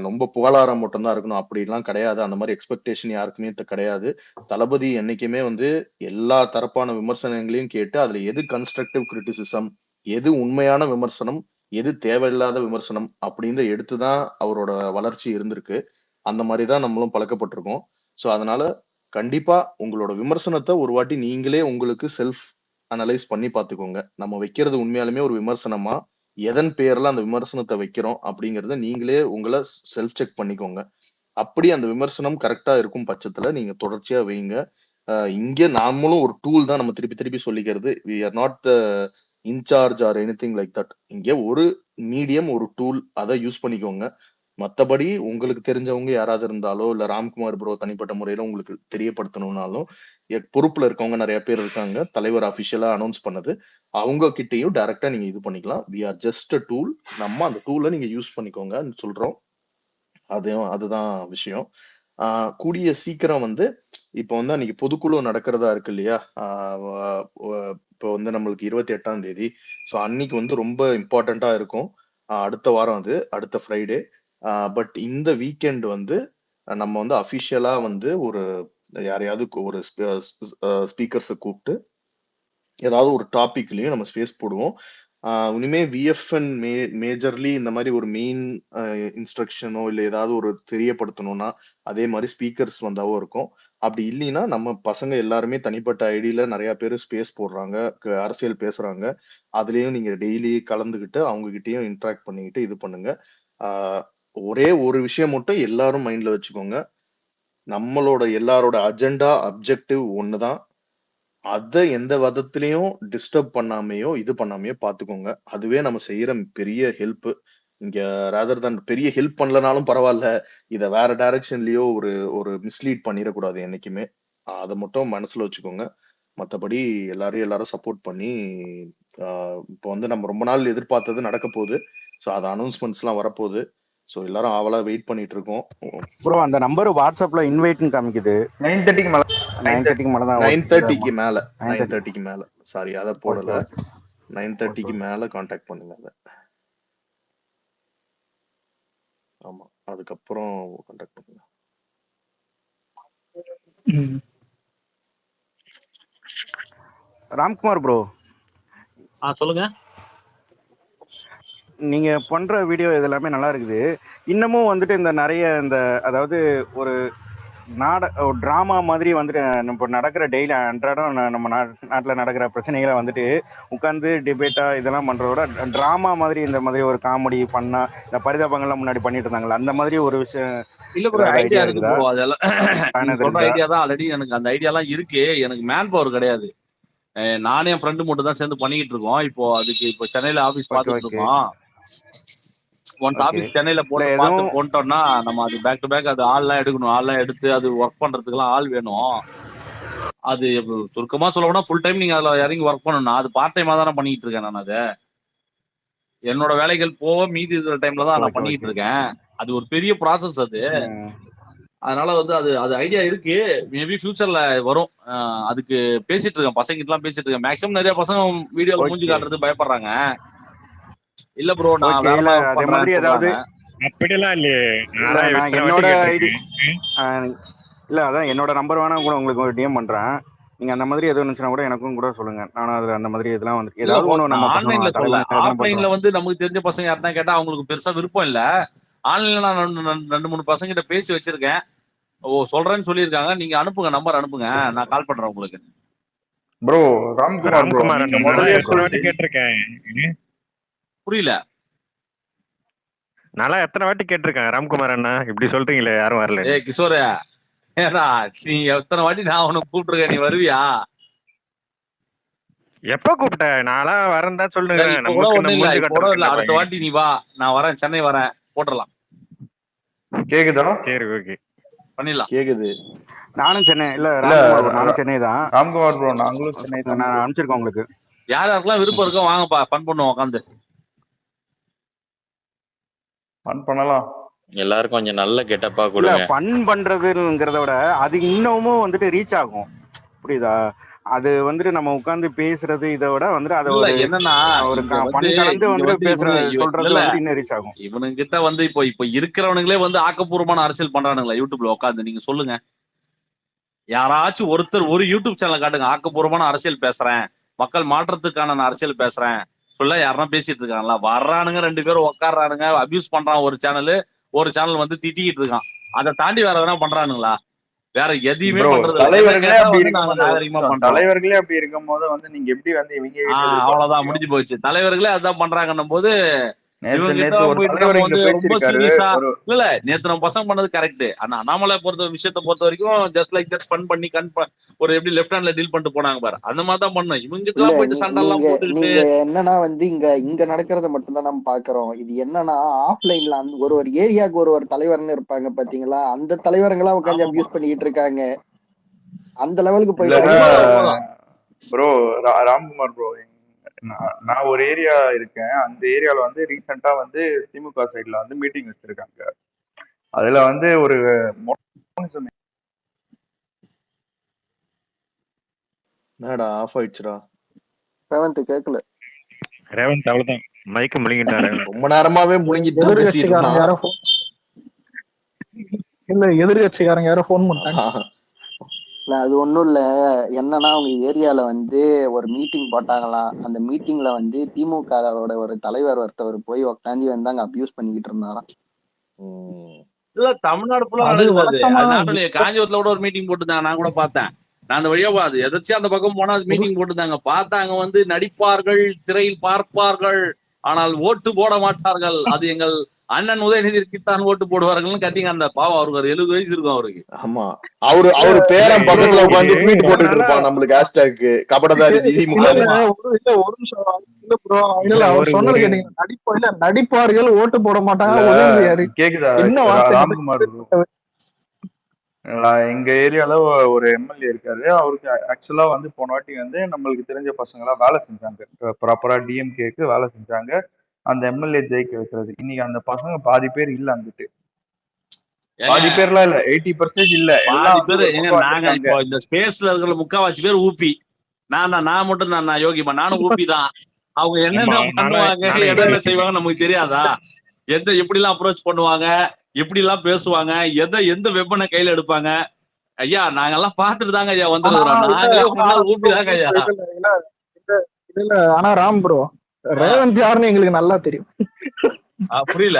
ரொம்ப புகழாரம் மட்டும் தான் இருக்கணும் அப்படிலாம் கிடையாது. அந்த மாதிரி எக்ஸ்பெக்டேஷன் யாருக்குமே கிடையாது. தளபதி என்னைக்குமே வந்து எல்லா தரப்பான விமர்சனங்களையும் கேட்டு அதுல எது கன்ஸ்ட்ரக்டிவ் கிரிட்டிசிசம், எது உண்மையான விமர்சனம், எது தேவையில்லாத விமர்சனம் அப்படின்னு எடுத்துதான் அவரோட வளர்ச்சி இருந்திருக்கு. அந்த மாதிரி தான் நம்மளும் பழக்கப்பட்டிருக்கோம். ஸோ அதனால கண்டிப்பா உங்களோட விமர்சனத்தை ஒரு வாட்டி நீங்களே உங்களுக்கு செல்ஃப் அனலைஸ் பண்ணி பார்த்துக்கோங்க. நம்ம வைக்கிறது உண்மையாலுமே ஒரு விமர்சனமா, எதன் பேர்ல அந்த விமர்சனத்தை வைக்கிறோம் அப்படிங்கறத நீங்களே உங்களை செல்ஃப் செக் பண்ணிக்கோங்க. அப்படி அந்த விமர்சனம் கரெக்டா இருக்கும் பட்சத்துல நீங்க தொடர்ச்சியா வைங்க. இங்க நாமளும் ஒரு டூல் தான், நம்ம திருப்பி திருப்பி சொல்லிக்கிறது. We are not the incharge or anything like that. இங்க ஒரு மீடியம், ஒரு டூல், அதை யூஸ் பண்ணிக்கோங்க. மத்தபடி உங்களுக்கு தெரிஞ்சவங்க யாராவது இருந்தாலோ இல்ல ராம்குமார் ப்ரோ தனிப்பட்ட முறையில உங்களுக்கு தெரியப்படுத்தணும்னாலும் பொறுப்புல இருக்கவங்க நிறைய பேர் இருக்காங்க, தலைவர் அபிஷியலா அனௌன்ஸ் பண்ணது, அவங்க கிட்டயும் டைரக்டா நீங்க இது பண்ணிக்கலாம். We are just a tool. நம்ம அந்த டூலை நீங்க யூஸ் பண்ணிக்கோங்க சொல்றோம். அதுதான் விஷயம். கூடிய சீக்கிரம் வந்து இப்ப வந்து அன்னைக்கு பொதுக்குழு நடக்கிறதா இருக்கு இல்லையா, இப்போ வந்து நம்மளுக்கு 28ஆம் தேதி. ஸோ அன்னைக்கு வந்து ரொம்ப இம்பார்ட்டண்டா இருக்கும். அடுத்த வாரம், அது அடுத்த ஃப்ரைடே. பட் இந்த வீக்கெண்ட் வந்து நம்ம வந்து அபிஷியலா வந்து ஒரு யாரையாவது ஒரு ஸ்பீக்கர்ஸை கூப்பிட்டு ஏதாவது ஒரு டாபிக்லயும் நம்ம ஸ்பேஸ் போடுவோம். இனிமே விஎஃப்என் மேஜர்லி இந்த மாதிரி ஒரு மெயின் இன்ஸ்ட்ரக்ஷனோ இல்லை ஏதாவது ஒரு தெரியப்படுத்தணும்னா அதே மாதிரி ஸ்பீக்கர்ஸ் வந்தாவோ இருக்கும். அப்படி இல்லைன்னா நம்ம பசங்க எல்லாருமே தனிப்பட்ட ஐடியில நிறைய பேர் ஸ்பேஸ் போடுறாங்க, அரசியல் பேசுறாங்க. அதுலயும் நீங்க டெய்லி கலந்துக்கிட்டு அவங்க கிட்டயும் இன்ட்ராக்ட் பண்ணிக்கிட்டு இது பண்ணுங்க. ஒரே ஒரு விஷயம் மட்டும் எல்லாரும் மைண்ட்ல வச்சுக்கோங்க, நம்மளோட எல்லாரோட அஜெண்டா அப்ஜெக்டிவ் ஒண்ணுதான். அதை எந்த விதத்திலையும் டிஸ்டர்ப் பண்ணாமையோ இது பண்ணாமையோ பாத்துக்கோங்க. அதுவே நம்ம செய்யற பெரிய ஹெல்ப். இங்க ரேதர் தான் பெரிய ஹெல்ப் பண்ணலனாலும் பரவாயில்ல, இத வேற டைரக்ஷன்லயோ ஒரு ஒரு மிஸ்லீட் பண்ணிடக்கூடாது என்னைக்குமே. அதை மட்டும் மனசுல வச்சுக்கோங்க. மற்றபடி எல்லாரும் சப்போர்ட் பண்ணி இப்போ வந்து நம்ம ரொம்ப நாள் எதிர்பார்த்தது நடக்க போகுது. ஸோ அது அனௌன்ஸ்மெண்ட்ஸ் எல்லாம் வரப்போகுது. ஸோ எல்லாரும் ஆவலா வெயிட் பண்ணிட்டு இருக்கோம். ப்ரோ அந்த நம்பர் வாட்ஸ்அப்ல இன்வைட்னு காமிக்குது. 9:30க்கு மேல 9:30க்கு மேல தான் 9:30க்கு மேல 9:30க்கு மேல சாரி அதை போடல. 9:30க்கு மேல கான்டாக்ட் பண்ணுங்க அதை. ஆமா, அதுக்கப்புறம் கான்டாக்ட் பண்ணுங்க. ராம்குமார் ப்ரோ, சொல்லுங்க. நீங்க பண்ற வீடியோ இதெல்லாமே நல்லா இருக்குது. இன்னமும் வந்துட்டு இந்த நிறைய இந்த அதாவது ஒரு டிராமா மாதிரி வந்துட்டு இப்போ நடக்கிற டெய்லி அன்றாடம் நம்ம நாட்டில் நடக்கிற பிரச்சனைகளை வந்துட்டு உட்காந்து டிபேட்டா இதெல்லாம் பண்றதோட டிராமா மாதிரி இந்த மாதிரி ஒரு காமெடி பண்ணா இந்த பரிதாபங்கள்லாம் முன்னாடி பண்ணிட்டு இருந்தாங்களா, அந்த மாதிரி ஒரு விஷயம் இல்ல ப்ரோ, ஐடியா இருக்கு ப்ரோ. அதெல்லாம் சொல்ற ஐடியா தான். ஆல்ரெடி எனக்கு அந்த ஐடியாலாம் இருக்கு. எனக்கு மேன் பவர் கிடையாது. நானே என் ஃப்ரெண்டு மட்டும் தான் சேர்ந்து பண்ணிக்கிட்டு இருக்கோம். இப்போ அதுக்கு இப்போ சென்னையில ஆபீஸ் பார்த்துட்டு இருக்கோம். ஒன்ஸ் ஆபீஸ் சென்னையில போட்டு போட்டோம்னா நம்ம அது பேக் டு பேக் அது ஆள்லாம் எடுக்கணும். ஆள்லாம் எடுத்து அது ஒர்க் பண்றதுக்குலாம் ஆள் வேணும். அது சுருக்கமா சொல்ல போனா ஃபுல் டைம் நீங்க அதுல இறங்கி ஒர்க் பண்ணணும். அது பார்ட் டைமா தானே பண்ணிட்டு இருக்கேன் நான். அதை என்னோட வேலைகள் போக மீதி இருக்கிற டைம்ல தான் நான் பண்ணிட்டு இருக்கேன். அது ஒரு பெரிய ப்ராசஸ் அது. அதனால வந்து அது ஐடியா இருக்கு. மேபி ஃபியூச்சர்ல வரும். அதுக்கு பேசிட்டு இருக்கேன், பசங்க எல்லாம் பேசிட்டு இருக்கேன். மேக்ஸிமம் நிறைய பசங்க வீடியோல மூஞ்சி காட்டுறது பயப்படுறாங்க. இல்ல ப்ரோ, நான் வேற மாதிரி ஏதாவது அப்படியெல்லாம் இல்லையே. என்னோட ஐடி இல்ல, அதான் என்னோட நம்பர் வேணா கூட உங்களுக்கு ஒரு டிஎம் பண்றேன். நீங்க அந்த மாதிரி எதுவும் இருந்துச்சுன்னா கூட எனக்கும் கூட சொல்லுங்க. நானும் அதுல அந்த மாதிரி இதெல்லாம் வந்து ஏதாவது ஒண்ணு நம்ம ஆன்லைன்ல சொல்ல. ஆஃப்லைன்ல வந்து நமக்கு தெரிஞ்ச பசங்க யாருன்னா கேட்டா அவங்களுக்கு பெருசா விருப்பம் இல்ல. ஆன்லைன்ல நான் 2-3 பசங்க கிட்ட பேசி வச்சிருக்கேன். சொல்றேன்னு சொல்லியிருக்காங்க. நீங்க அனுப்புங்க, நம்பர் அனுப்புங்க, நான் கால் பண்றேன் உங்களுக்கு. ப்ரோ ராம்குமார் கேட்டிருக்கேன். புரியல. நல்லா எத்தனை வாட்டி கேட்டிருக்கேன் ராம்குமார் அண்ணா, இப்படி சொல்றீங்களே யாரும் வரல. கிஷோர ஏடா நீ எத்தனை வாட்டி நான் உனக்கு கூப்பிட்டுருக்கேன், நீ வருவியா? எப்ப கூப்பிட்ட? நான்லாம் வரேன் தான் சரி, சொல்லுங்க. இப்ப கூட நமக்கு ஒண்ணும் இல்ல, மூஞ்சி இப்ப கூட இல்ல, கட்டுறதுக்கு அடுத்த வாட்டி நீ வா, நான் வரேன், சென்னை வரேன், போட்டுடலாம், கேக்குதா? சரி ஓகே பண்ணிடலாம். கேக்குது. நானும் சென்னை இல்ல இல்ல ராம்குமார் bro, நானும் சென்னை தான். ராம்குமார் ப்ரோ, நாங்களும் சென்னை தான் நான் bro. அனுப்பிச்சிருக்கேன் உங்களுக்கு. யார் யாருக்கெல்லாம் விருப்பம் இருக்கோ வாங்கப்பா, ஃபன் பண்ணுவோம் உட்காந்து. ஃபன் பண்ணலாம். எல்லாருக்கும் கொஞ்சம் நல்ல கெட்டப்பா இல்ல கொடுங்க. ஃபன் பண்றதுங்கிறத விட அது இன்னமும் வந்துட்டு ரீச் ஆகும், புரியுதா? அது வந்துட்டு நம்ம உட்கார்ந்து பேசுறது இதை விட வந்துட்டு அதை இல்ல ஒரு என்னன்னா, ஒரு இங்க வந்து ஃபன் கலந்து இங்க வந்துட்டு வந்து பேசுற இவனு சொல்றது இல்ல வந்துட்டு இன்னும் ரீச் ஆகும். இவனுங்கிட்ட வந்து இப்போ இருக்கிறவனுங்களே வந்து ஆக்கப்பூர்வமான அரசியல் பண்றானுங்களா யூடியூப்ல உட்காந்து? நீங்க சொல்லுங்க, யாராச்சும் ஒருத்தர் ஒரு யூடியூப் சேனல் காட்டுங்க, ஆக்கப்பூர்வமான அரசியல் பேசுறேன், மக்கள் மாற்றத்துக்கான நான் அரசியல் பேசுறேன் சொல்ல யாருன்னா பேசிட்டு இருக்காங்களா? வர்றானுங்க 2 பேரும் உட்காடுறானுங்க, அபியூஸ் பண்றான் ஒரு சேனல் வந்து திட்டிக்கிட்டு இருக்கான். அதை தாண்டி வேற எதனா பண்றானுங்களா? வேற எதையுமே ப்ரோ பண்றது இல்ல. எதை தலைவர்களே கேட்டா அப்படி வந்து நாங்க இருக்கும்போது ஒரு நாகரிகமா நிமிஷம், பண்றோம். தலைவர்களே அப்படி இருக்கும்போது வந்து நீங்க எப்படி வந்து இவங்க கிட்ட எதிர்பார்க்க அவ்வளவுதான், முடியும்? முடிஞ்சு போச்சு. தலைவர்களே அதான் பண்றாங்கன்னும் போது இவங்க கிட்ட நேத்து ஒரு போயிட்டு தலைவர் நம்ம இங்க வந்து ரொம்ப பேசியிருக்காரு. சீரியஸா ஒரு இல்ல நேத்து நம்ம பசங்க பண்ணது கரெக்ட். ஆனா அண்ணாமலை விஷயத்தை பொறுத்த வரைக்கும் ஜஸ்ட் லைக் தட் ஃபன் பண்ணி ஒரு எப்படி லெஃப்ட் ஹேண்ட்ல டீல் பண்ணிட்டு போனாங்க பாரு, அந்த மாதிரி தான் பண்ணும். இவங்க கிட்ட இல்ல எல்லாம் போயிட்டு சண்டை எல்லாம் நீங்க போட்டுக்கிட்டு நீங்க என்னன்னா வந்து இங்க நடக்கிறத மட்டும்தான் நம்ம பாக்குறோம். இது என்னன்னா ஆஃப்லைன்ல ஒரு ஏரியாவுக்கு ஒரு தலைவர்னு இருப்பாங்க பாத்தீங்களா, அந்த தலைவருங்கெல்லாம் உட்காந்து ஆமாமா அபியூஸ் பண்ணிட்டு இருக்காங்க. அந்த லெவலுக்கு இல்ல போயிட்டாங்க. உண்மைதான். ப்ரோ, ராம்குமார் ப்ரோ, நான் ஒரு ஏரியா இருக்கேன். அந்த ஏரியால வந்து ரீசெண்டா வந்து திமுக சைட்ல வந்து மீட்டிங் வச்சிருக்காங்க. அதுல வந்து ஒரு என்னடா ஆஃப் ஆயிடுச்சுடா? ரேவந்த் கேட்கல. ரேவந்த் அவ்வளவுதான், மயக்க முழுங்கிட்டான் ரேவந்த். ரொம்ப நேரமாவே முழுங்கிட்டு தான் பேசிட்டு எதிர்கட்சிக்காரங்க இருந்தான். யாரோ எதிர்கட்சிக்காரங்க யாரோ போன் பண்ணிட்டாங்க. இல்ல அது ஒண்ணும் இல்ல, என்னன்னா அவங்க ஏரியால வந்து ஒரு மீட்டிங் போட்டாங்களாம். அந்த மீட்டிங்ல வந்து திமுகவோட ஒரு தலைவர் ஒருத்தவர் போய் உட்காந்து வந்து அங்க அபியூஸ் பண்ணிக்கிட்டு இருந்தாராம். இல்ல தமிழ்நாடு ஃபுல்லா அது நடக்குது. அது வழக்கமா அது நாட்டுல காஞ்சிபுரத்துல கூட ஒரு மீட்டிங் போட்டுருந்தாங்க, நான் கூட பார்த்தேன். நான் அந்த வழியா அது எதாச்சும் அந்த பக்கம் போனா மீட்டிங் போட்டுருந்தாங்க. பார்த்தாங்க வந்து நடிப்பார்கள், திரையில் பார்ப்பார்கள், ஆனால் ஓட்டு போட மாட்டார்கள். அது எங்கள் அண்ணன் உதயநிதிக்குத்தான் ஓட்டு போடுவார்கள்னு கத்திங்க. அந்த பாவம் அவருக்கு ஒரு 70 வயசு இருக்கும் அவருக்கு. ஆமா, அவரு பேரன் பக்கத்துல உட்காந்து ட்வீட் போட்டுட்டு இருப்பான் நம்மளுக்கு ஹேஷ்டாக் கபடதாரி திமுக. ஒரு நிமிஷம் இல்ல ப்ரோ, இல்ல அவர் சொன்னது கேட்டீங்க, நடிப்பார்கள் ஓட்டு போட மாட்டாங்க. உதயநிதி யாரு? கேக்குதா என்ன வார்த்தை? ராம்குமார் ப்ரோ? எங்க ஏரியால ஒரு எம்எல்ஏ இருக்காரு. அவருக்கு ஆக்சுவலா வந்து போன வாட்டி வந்து நம்மளுக்கு தெரிஞ்ச பசங்க எல்லாம் வேலை செஞ்சாங்க, ப்ராப்பரா டிஎம்கேக்கு வேலை செஞ்சாங்க அந்த எம்எல்ஏ ஜெயிக்க வைக்கிறது. இன்னைக்கு அந்த பசங்க பாதி பேர் இல்ல, அங்கிட்டு பாதி பேர்லாம் இல்ல, 80% இல்ல, பாதி பேர் நாங்க இப்போ இந்த ஸ்பேஸ்ல இருக்கிற முக்காவாசி பேர் ஊபி. நான் மட்டும் நான் யோகிமா, நானும் ஊபி தான். அவங்க என்னென்ன பண்ணுவாங்க, என்னென்ன செய்வாங்க நமக்கு தெரியாதா? எப்படி எல்லாம் அப்ரோச் பண்ணுவாங்க, எப்படி எல்லாம் பேசுவாங்க, எந்த வெப்பனை கையில எடுப்பாங்க. ஐயா நாங்கெல்லாம் பாத்துட்டு தாங்க ஐயா வந்துருக்கிறோம். நாங்களே முன்னாள் ஊபி தாங்க ஐயா. இல்ல ஆனா ராம் ப்ரோ, ரேவந்த் யாருன்னு எங்களுக்கு நல்லா தெரியும். புரியல,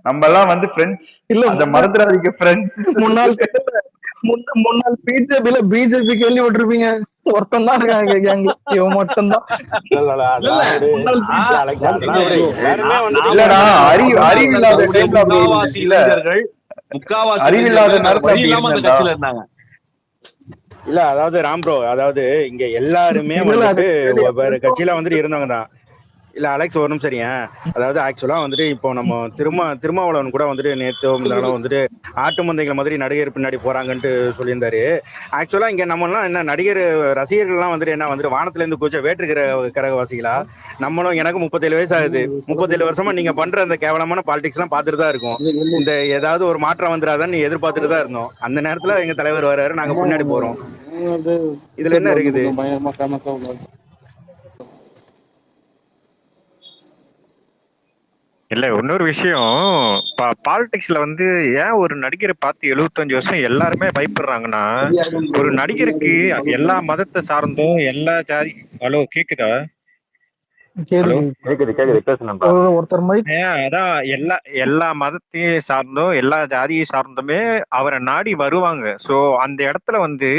நம்ம எல்லாம் வந்து ஃப்ரெண்ட்ஸ் இல்ல, அந்த மறந்துடாதீங்க ஃப்ரெண்ட்ஸ். முன்னாள் பிஜேபி கேள்விப்பட்டிருப்பீங்க, ஒருத்தன் தான் இருக்காங்க கேங்ல, இவன் மட்டும் தான். இல்ல அதாவது ராம் ப்ரோ, அதாவது இங்க எல்லாருமே வந்துட்டு வேற கட்சியில வந்துட்டு இருந்தவங்க தான். இல்ல அலெக்ஸ் ஒரு நிமிஷம் சரியா. அதாவது ஆக்சுவலா வந்துட்டு இப்போ நம்ம திருமாவளவன் கூட வந்துட்டு நேற்று வந்துட்டு ஆட்டு மந்தைகள் மாதிரி நடிகர் பின்னாடி போறாங்கன்ட்டு சொல்லியிருந்தாரு. ஆக்சுவலா இங்க நம்ம எல்லாம் என்ன நடிகர் ரசிகர்கள்லாம் வந்துட்டு என்ன வந்துட்டு வானத்துல இருந்து கூச்ச வேற்றுக்கிற கரகவாசிகளா? நம்மளும் எனக்கு 37 வயசு ஆகுது. 37 வருஷமா நீங்க பண்ற அந்த கேவலமான பாலிடிக்ஸ் எல்லாம் பார்த்துட்டு தான் இருக்கும். இந்த ஏதாவது ஒரு மாற்றம் வந்துடாதான்னு எதிர்பார்த்துட்டு தான் இருந்தோம். அந்த நேரத்துல எங்க தலைவர் வர்றாரு, நாங்க பின்னாடி போறோம். இதுல என்ன இருக்குது? இல்ல இன்னொரு விஷயம், பாலிடிக்ஸ்ல வந்து ஏன் ஒரு நடிகரை பார்த்து 75 வருஷம் எல்லாருமே பயப்படுறாங்கன்னா, ஒரு நடிகருக்கு எல்லா மதத்தை சார்ந்தும் எல்லா ஜாதி. ஹலோ கேக்குதா? அதான் எல்லா மதத்தையும் சார்ந்தும் எல்லா ஜாதியை சார்ந்துமே அவரை நாடி வருவாங்க. சோ அந்த இடத்துல வந்து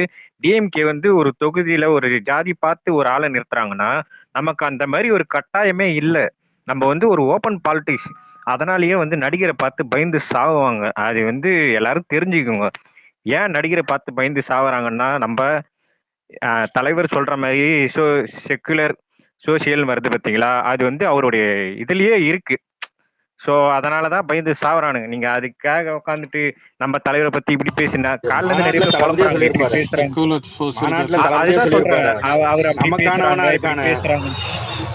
டிஎம்கே வந்து ஒரு தொகுதியில ஒரு ஜாதி பார்த்து ஒரு ஆளை நிறுத்துறாங்கன்னா, நமக்கு அந்த மாதிரி ஒரு கட்டாயமே இல்லை. நம்ம வந்து ஒரு ஓப்பன் பாலிடிக்ஸ், அதனாலயே வந்து நடிகரை பார்த்து பயந்து சாவுவாங்க. அது வந்து எல்லாரும் தெரிஞ்சுக்குங்க. ஏன் நடிகரை பார்த்து பயந்து சாவறாங்கன்னா, நம்ம தலைவர் சொல்ற மாதிரி செக்குலர் சோசியல் வருது பார்த்தீங்களா? அது வந்து அவருடைய இதுலயே இருக்கு. ஸோ அதனால தான் பயந்து சாவறானுங்க. நீங்க அதுக்காக உட்காந்துட்டு நம்ம தலைவரை பத்தி இப்படி பேசினா காலைல இருந்து நிறைய மாநாட்டுல பேர் தளபதியே புலம்புறாங்க, இப்படி சொல்லியிருப்பாரு. பேசுறாங்க. செக்குலர் சோசியல் மாநாட்டுல ஜஸ்டிஸ். தளபதியே அதுதான் சொல்றேன். சொல்லியிருப்பாரு. அவர் அப்படி நமக்கானவனா பேசுறாங்க, இப்படி இருக்கானே, பேசுறாங்க.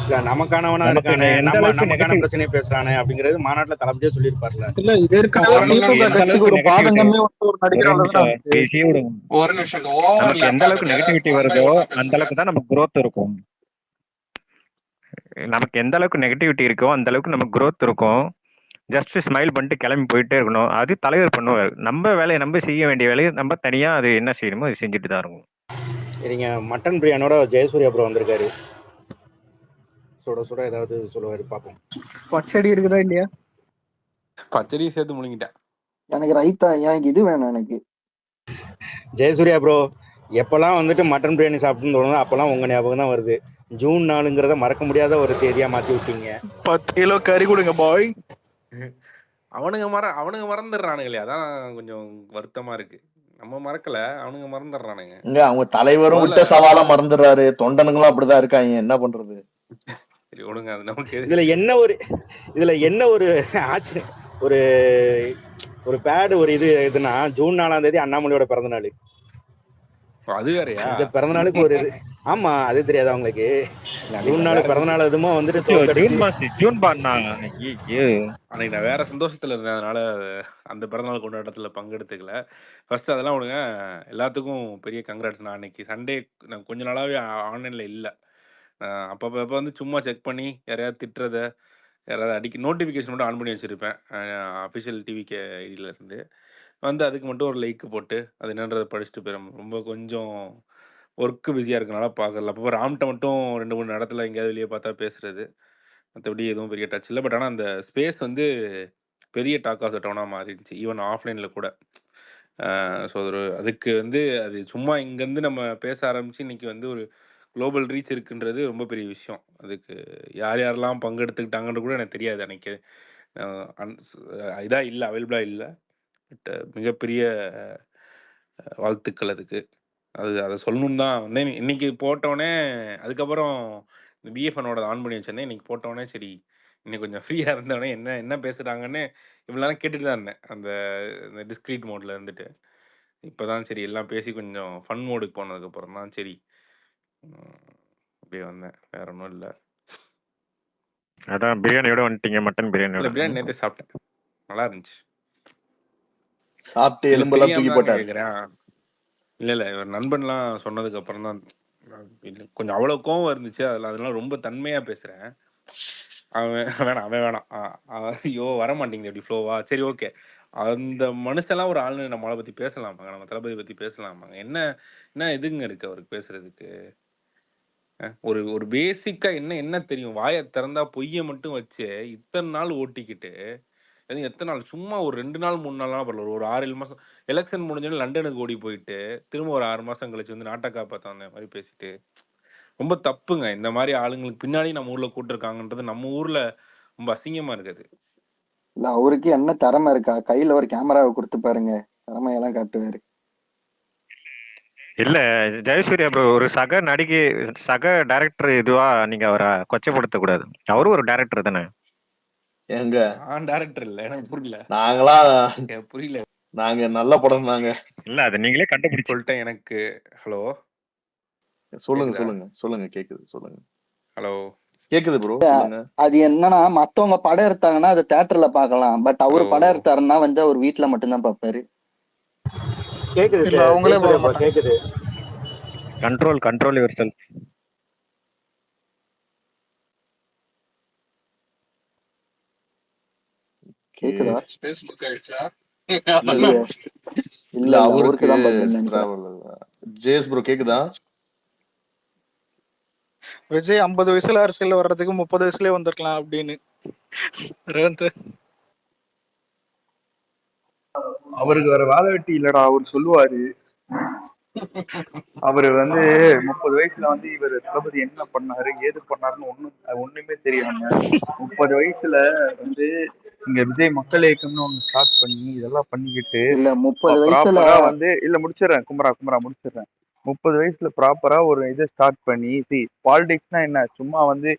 இல்ல நமக்கானவனா நமக்கு இருக்கானே, எந்த அளவுக்கு நமக்கான நெகட்டிவ் பிரச்சனையை பேசுறானே அப்படிங்கிறது மாநாட்டுல தளபதியே சொல்லியிருப்பார்ல. இல்ல இது ஏற்கனவே ஒரு நமக்கு திமுக எந்த நிமிஷம் கட்சிக்கு அளவுக்கு ஒரு நெகட்டிவிட்டி பாதகமே வந்து ஒரு ஒரே நடிகரால தான் நிமிஷம் வந்துச்சு. பேசியே விடுங்க. ஒரு நிமிஷம் ஓவர் நமக்கு எந்த அளவுக்கு நெகட்டிவிட்டி வருதோ அந்த அளவுக்கு தான் நமக்கு growth இருக்கும். நமக்கு எந்த அளவுக்கு நெகட்டிவிட்டி இருக்கோ அந்த அளவுக்கு நமக்கு growth இருக்கும். ஜஸ்ட் ஸ்மைல் பண்ணிட்டு கிளம்பி போயிட்டே இருக்கணும். அது தலைவர் பண்ணுவார். நம்ம வேலையை நம்ம செய்ய வேண்டிய வேலையை நம்ம தனியா அது என்ன செய்யணுமோ அது செஞ்சுட்டு தான் இருக்கும். சரிங்க, மட்டன் பிரியாணியோட ஜெயசூர்யா ப்ரோ வந்திருக்காரு. சுட சுட ஏதாவது சொல்லுவாரு பார்ப்போம். பச்சடி இருக்குதா இல்லையா? பச்சடியும் சேர்த்து முழுங்கிட்டேன். எனக்கு ரைத்தா, எனக்கு இது வேணும் எனக்கு. ஜெயசூர்யா ப்ரோ, எப்பெல்லாம் வந்துட்டு மட்டன் பிரியாணி சாப்பிட்டுன்னு தோணுதோ அப்பெல்லாம் உங்க ஞாபகம் தான் வருது. ஜூன் 4ங்கிறத மறக்க முடியாத ஒரு தேதியா மாத்தி விட்டீங்க. 10 கிலோ கறி கொடுங்க பாய். அவனுங்க மறந்துடுறானுங்களே, அதான் கொஞ்சம் வருத்தமா இருக்கு. நம்ம மறக்கல, அவனுங்க மறந்துடுறானுங்க. இங்க அவங்க தலைவரும் முதல்ல விட்ட சவாலா மறந்துடுறாரு. தொண்டனுங்களும் அப்படிதான் இருக்காங்க, என்ன பண்றது? சரி விடுங்க, அது நமக்கு இதுல என்ன ஒரு ஆச்சு, ஒரு ஒரு பேட் ஒரு இது எதுனா ஜூன் 4ஆம் தேதி அண்ணாமலையோட பிறந்த நாள். அது வேறயா? இந்த பிறந்த நாளுக்கு ஒரு இது, ஆமா அது தெரியாது அவங்களுக்கு. ஜூன் 4 பிறந்த நாள் எதுமோ வந்துட்டு அன்னைக்கு நான் வேற சந்தோஷத்துல இருந்தேன், அதனால அந்த பிறந்தநாள் கொண்டாட்டத்துல பங்கெடுத்துக்கல. ஃபர்ஸ்ட் அதெல்லாம் விடுங்க, எல்லாத்துக்கும் பெரிய கங்க்ராட்ஸ். நான் அன்னைக்கு சண்டே நான் கொஞ்ச நாளாவே ஆன்லைன்ல இல்லை. அப்பப்போ வந்து சும்மா செக் பண்ணி யாரையாவது திட்டுறத, யாராவது அடிக்க நோட்டிஃபிகேஷன் மட்டும் ஆன் பண்ணி வச்சுருப்பேன் அஃபிஷியல் டிவிக்கு ஐடியில இருந்து. வந்து அதுக்கு மட்டும் ஒரு லைக் போட்டு அது என்னன்றதை படிச்சுட்டு போயிடும். ரொம்ப கொஞ்சம் ஒர்க்கு பிஸியாக இருக்கனால பார்க்கல. அப்போ ராம்கிட்ட மட்டும் 2-3 இடத்துல எங்கேயாவது வெளியே பார்த்தா பேசுறது, மற்றபடி எதுவும் பெரிய டச் இல்லை. பட் ஆனால் அந்த ஸ்பேஸ் வந்து பெரிய டாக் ஆஃப் த டவுனாக மாறிடுச்சு, ஈவன் ஆஃப்லைனில் கூட. ஸோ அதுக்கு வந்து அது சும்மா இங்கேருந்து நம்ம பேச ஆரம்பித்து இன்றைக்கி வந்து ஒரு குளோபல் ரீச் இருக்குன்றது ரொம்ப பெரிய விஷயம். அதுக்கு யார் யாரெல்லாம் பங்கெடுத்துக்கிட்டாங்கன்னு கூட எனக்கு தெரியாது. அன்றைக்கி இதாக இல்லை, அவைலபிளாக இல்லை. பட் மிகப்பெரிய வாழ்த்துக்கள் அதுக்கு. அதை சொல்லணுன்னு தான் வந்தேன். இன்னைக்கு போட்டோடனே அதுக்கப்புறம் இந்த பிஎஃப்எனோட ஆன் பண்ணி வச்சிருந்தேன். இன்னைக்கு போட்டோடனே சரி இன்னைக்கு கொஞ்சம் ஃப்ரீயாக இருந்தோடனே என்ன என்ன பேசுகிறாங்கன்னு இவ்வளோ நேரம் கேட்டுட்டு தான் இருந்தேன், அந்த டிஸ்க்ரீட் மோடில் இருந்துட்டு. இப்போ தான் சரி எல்லாம் பேசி கொஞ்சம் ஃபன் மோடுக்கு போனதுக்கப்புறம் தான் சரி அப்படியே வந்தேன், வேற ஒன்றும் இல்லை. அதான் பிரியாணியோட வந்துட்டீங்க, மட்டன் பிரியாணியோட. இல்லை பிரியாணி நேற்றே சாப்பிட்டேன், நல்லா இருந்துச்சு. சாப்பிட்டு எலும்பெல்லாம் தூக்கி போட்டார். கேட்குறேன். இல்லை இவர் நண்பன்லாம் சொன்னதுக்கு அப்புறம் தான் கொஞ்சம் அவ்வளோ கோவம் இருந்துச்சு. அதெல்லாம் ரொம்ப தன்மையாக பேசுகிறேன். அவன் வேணாம். ஐயோ வர மாட்டேங்குது அப்படி ஃப்ளோவா. சரி ஓகே, அந்த மனுஷெல்லாம் ஒரு ஆளுன்னு நம்மளை பற்றி பேசலாமாங்க, நம்ம தளபதி பற்றி பேசலாமாங்க? என்ன என்ன எதுங்க இருக்கு அவருக்கு பேசுறதுக்கு? ஒரு ஒரு பேசிக்கா என்ன தெரியும்? வாயை திறந்தா பொய்யை மட்டும் வச்சு இத்தனை நாள் ஓட்டிக்கிட்டு, எத்தனை நாள் சும்மா ஒரு 2 நாள் 3 நாள்லாம் பரவாயில்ல, ஒரு 6-7 மாசம் எலெக்ஷன் முடிஞ்சோடனே லண்டனுக்கு ஓடி போயிட்டு திரும்ப ஒரு 6 மாசம் கழிச்சு வந்து நாட்டை காப்பாற்ற அந்த மாதிரி பேசிட்டு ரொம்ப தப்புங்க. இந்த மாதிரி ஆளுங்களுக்கு பின்னாடி நம்ம ஊர்ல கூட்டிருக்காங்கன்றது நம்ம ஊர்ல ரொம்ப அசிங்கமா இருக்குது. இல்ல அவருக்கு என்ன திறமை இருக்கா? கையில ஒரு கேமராவை கொடுத்து பாருங்க, திறமையெல்லாம் காட்டுவாரு. இல்ல ஜெயசூர்யா ப்ரோ ஒரு சக நடிகை, சக டைரக்டர் இதுவா நீங்க அவரை கொச்சப்படுத்த கூடாது. அவரும் ஒரு டைரக்டர் தானே. எங்க நான் டைரக்டர் இல்ல, எனக்கு புரியல. நாங்களாம் புரியல. நாங்க நல்ல படம் தாங்க. இல்ல அதை நீங்களே கண்டுபிடிச்சு சொல்லிட்டேன் எனக்கு. ஹலோ சொல்லுங்க கேக்குது, சொல்லுங்க. ஹலோ கேக்குது ப்ரோ, சொல்லுங்க. அது என்னன்னா மத்தவங்க படம் எடுத்தாங்கன்னா அது தியேட்டர்ல பாக்கலாம், பட் அவரு படம் எடுத்தாருன்னா வந்து அவர் வீட்டுல மட்டும்தான் பாப்பாரு. கேக்குது அவங்களே கேக்குது. Control your self. கேக்குதா? Facebook ஆயிடுச்சா? இல்ல அவருக்கு தான் ஜேஸ் ப்ரோ கேக்குதா? விஜய் 50 வயசுல அரசியல் வர்றதுக்கு 30 வயசுலயே வந்திருக்கலாம் அப்படின்னு. அவருக்கு வேற வேலை வெட்டி இல்லடா, அவர் சொல்லுவாரு அவரு வந்து 30 வயசுல வந்து இவர் தளபதி என்ன பண்ணாரு ஏது பண்ணாருன்னு ஒண்ணுமே தெரியாம 30 வயசுல வந்து இங்க விஜய் மக்கள் இயக்கம்னு ஒண்ணு ஸ்டார்ட் பண்ணி இதெல்லாம் பண்ணிக்கிட்டு இல்ல 30 வயசுல ப்ராப்பரா வந்து இல்ல முடிச்சிடுறேன் குமரா முடிச்சிடுறேன். 30 வயசுல ப்ராப்பரா ஒரு இதை ஸ்டார்ட் பண்ணி பாலிடிக்ஸ்னா என்ன சும்மா வந்து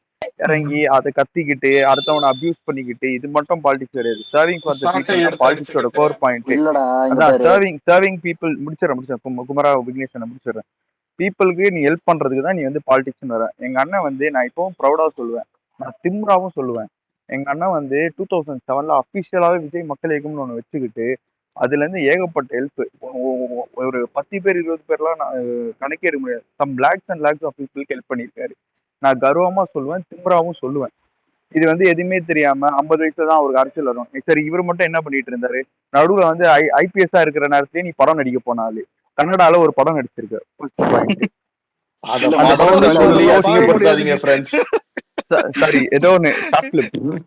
இறங்கி அதை கத்திக்கிட்டு அடுத்தவனை அபியூஸ் பண்ணிக்கிட்டு இது மட்டும் பாலிடிக்ஸ் கிடையாது. சர்விங் ஃபார் த சாட்டை பீப்புள் தான் எடுத்து பாலிடிக்ஸோட அடிச்சுக்கிட்டு கோர் பாயிண்ட். இல்லடா இங்க அதான் பாரு சர்விங் பீப்புள் முடிச்சிடறேன் குமரா விக்னேஷனை முடிச்சிடுறேன். பீப்புளுக்கு நீ ஹெல்ப் பண்றதுக்கு தான் நீ வந்து பாலிடிக்ஸ்னு வர. எங்க அண்ணன் வந்து நான் இப்பவும் ப்ரௌடா சொல்லுவேன், நான் திம்ராவும் சொல்லுவேன். எங்க அண்ணன் வந்து 2007 அபிஷியலாவே விஜய் மக்கள் இயக்கம்னு ஒண்ணு வச்சுக்கிட்டு அதுல இருந்து ஏகப்பட்ட ஹெல்ப் ஒரு 10 பேர் 20 பேர்லாம் நான் கணக்கே எடுக்க முடியாது. Some lakhs and lakhs of பீப்புளுக்கு ஹெல்ப் பண்ணியிருக்காரு. நான் கர்வமா சொல்லுவேன், திம்ராவும் சொல்லுவேன். இது வந்து எதுவுமே தெரியாம 50 வயசுல தான் அவருக்கு அரசியல் வரும். சரி இவர் மட்டும் என்ன பண்ணிட்டு இருந்தாரு? நடுவுல வந்து ஐபிஎஸ்ஆ இருக்கிற நேரத்திலேயே நீ படம் நடிக்க போனாலு கன்னடால ஒரு படம் நடிச்சிருக்க. First point. அத இல்ல அந்த படம்னு படத்துல சொல்லி வந்து அசிங்கப்படுத்தாதீங்க ஃப்ரெண்ட்ஸ். சாரி ஏதோ ஒண்ணு ஷார்ட் பிலிம்.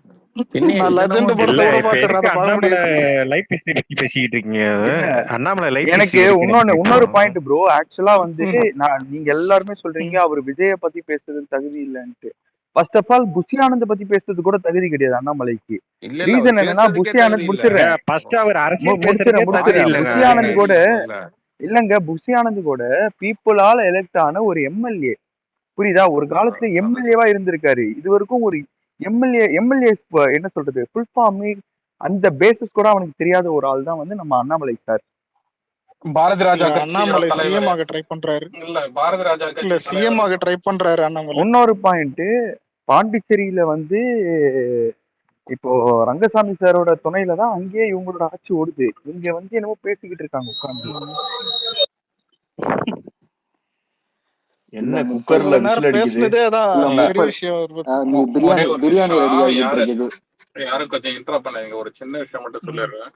என்னையா நான் இதெல்லாம் லெஜெண்ட் இல்ல படத்தை கூட இப்ப பாத்துறேன், எதுக்கு அதை பார்க்க அண்ணாமலை முடியாது. லைஃப் ஹிஸ்டரி பத்தி பேசிக்கிட்டு இருக்கீங்க? இல்ல அண்ணாமலை லைஃப் ஹிஸ்டரி எனக்கு எதுக்கு நமக்கு இப்போ? இன்னொரு பாயிண்ட் ப்ரோ. ஆக்சுவலா வந்து நீங்க எல்லாருமே சொல்றீங்க அவர் விஜய பத்தி பேசுறதுக்கு தகுதி இல்லைன்ட்டு. ஃபர்ஸ்ட் ஆஃப் ஆல் புஷி ஆனந்த பத்தி பேசுறது கூட தகுதி கிடையாது அண்ணாமலைக்கு. இல்ல இல்ல அவர் ரீசன் என்னன்னா பேசுறதுக்கே புஷி தகுதி ஆனந்த் இல்ல. முடிச்சிடுறேன் ஃபர்ஸ்ட் அவர் அரசியல் முடிச்சிடுறேன் பேசுறதுக்கே தகுதி வாயில இல்லைங்க. புஷி விடுறதுக்கே ஆனந்த் தகுதி கூட இல்ல முதல்ல. இல்லங்க புஷி ஆனந்த் கூட பீப்புளால எலெக்ட் ஆன ஒரு எம்எல்ஏ. புரியுதா? ஒரு காலத்துல அதான் எம்எல்ஏவா இருந்திருக்காரு. இது வரைக்கும் ஒரு எம்எல்ஏ என்ன சொல்றது ஃபுல் ஃபார்ம் அந்த பேசிஸ் கூட அவனுக்கு தெரியாத ஒரு ஆள் தான் வந்து நம்ம அண்ணாமலை சார். பாரதி ராஜா இல்ல கட்சியோட அண்ணாமலை தலைவர். சிஎம் ஆக ட்ரை பண்றாரு. இல்ல பாரதி ராஜா இல்ல கட்சி சிஎம் தலைவர். ஆக ட்ரை பண்றாரு அண்ணாமலை. இன்னொரு பாயிண்ட், பாண்டிச்சேரியில வந்து இப்போ ரங்கசாமி சாரோட துணையில தான் அங்கேயே இவங்களோட ஆட்சி ஓடுது. இங்க வந்து என்னமோ பேசிக்கிட்டு இருக்காங்க உட்கார்ந்து. இல்ல என்ன 30 குக்கர்ல இவ்வளவு விசில் நேரம் அடிக்குது? பேசுனதே தான் இல்ல இல்ல பெரிய 30 விஷயம். நீ ஒரே பிரியாணி ஒரு பிரியாணி நிமிஷம். ரெடி ஆகிட்டு யாரு இருக்குது. யாரும் கொஞ்சம் இன்டரப்ட் பண்ணாதீங்க. ஒரு சின்ன விஷயம் மட்டும் சொல்லிடுறேன்.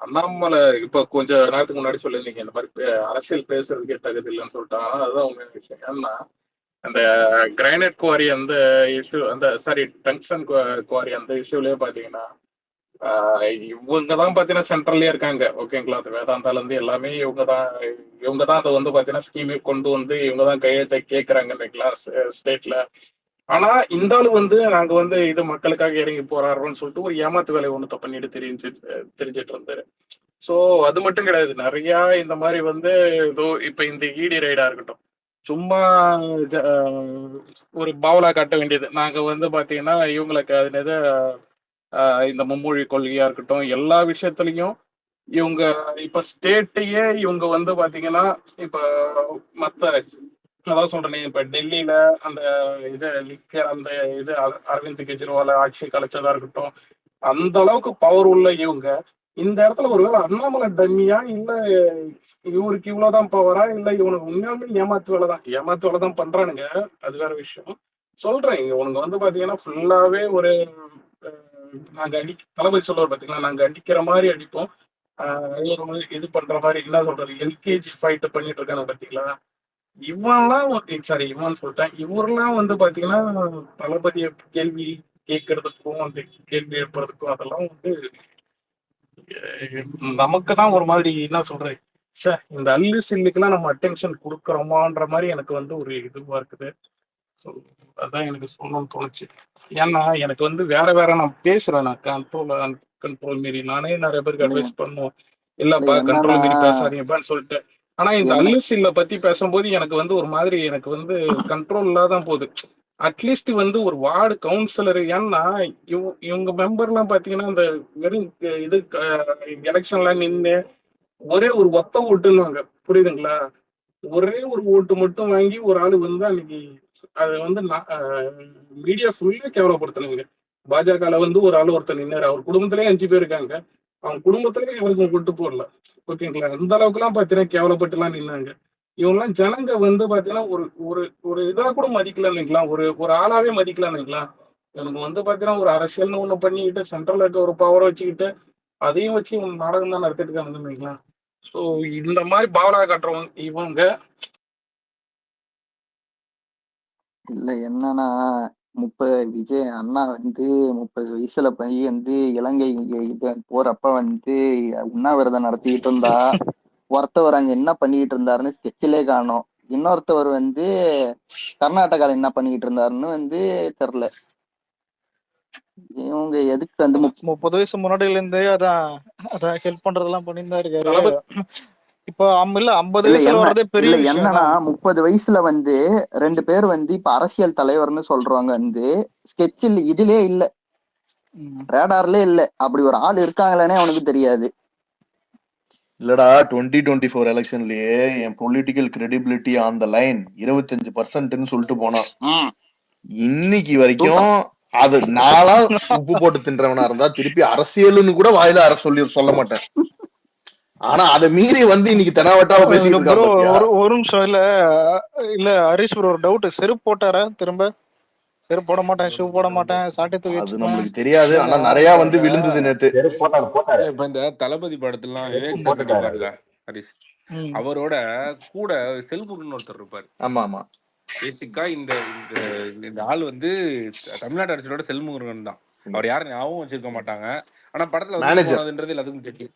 அண்ணாமலை இப்ப கொஞ்ச நேரத்துக்கு முன்னாடி சொல்லியிருந்தீங்க இந்த மாதிரி அரசியல் பேசுறதுக்கே தகுதி இல்லைன்னு சொல்லிட்டாங்க. ஆனா அதுதான் உண்மையான விஷயம். ஏன்னா அந்த கிரைனைட் குவாரி அந்த இஷ்யூ அந்த சாரி டங்ஸ்டன் குவாரி அந்த இஷ்யூலயே பாத்தீங்கன்னா இவங்க தான் பாத்தீங்கன்னா சென்ட்ரல்லே இருக்காங்க. ஓகேங்களா? அது வேதாந்தால இருந்து எல்லாமே இவங்க தான் அதை வந்து பாத்தீங்கன்னா ஸ்கீமே கொண்டு வந்து இவங்க தான் கையெழுத்தை கேட்கறாங்க இல்லைங்களா ஸ்டேட்ல. ஆனா இந்த ஆளு வந்து நாங்க வந்து இது மக்களுக்காக இறங்கி போராடுறோம்னு சொல்லிட்டு ஒரு ஏமாத்து வேலையை ஒண்ணு பண்ணிட்டு தெரிஞ்சிட்டு இருந்தாரு. சோ அது மட்டும் கிடையாது. நிறைய இந்த மாதிரி வந்து ஏதோ இப்ப இந்த இடி ரைடா இருக்கட்டும் சும்மா ஒரு பாவலா காட்ட வேண்டியது. நாங்க வந்து பாத்தீங்கன்னா இவங்களுக்கு அது இந்த மும்மொழி கொள்கையா இருக்கட்டும் எல்லா விஷயத்துலயும் இவங்க இப்ப ஸ்டேட்டையே இவங்க வந்து பாத்தீங்கன்னா இப்ப மத்த அதான் சொல்றேன். இப்ப டெல்லியில அந்த அந்த இது அரவிந்த் கெஜ்ரிவால் ஆட்சி கலைச்சதா இருக்கட்டும் அந்த அளவுக்கு பவர் உள்ள இவங்க இந்த இடத்துல ஒருவேளை அண்ணாமலை டம்மியா இல்ல இவருக்கு இவ்வளவுதான் பவரா இல்ல இவனுக்கு உண்மையாலுமே ஏமாத்து வேலை தான் பண்றானுங்க. அது வேற விஷயம். சொல்றேன் இவனுங்க வந்து பாத்தீங்கன்னா ஃபுல்லாவே ஒரு நாங்க தளபதி சொல்லுவார் பாத்தீங்களா நாங்க அடிக்கிற மாதிரி அடிப்போம். இது பண்ற மாதிரி என்ன சொல்றது எல்கேஜி ஃபைட் பண்ணிட்டு இருக்காங்க பாத்தீங்களா? இவன்லாம் சாரி இவன் சொல்லிட்டேன். இவரெல்லாம் வந்து பாத்தீங்கன்னா தளபதிய கேள்வி கேட்கறதுக்கும் அந்த கேள்வி எழுப்புறதுக்கும் அதெல்லாம் வந்து நமக்கு தான் ஒரு மாதிரி என்ன சொல்றது சார் இந்த அல்லு சில்லுக்கெல்லாம் நம்ம அட்டென்ஷன் கொடுக்குறோமான்ற மாதிரி எனக்கு வந்து ஒரு இதுவா இருக்குது. ஸோ அதான் எனக்கு சொல்லணும்னு தோணுச்சு. ஏன்னா எனக்கு வந்து வேற நான் பேசுறேன். நான் கண்ட்ரோல் மீறி நானே நிறைய பேருக்கு இல்ல அட்வைஸ் பண்ணுவோம். இல்ல இல்லப்பா என்னன்னா கண்ட்ரோல் மீறி பேசாதீங்கப்பான்னு சொல்லிட்டு. ஆனா இந்த என்ன அல்லுசில்ல பத்தி பேசும்போது எனக்கு வந்து ஒரு மாதிரி எனக்கு வந்து கண்ட்ரோல் இல்லாதான் போகுது. அட்லீஸ்ட் வந்து ஒரு வார்டு கவுன்சிலர் ஏன்னா இவங்க மெம்பர்லாம் பாத்தீங்கன்னா இந்த வெறும் இது எலெக்ஷன்ல நின்று ஒரே ஒரு ஒத்த ஓட்டுன்னுவாங்க. புரியுதுங்களா? ஒரே ஒரு ஓட்டு மட்டும் வாங்கி ஒரு ஆளு வந்து அன்னைக்கு அதை வந்து மீடியா ஃபுல்லா கேவலப்படுத்தினாங்க. பாஜகல வந்து ஒரு ஆள் ஒருத்தர் நின்னாரு. அவர் குடும்பத்திலேயே 5 பேர் இருக்காங்க. அவங்க குடும்பத்திலேயே இவருக்கு கொட்டு போடல. ஓகேங்களா? அந்த அளவுக்கு எல்லாம் பாத்தீங்கன்னா கேவலப்பட்டு எல்லாம் நின்னாங்க. இவங்கெல்லாம் ஜனங்க வந்து பாத்தீங்கன்னா ஒரு ஒரு ஒரு இதா கூட மதிக்கல இல்லைங்களா? ஒரு ஆளாவே மதிக்கல இல்லைங்களா? இவனுக்கு வந்து பாத்தீங்கன்னா ஒரு அரசியல்னு ஒண்ணு பண்ணிக்கிட்டு சென்ட்ரல்ல இருக்க ஒரு பவரை வச்சுக்கிட்டு அதையும் வச்சு இவங்க நாடகம் தான் நடத்திட்டு இருக்காங்க இல்லைங்களா? ஸோ இந்த மாதிரி பாவலா காட்டுறவங்க இவங்க இல்ல என்னன்னா விஜய் அண்ணா வந்து 30 வயசுல போய் வந்து இலங்கை இது போறப்ப வந்து உண்ணாவிரதம் நடத்திக்கிட்டு இருந்தா ஒருத்தவர் அங்க என்ன பண்ணிட்டு இருந்தாருன்னு ஸ்கெட்சிலே காணோம். இன்னொருத்தவர் வந்து கர்நாடகால என்ன பண்ணிட்டு இருந்தாருன்னு வந்து தெரியல. இவங்க எதுக்கு வந்து 30 வயசு முன்னாடில இருந்தே அதான் ஹெல்ப் பண்றதெல்லாம் பண்ணிட்டு இருக்காரு. தளபதி இப்போ இல்ல 50 இல்ல வயசுல என்ன வர்றதே பெரிய இல்ல விஷயம் என்னன்னா தான். 30 வயசுல வந்து 2 பேர் வந்து இப்ப அரசியல் தலைவர்னு சொல்றவங்க வந்து ஸ்கெட்சில் இதுலயே இல்ல, ம். ரேடார்லயே இல்ல. அப்படி ஒரு ஆள் இருக்காங்களேனே அவனுக்கு தெரியாது. இல்லடா 2024 எலெக்ஷன்லயே என் political credibility on the line 25%ன்னு சொல்லிட்டு போனான். ம், இன்னைக்கு வரைக்கும் சூப்பர். அது நாளா உப்பு போட்டு தின்றவனா இருந்தா திருப்பி அரசியல்னு கூட வாயில சொல்ல மாட்டேன். ஆனா அதை மீறி வந்து இன்னைக்கு தெனாவட்டாவ பேசிட்டு ப்ரோ இருக்கான் பாத்தியா. ஒரு நிமிஷம். இல்ல ஹரிஷ் ப்ரோ ஒரு டவுட், செருப்பு போட்டாரா? திரும்ப செருப்பு போட மாட்டேன், ஷூ போட மாட்டேன், சாட்டை தூக்கி அது வச்சுப்பேன். நம்மளுக்கு தெரியாது. ஆனா இல்லடா நிறைய இப்ப வந்து இந்த விழுந்தது நேத்து. இப்ப இந்த தளபதி படத்துலாம் விவேக் சார் நடிப்பார்ல ஹரிஷ், ம். அவரோட கூட செல்முருகன் ஒருத்தர் இருப்பாரு. ஆமா ஆமா பேசிக்கா இந்த இந்த இந்த ஆள் வந்து தமிழ்நாட்டு அரசியலோட செல்முருகன் தான். அவர் யாரும் ஞாபகம் வச்சிருக்க மாட்டாங்க. ஆனா படத்துல வந்து மேனேஜர் போனதுன்றது எல்லாத்துக்கும் தெரியும்.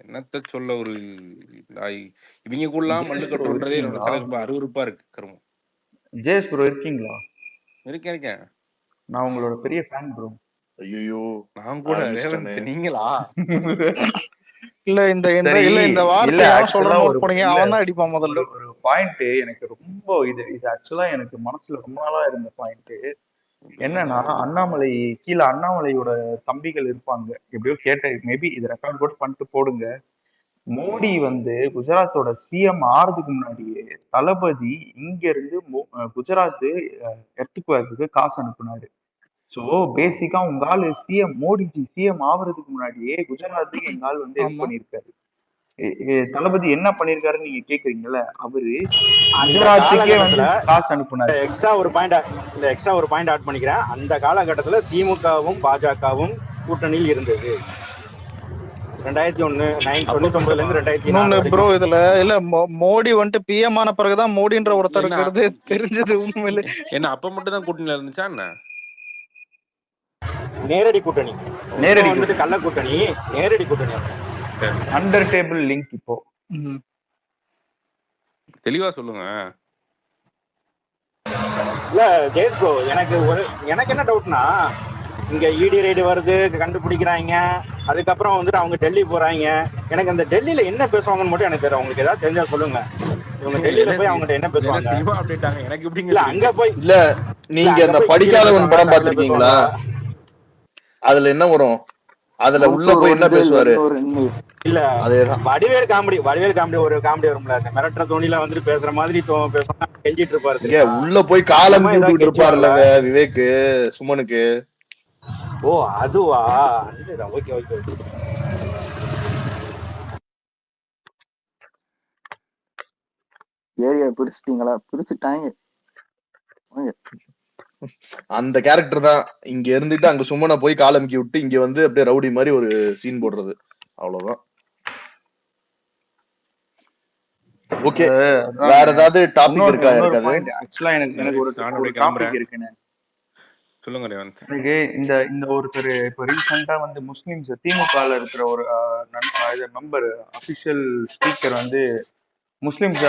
என்னத்த சொல்ல, ஒரு இவங்க கூடலாம் மல்லு ஜேஸ் ப்ரோ கட்டுன்றதே என்னோட இருக்கீங்களா? சில அருவருப்பா இருக்கு. கருமம். ஜேஸ் ப்ரோ இருக்கீங்களா? இருக்கேன். நான் உங்களோட பெரிய ஃபேன் ப்ரோ. ஐயோ நான் கூட ஆரம்பிச்சிட்டானே. ரேவந்த், நீங்களா? இல்ல இந்த சரி, இல்ல இந்த இல்ல வார்த்தை எவன் சொல்ற ஆக்சுவலா நோட் பண்ணீங்க, அவன் தான் அடிப்பான் முதல்ல. ஒரு பாயிண்ட் எனக்கு ரொம்ப இது ஆக்சுவலா எனக்கு மனசுல ரொம்ப நாளா இருந்த பாயிண்ட் என்னன்னா, அண்ணாமலை கீழே அண்ணாமலையோட தம்பிகள் இருப்பாங்க, எப்படியோ கேட்ட, மேபி இது ரெக்கார்ட் கூட பண்ணிட்டு போடுங்க. மோடி வந்து குஜராத்தோட சிஎம் ஆறதுக்கு முன்னாடியே தளபதி இங்க இருந்து குஜராத் எர்த்துக்குவேக்கு காசு அனுப்புனாரு. சோ பேசிக்கா உங்க ஆளு சிஎம் மோடிஜி சிஎம் ஆவறதுக்கு முன்னாடியே குஜராத்துக்கு எங்க ஆள் வந்து ஹெல்ப் ஆமா. பண்ணிருக்காரு. தளபதி என்ன பண்ணிருக்காருன்னு நீங்க கேக்குறீங்கல்ல, அவரு அந்த குஜராத்துக்கே வந்து காலகட்டத்துல காசு அனுப்புனாரு. எக்ஸ்ட்ரா ஒரு பாயிண்ட் ஆட் பண்ணிக்கிறேன். அந்த காலகட்டத்துல திமுகவும் பாஜகவும் கூட்டணியில் இருந்தது. 2001 99ல இருந்து 2004 இன்னொன்னு ப்ரோ, வரைக்கும். இதுல இல்ல மோடி வந்துட்டு பிஎம் ஆன பிறகுதான் மோடின்ற ஒருத்தர் இருக்கிறது தெரிஞ்சது உண்மையில. என்ன அப்ப மட்டும் தான் கூட்டணியில இருந்துச்சா என்ன? நேரடி கூட்டணி, நேரடி வந்துட்டு கள்ள கூட்டணி, நேரடி கூட்டணி. Under table link. இப்போ ம். தெளிவா சொல்லுங்க. இல்ல ஜெயஸ் ப்ரோ, எனக்கு என்ன டவுட்னா, இங்க இடி ரைடு வருது, கண்டுபிடிக்கிறாங்க, அதுக்கப்புறம் வந்துட்டு அவங்க டெல்லி போறாங்க. எனக்கு அந்த டெல்லியில என்ன பேசுவாங்கன்னு மட்டும் எனக்கு தெரியல. உங்களுக்கு ஏதாவது தெரிஞ்சா சொல்லுங்க. இவங்க டெல்லியில போய் அவங்ககிட்ட என்ன பேசுவாங்க? தெளிவா அப்டேட் ஆங்க. எனக்கு எப்படிங்க இல்ல தெரியும்? அங்க போய் இல்ல நீங்க அந்த படிக்காதவன் படம் பாத்திருக்கீங்களா? அதுல என்ன வரும்? அதுல உள்ள போய் என்ன பேசுவாரு? இல்ல அதேதான். வடிவேல் காமெடி ஒரு காமெடி வரும்ல, அந்த மிரட்டுற தோணில வந்துட்டு பேசுற மாதிரி பேசுவாங்க, கெஞ்சிட்டு இருப்பாரு. ஏ உள்ள போய் காலம் விட்டுட்டு இருப்பாருல்லங்க விவேக் சுமனுக்கு. ஓ அதுவா? Okay okay. ஏரியா பிரிச்சுட்டீங்களா? பிரிச்சுட்டாங்க. அந்த கேரக்டர் தான் இங்க இருந்துட்டு அங்க சுமனை போய் காலமிக்கி விட்டு இங்க வந்து அப்படியே ரவுடி மாதிரி ஒரு சீன் போடுறது, அவ்வளவுதான். ஓகே, வேற ஏதாவது டாபிக் இருக்கா? இருக்காது. ஆக்சுவலா எனக்கு ஒரு டாபிக் இருக்குன்னு சொல்லுங்க ரேவந்த். எனக்கு இந்த ஒருத்தர் இப்ப ரீசெண்டா வந்து முஸ்லிம்ஸ் திமுகல இருக்கிற ஒரு மெம்பர் அபிஷியல் ஸ்பீக்கர் வந்து முஸ்லிம்ஸ்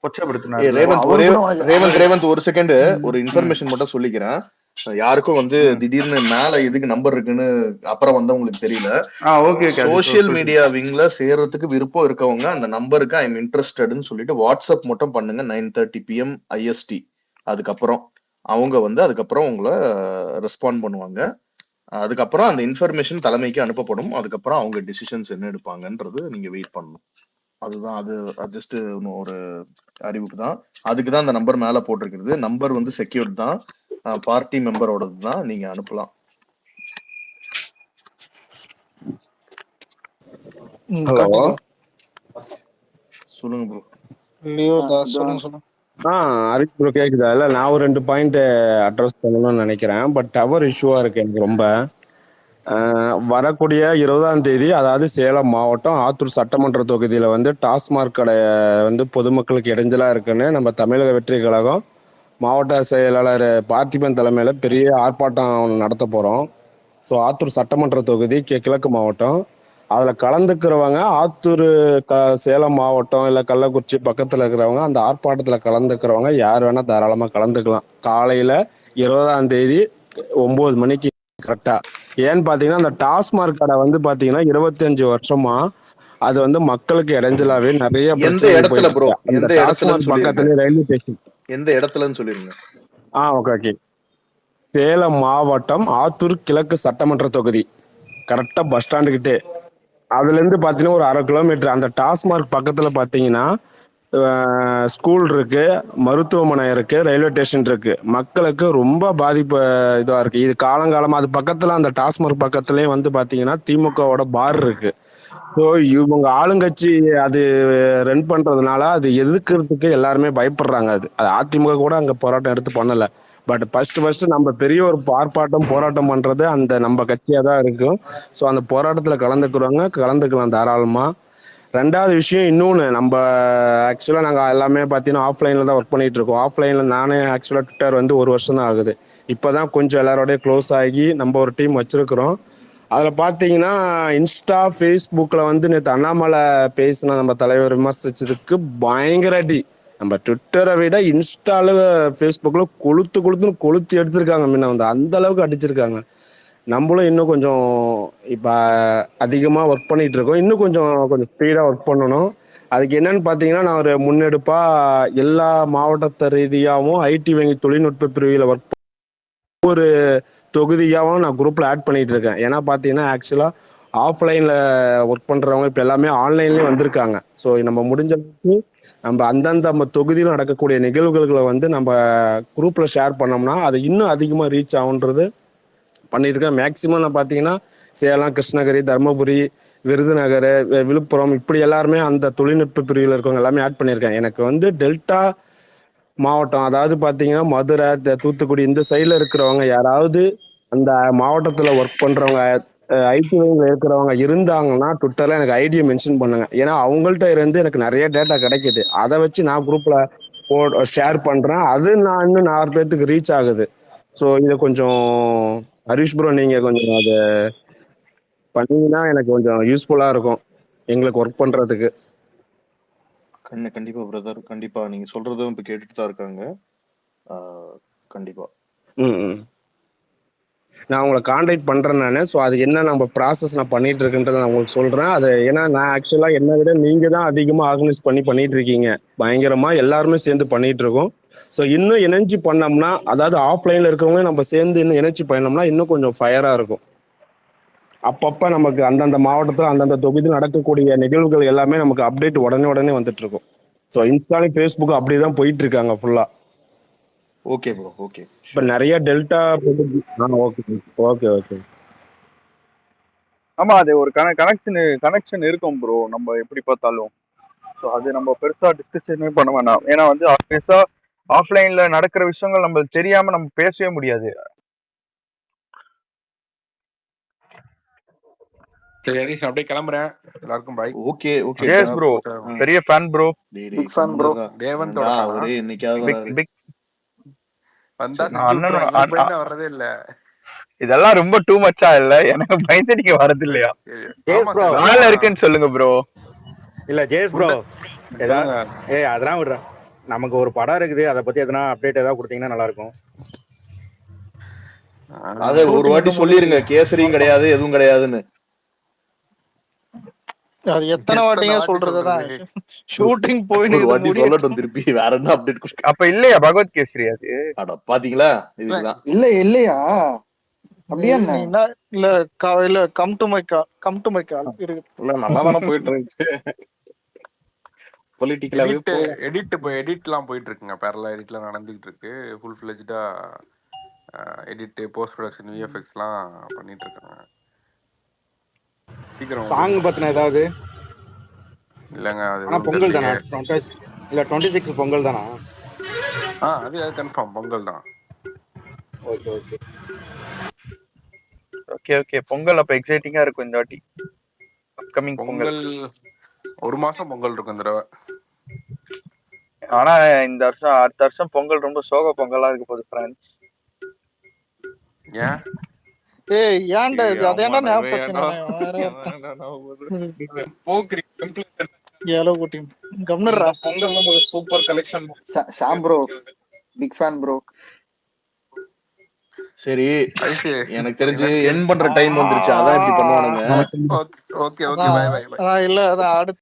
கொச்சப்படுத்தினாரு. ரேவந்த் ஒரு செகண்ட் ஒரு இன்ஃபர்மேஷன் மட்டும் சொல்லிக்கிறேன். யாருக்கும் வந்து திடீர்னு மேல எதுக்கு நம்பர் இருக்குன்னு அப்புறம் வந்து உங்களுக்கு தெரியல. சோசியல் மீடியா விங்ல சேர்றதுக்கு விருப்பம் இருக்கவங்க அந்த நம்பருக்கு ஐ எம் இன்ட்ரெஸ்டட்னு சொல்லிட்டு வாட்ஸ்அப் மட்டும் பண்ணுங்க 9:30 PM IST. அதுக்கப்புறம் அவங்க வந்து அதுக்கப்புறம் உங்களை ரெஸ்பாண்ட் பண்ணுவாங்க. அதுக்கப்புறம் அந்த இன்ஃபர்மேஷன் தலைமைக்கு அனுப்பப்படும். அதுக்கப்புறம் அவங்க டிசிஷன்ஸ் என்ன எடுப்பாங்கன்றது நீங்க வெயிட் பண்ணணும். அதுதான். அது ஜஸ்ட் ஒரு அறிவிப்பு தான். அதுக்குதான் அந்த நம்பர் மேல போட்டிருக்கிறது. நம்பர் வந்து செக்யூர்ட் தான், பார்ட்டி மெம்பரோடது தான், நீங்க அனுப்பலாம். சொல்லுங்க ப்ரோ. லியோ தாஸ் சொல்லுங்க. ஹரிஷ் ப்ரோ கேக்குதா? இல்ல நான் ஒரு 2 பாயிண்ட் அட்ரஸ் பண்ணணும்னு நினைக்கிறேன். பட் டவர் இஷ்யூவா இருக்கு எனக்கு ரொம்ப. வரக்கூடிய 20ஆம் தேதி, அதாவது சேலம் மாவட்டம் ஆத்தூர் சட்டமன்ற தொகுதியில வந்து டாஸ்மாக் கடை வந்து பொதுமக்களுக்கு இடைஞ்சலா இருக்குன்னு நம்ம தமிழக வெற்றி கழகம் மாவட்ட செயலாளர் பார்த்திபன் தலைமையில பெரிய ஆர்ப்பாட்டம் நடத்த போறோம். ஸோ ஆத்தூர் சட்டமன்ற தொகுதி கிழக்கு மாவட்டம். அதுல கலந்துக்கிறவங்க ஆத்தூர் சேலம் மாவட்டம் இல்ல கள்ளக்குறிச்சி பக்கத்துல இருக்கிறவங்க அந்த ஆர்ப்பாட்டத்துல கலந்துக்கிறவங்க யார் வேணா தாராளமா கலந்துக்கலாம். காலையில 20ஆம் தேதி 9 மணிக்கு கரெக்டா. ஏன்னு பாத்தீங்கன்னா அந்த டாஸ்மார்க் கடை வந்து பாத்தீங்கன்னா 25 வருஷமா அது வந்து மக்களுக்கு இடைஞ்சலாவே நிறைய எந்த பிரச்சனைகள் இடத்துல போயிட்டு ப்ரோ? இருக்கு. அந்த எந்த இடத்துலன்னு டாஸ்மார்க் சொல்லிருங்க. பக்கத்துலயே ரயில்வே ஸ்டேஷன். எந்த இடத்துலன்னு சொல்லிருங்க. ஓகே. சேலம் மாவட்டம் ஆத்தூர் கிழக்கு சட்டமன்ற தொகுதி கரெக்டா பஸ் ஸ்டாண்டு கிட்டே. அதுல இருந்து பாத்தீங்கன்னா ஒரு 1/2 கிலோமீட்டர் அந்த டாஸ்மார்க் பக்கத்துல பாத்தீங்கன்னா ஸ்கூல் இருக்கு, மருத்துவமனை இருக்கு, ரயில்வே ஸ்டேஷன் இருக்கு. மக்களுக்கு ரொம்ப பாதிப்பு இதா இருக்கு. இது காலங்காலமா அது பக்கத்துல அந்த டாஸ்மார்க் பக்கத்துலயே வந்து பாத்தீங்கன்னா திமுகவோட பார் இருக்கு. ஸோ இவங்க ஆளுங்கட்சி அது ரன் பண்றதுனால அது எதிர்க்கிறதுக்கு எல்லாருமே பயப்படுறாங்க. அது அதிமுக கூட அங்க போராட்டம் எடுத்து பண்ணல. பட் ஃபர்ஸ்ட் நம்ம பெரிய ஒரு ஆர்ப்பாட்டம் போராட்டம் பண்றது அந்த நம்ம கட்சியா தான் இருக்கும். ஸோ அந்த போராட்டத்துல கலந்துக்கலாம் தாராளமா. ரெண்டாவது விஷயம் இன்னொன்று, நம்ம ஆக்சுவலாக நாங்கள் எல்லாமே பார்த்தீங்கன்னா ஆஃப்லைனில் தான் ஒர்க் பண்ணிட்டு இருக்கோம். ஆஃப்லைனில் நானே ஆக்சுவலாக ட்விட்டர் வந்து 1 வருஷம் தான் ஆகுது. இப்போ தான் கொஞ்சம் எல்லாரோடய க்ளோஸ் ஆகி நம்ம ஒரு டீம் வச்சுருக்கிறோம். அதில் பார்த்தீங்கன்னா இன்ஸ்டா ஃபேஸ்புக்கில் வந்து நேற்று அண்ணாமலை பேசின நம்ம தலைவர் விமர்சிச்சதுக்கு பயங்கர அடி. நம்ம ட்விட்டரை விட இன்ஸ்டால ஃபேஸ்புக்கில் கொளுத்தி எடுத்திருக்காங்க. முன்ன வந்து அந்த அளவுக்கு அடிச்சிருக்காங்க. நம்மளும் இன்னும் கொஞ்சம் இப்போ அதிகமாக ஒர்க் பண்ணிட்டு இருக்கோம். இன்னும் கொஞ்சம் ஸ்பீடாக ஒர்க் பண்ணணும். அதுக்கு என்னன்னு பார்த்தீங்கன்னா நான் ஒரு முன்னெடுப்பாக எல்லா மாவட்டத்தை ரீதியாகவும் ஐடி வங்கி தொழில்நுட்ப பிரிவில் ஒர்க் ஒரு தொகுதியாகவும் நான் குரூப்பில் ஆட் பண்ணிட்டு இருக்கேன். ஏன்னா பார்த்தீங்கன்னா ஆக்சுவலாக ஆஃப்லைனில் ஒர்க் பண்ணுறவங்க இப்போ எல்லாமே ஆன்லைன்லேயே வந்திருக்காங்க. ஸோ நம்ம முடிஞ்ச அளவுக்கு நம்ம அந்தந்த தொகுதியில் நடக்கக்கூடிய நிகழ்வுகளை வந்து நம்ம குரூப்பில் ஷேர் பண்ணோம்னா அது இன்னும் அதிகமாக ரீச் ஆகுன்றது பண்ணியிருக்கேன். மேக்சிமம் நான் பார்த்தீங்கன்னா சேலம், கிருஷ்ணகிரி, தருமபுரி, விருதுநகர், விழுப்புரம் இப்படி எல்லாருமே அந்த தொழில்நுட்ப பிரிவில் இருக்கவங்க எல்லாமே ஆட் பண்ணியிருக்கேன். எனக்கு வந்து டெல்டா மாவட்டம் அதாவது பார்த்தீங்கன்னா மதுரை, தூத்துக்குடி இந்த சைடில் இருக்கிறவங்க யாராவது அந்த மாவட்டத்தில் ஒர்க் பண்ணுறவங்க ஐடி வங்கியில் இருக்கிறவங்க இருந்தாங்கன்னா ட்விட்டரில் எனக்கு ஐடியை மென்ஷன் பண்ணுங்க. ஏன்னா அவங்கள்ட்ட இருந்து எனக்கு நிறைய டேட்டா கிடைக்குது. அதை வச்சு நான் குரூப்பில் ஷேர் பண்ணுறேன். அது நான் இன்னும் 4 பேர்த்துக்கு ரீச் ஆகுது. ஸோ இதை கொஞ்சம் ஹரிஷ் ப்ரோ நீங்கள் கொஞ்சம் அதை பண்ணீங்கன்னா எனக்கு கொஞ்சம் யூஸ்ஃபுல்லாக இருக்கும் எங்களுக்கு ஒர்க் பண்ணுறதுக்கு. கண்டிப்பா பிரதர், கண்டிப்பா நீங்க சொல்றதும் இப்ப கேட்டுட்டு தான் இருக்காங்க. கண்டிப்பா நான் உங்களை கான்டாக்ட் பண்ணுறேன் நான். ஸோ அது என்ன நம்ம ப்ராசஸ் நான் பண்ணிட்டு இருக்குன்றதை நான் உங்களுக்கு சொல்கிறேன். அது ஏன்னா நான் ஆக்சுவலாக என்னை விட நீங்கள் தான் அதிகமாக ஆர்கனைஸ் பண்ணிட்டு இருக்கீங்க. பயங்கரமாக எல்லாருமே சேர்ந்து பண்ணிட்டு இருக்கோம். ஸோ இன்னும் எனர்ஜி பண்ணோம்னா அதாவது ஆஃப்லைனில் இருக்கிறவங்க நம்ம சேர்ந்து இன்னும் எனர்ஜி பண்ணோம்னா இன்னும் கொஞ்சம் ஃபயராக இருக்கும். அப்பப்போ நமக்கு அந்தந்த மாவட்டத்தில் அந்தந்த தொகுதியில் நடக்கக்கூடிய நிகழ்வுகள் எல்லாமே நமக்கு அப்டேட் உடனே வந்துட்டு இருக்கும். ஸோ இன்ஸ்டாலையும் ஃபேஸ்புக் அப்படி தான் போயிட்டு இருக்காங்க ஃபுல்லாக. Okay bro, okay. இப்போ நிறைய டெல்டா ஓகே. ஆமா, அது ஒரு கனெக்ஷன் இருக்கும் ப்ரோ. நம்ம எப்படி பார்த்தாலும் ஸோ அது நம்ம பெருசா டிஸ்கஷனே பண்ண வேணாம். ஏன்னா வந்து பெருசா ஆஃப்லைன்ல நடக்கிற விஷயங்கள் நம்மளுக்கு தெரியாம நம்ம பேசவே முடியாது. சரி ஹரிஷ், அப்படியே கிளம்புறேன். எல்லாருக்கும் பாய். ஓகே ஜேஸ் ப்ரோ, பெரிய fan bro. Big fan bro. தேவன்தோட ஒரே இன்னைக்காவது பிக் வந்தா செஞ்சு விட்டுருவான். இவன் பயந்தா வர்றதே இல்ல. இதெல்லாம் ரொம்ப டூ மச்சா இல்ல? எனக்கு பயந்து நீங்க வரது இல்லையா? வேலை இருக்குன்னு சொல்லுங்க ப்ரோ. இல்ல ஜேஸ் ப்ரோ, அதெல்லாம் விடுறேன். நமக்கு ஒரு படம் இருக்குது, அதை பத்தி எதனா அப்டேட் ஏதாவது கொடுத்தீங்கன்னா நல்லா இருக்கும். அத ஒரு வாட்டி சொல்லிருங்க, கேசரியும் கிடையாது எதுவும் கிடையாதுன்னு. அது எத்தனை வாட்டிங்க சொல்றதுதான். ஷூட்டிங் போயின்னு ஒரு வாட்டி சொல்லட்டும் திருப்பி. வேற என்ன அப்டேட்? அப்ப இல்லையா பகவத் கேசரி? அது அட பாத்தீங்களா, இதுதான் இல்லையா? அப்படியே இல்ல கம் டு மை கால் இருக்கு. இல்ல நல்லா தானே போயிட்டு இருந்துச்சு. எடிட்லாம் போயிட்டு இருக்குங்க. பேரலா எடிட்லாம் நடந்துகிட்டு இருக்கு. ஃபுல் ஃபிளெஜ்டா எடிட், போஸ்ட் ப்ரொடக்ஷன், விஎஃப்எக்ஸ்லாம் பண்ணிட்டு இருக்காங்க. சீக்கிரம் சாங் பத்தின ஏதாவது இல்லங்க. அது பொங்கல் தானா? இல்ல 26 பொங்கல் தானா? அது கன்ஃபார்ம் பொங்கல் தான். ஓகே. பொங்கல் அப்ப எக்ஸைட்டிங்கா இருக்கும் இந்த வாட்டி. அப்கமிங் பொங்கல் 1 மாசம் பொங்கல் இருக்கும் இந்த தடவை. ஆனா இந்த வருஷம் அடுத்த வருஷம் பொங்கல் ரொம்ப சோக பொங்கலா இருக்க போகுது ஃப்ரெண்ட்ஸ். ஏன்? ஏய் ஏன்டா இது ஆமா அதேண்டா நான் இவன் ஏன்டா ஞாபகப்படுத்தினானே வேற இவன் ஒருத்தன் ஏன்டா ஞாபகம் வருது? இது போக்ரி template. ஏலோ குட்டி கம்னர்ரா. இந்த பொங்கல் ஒரு சூப்பர் கலெக்ஷன் ஷாம் ப்ரோ பிக் ஃபேன் ப்ரோ. சரி ரைட்டு எனக்கு தெரிஞ்சு என்னன்னு என் கேட்டு பண்ற டைம் வந்துருச்சு. அதான் இப்படி பண்ணுவானுங்க. ஓகே ஓகே ஓகே அதான் பை பை பை. அதான் இல்ல அதான் அடுத்து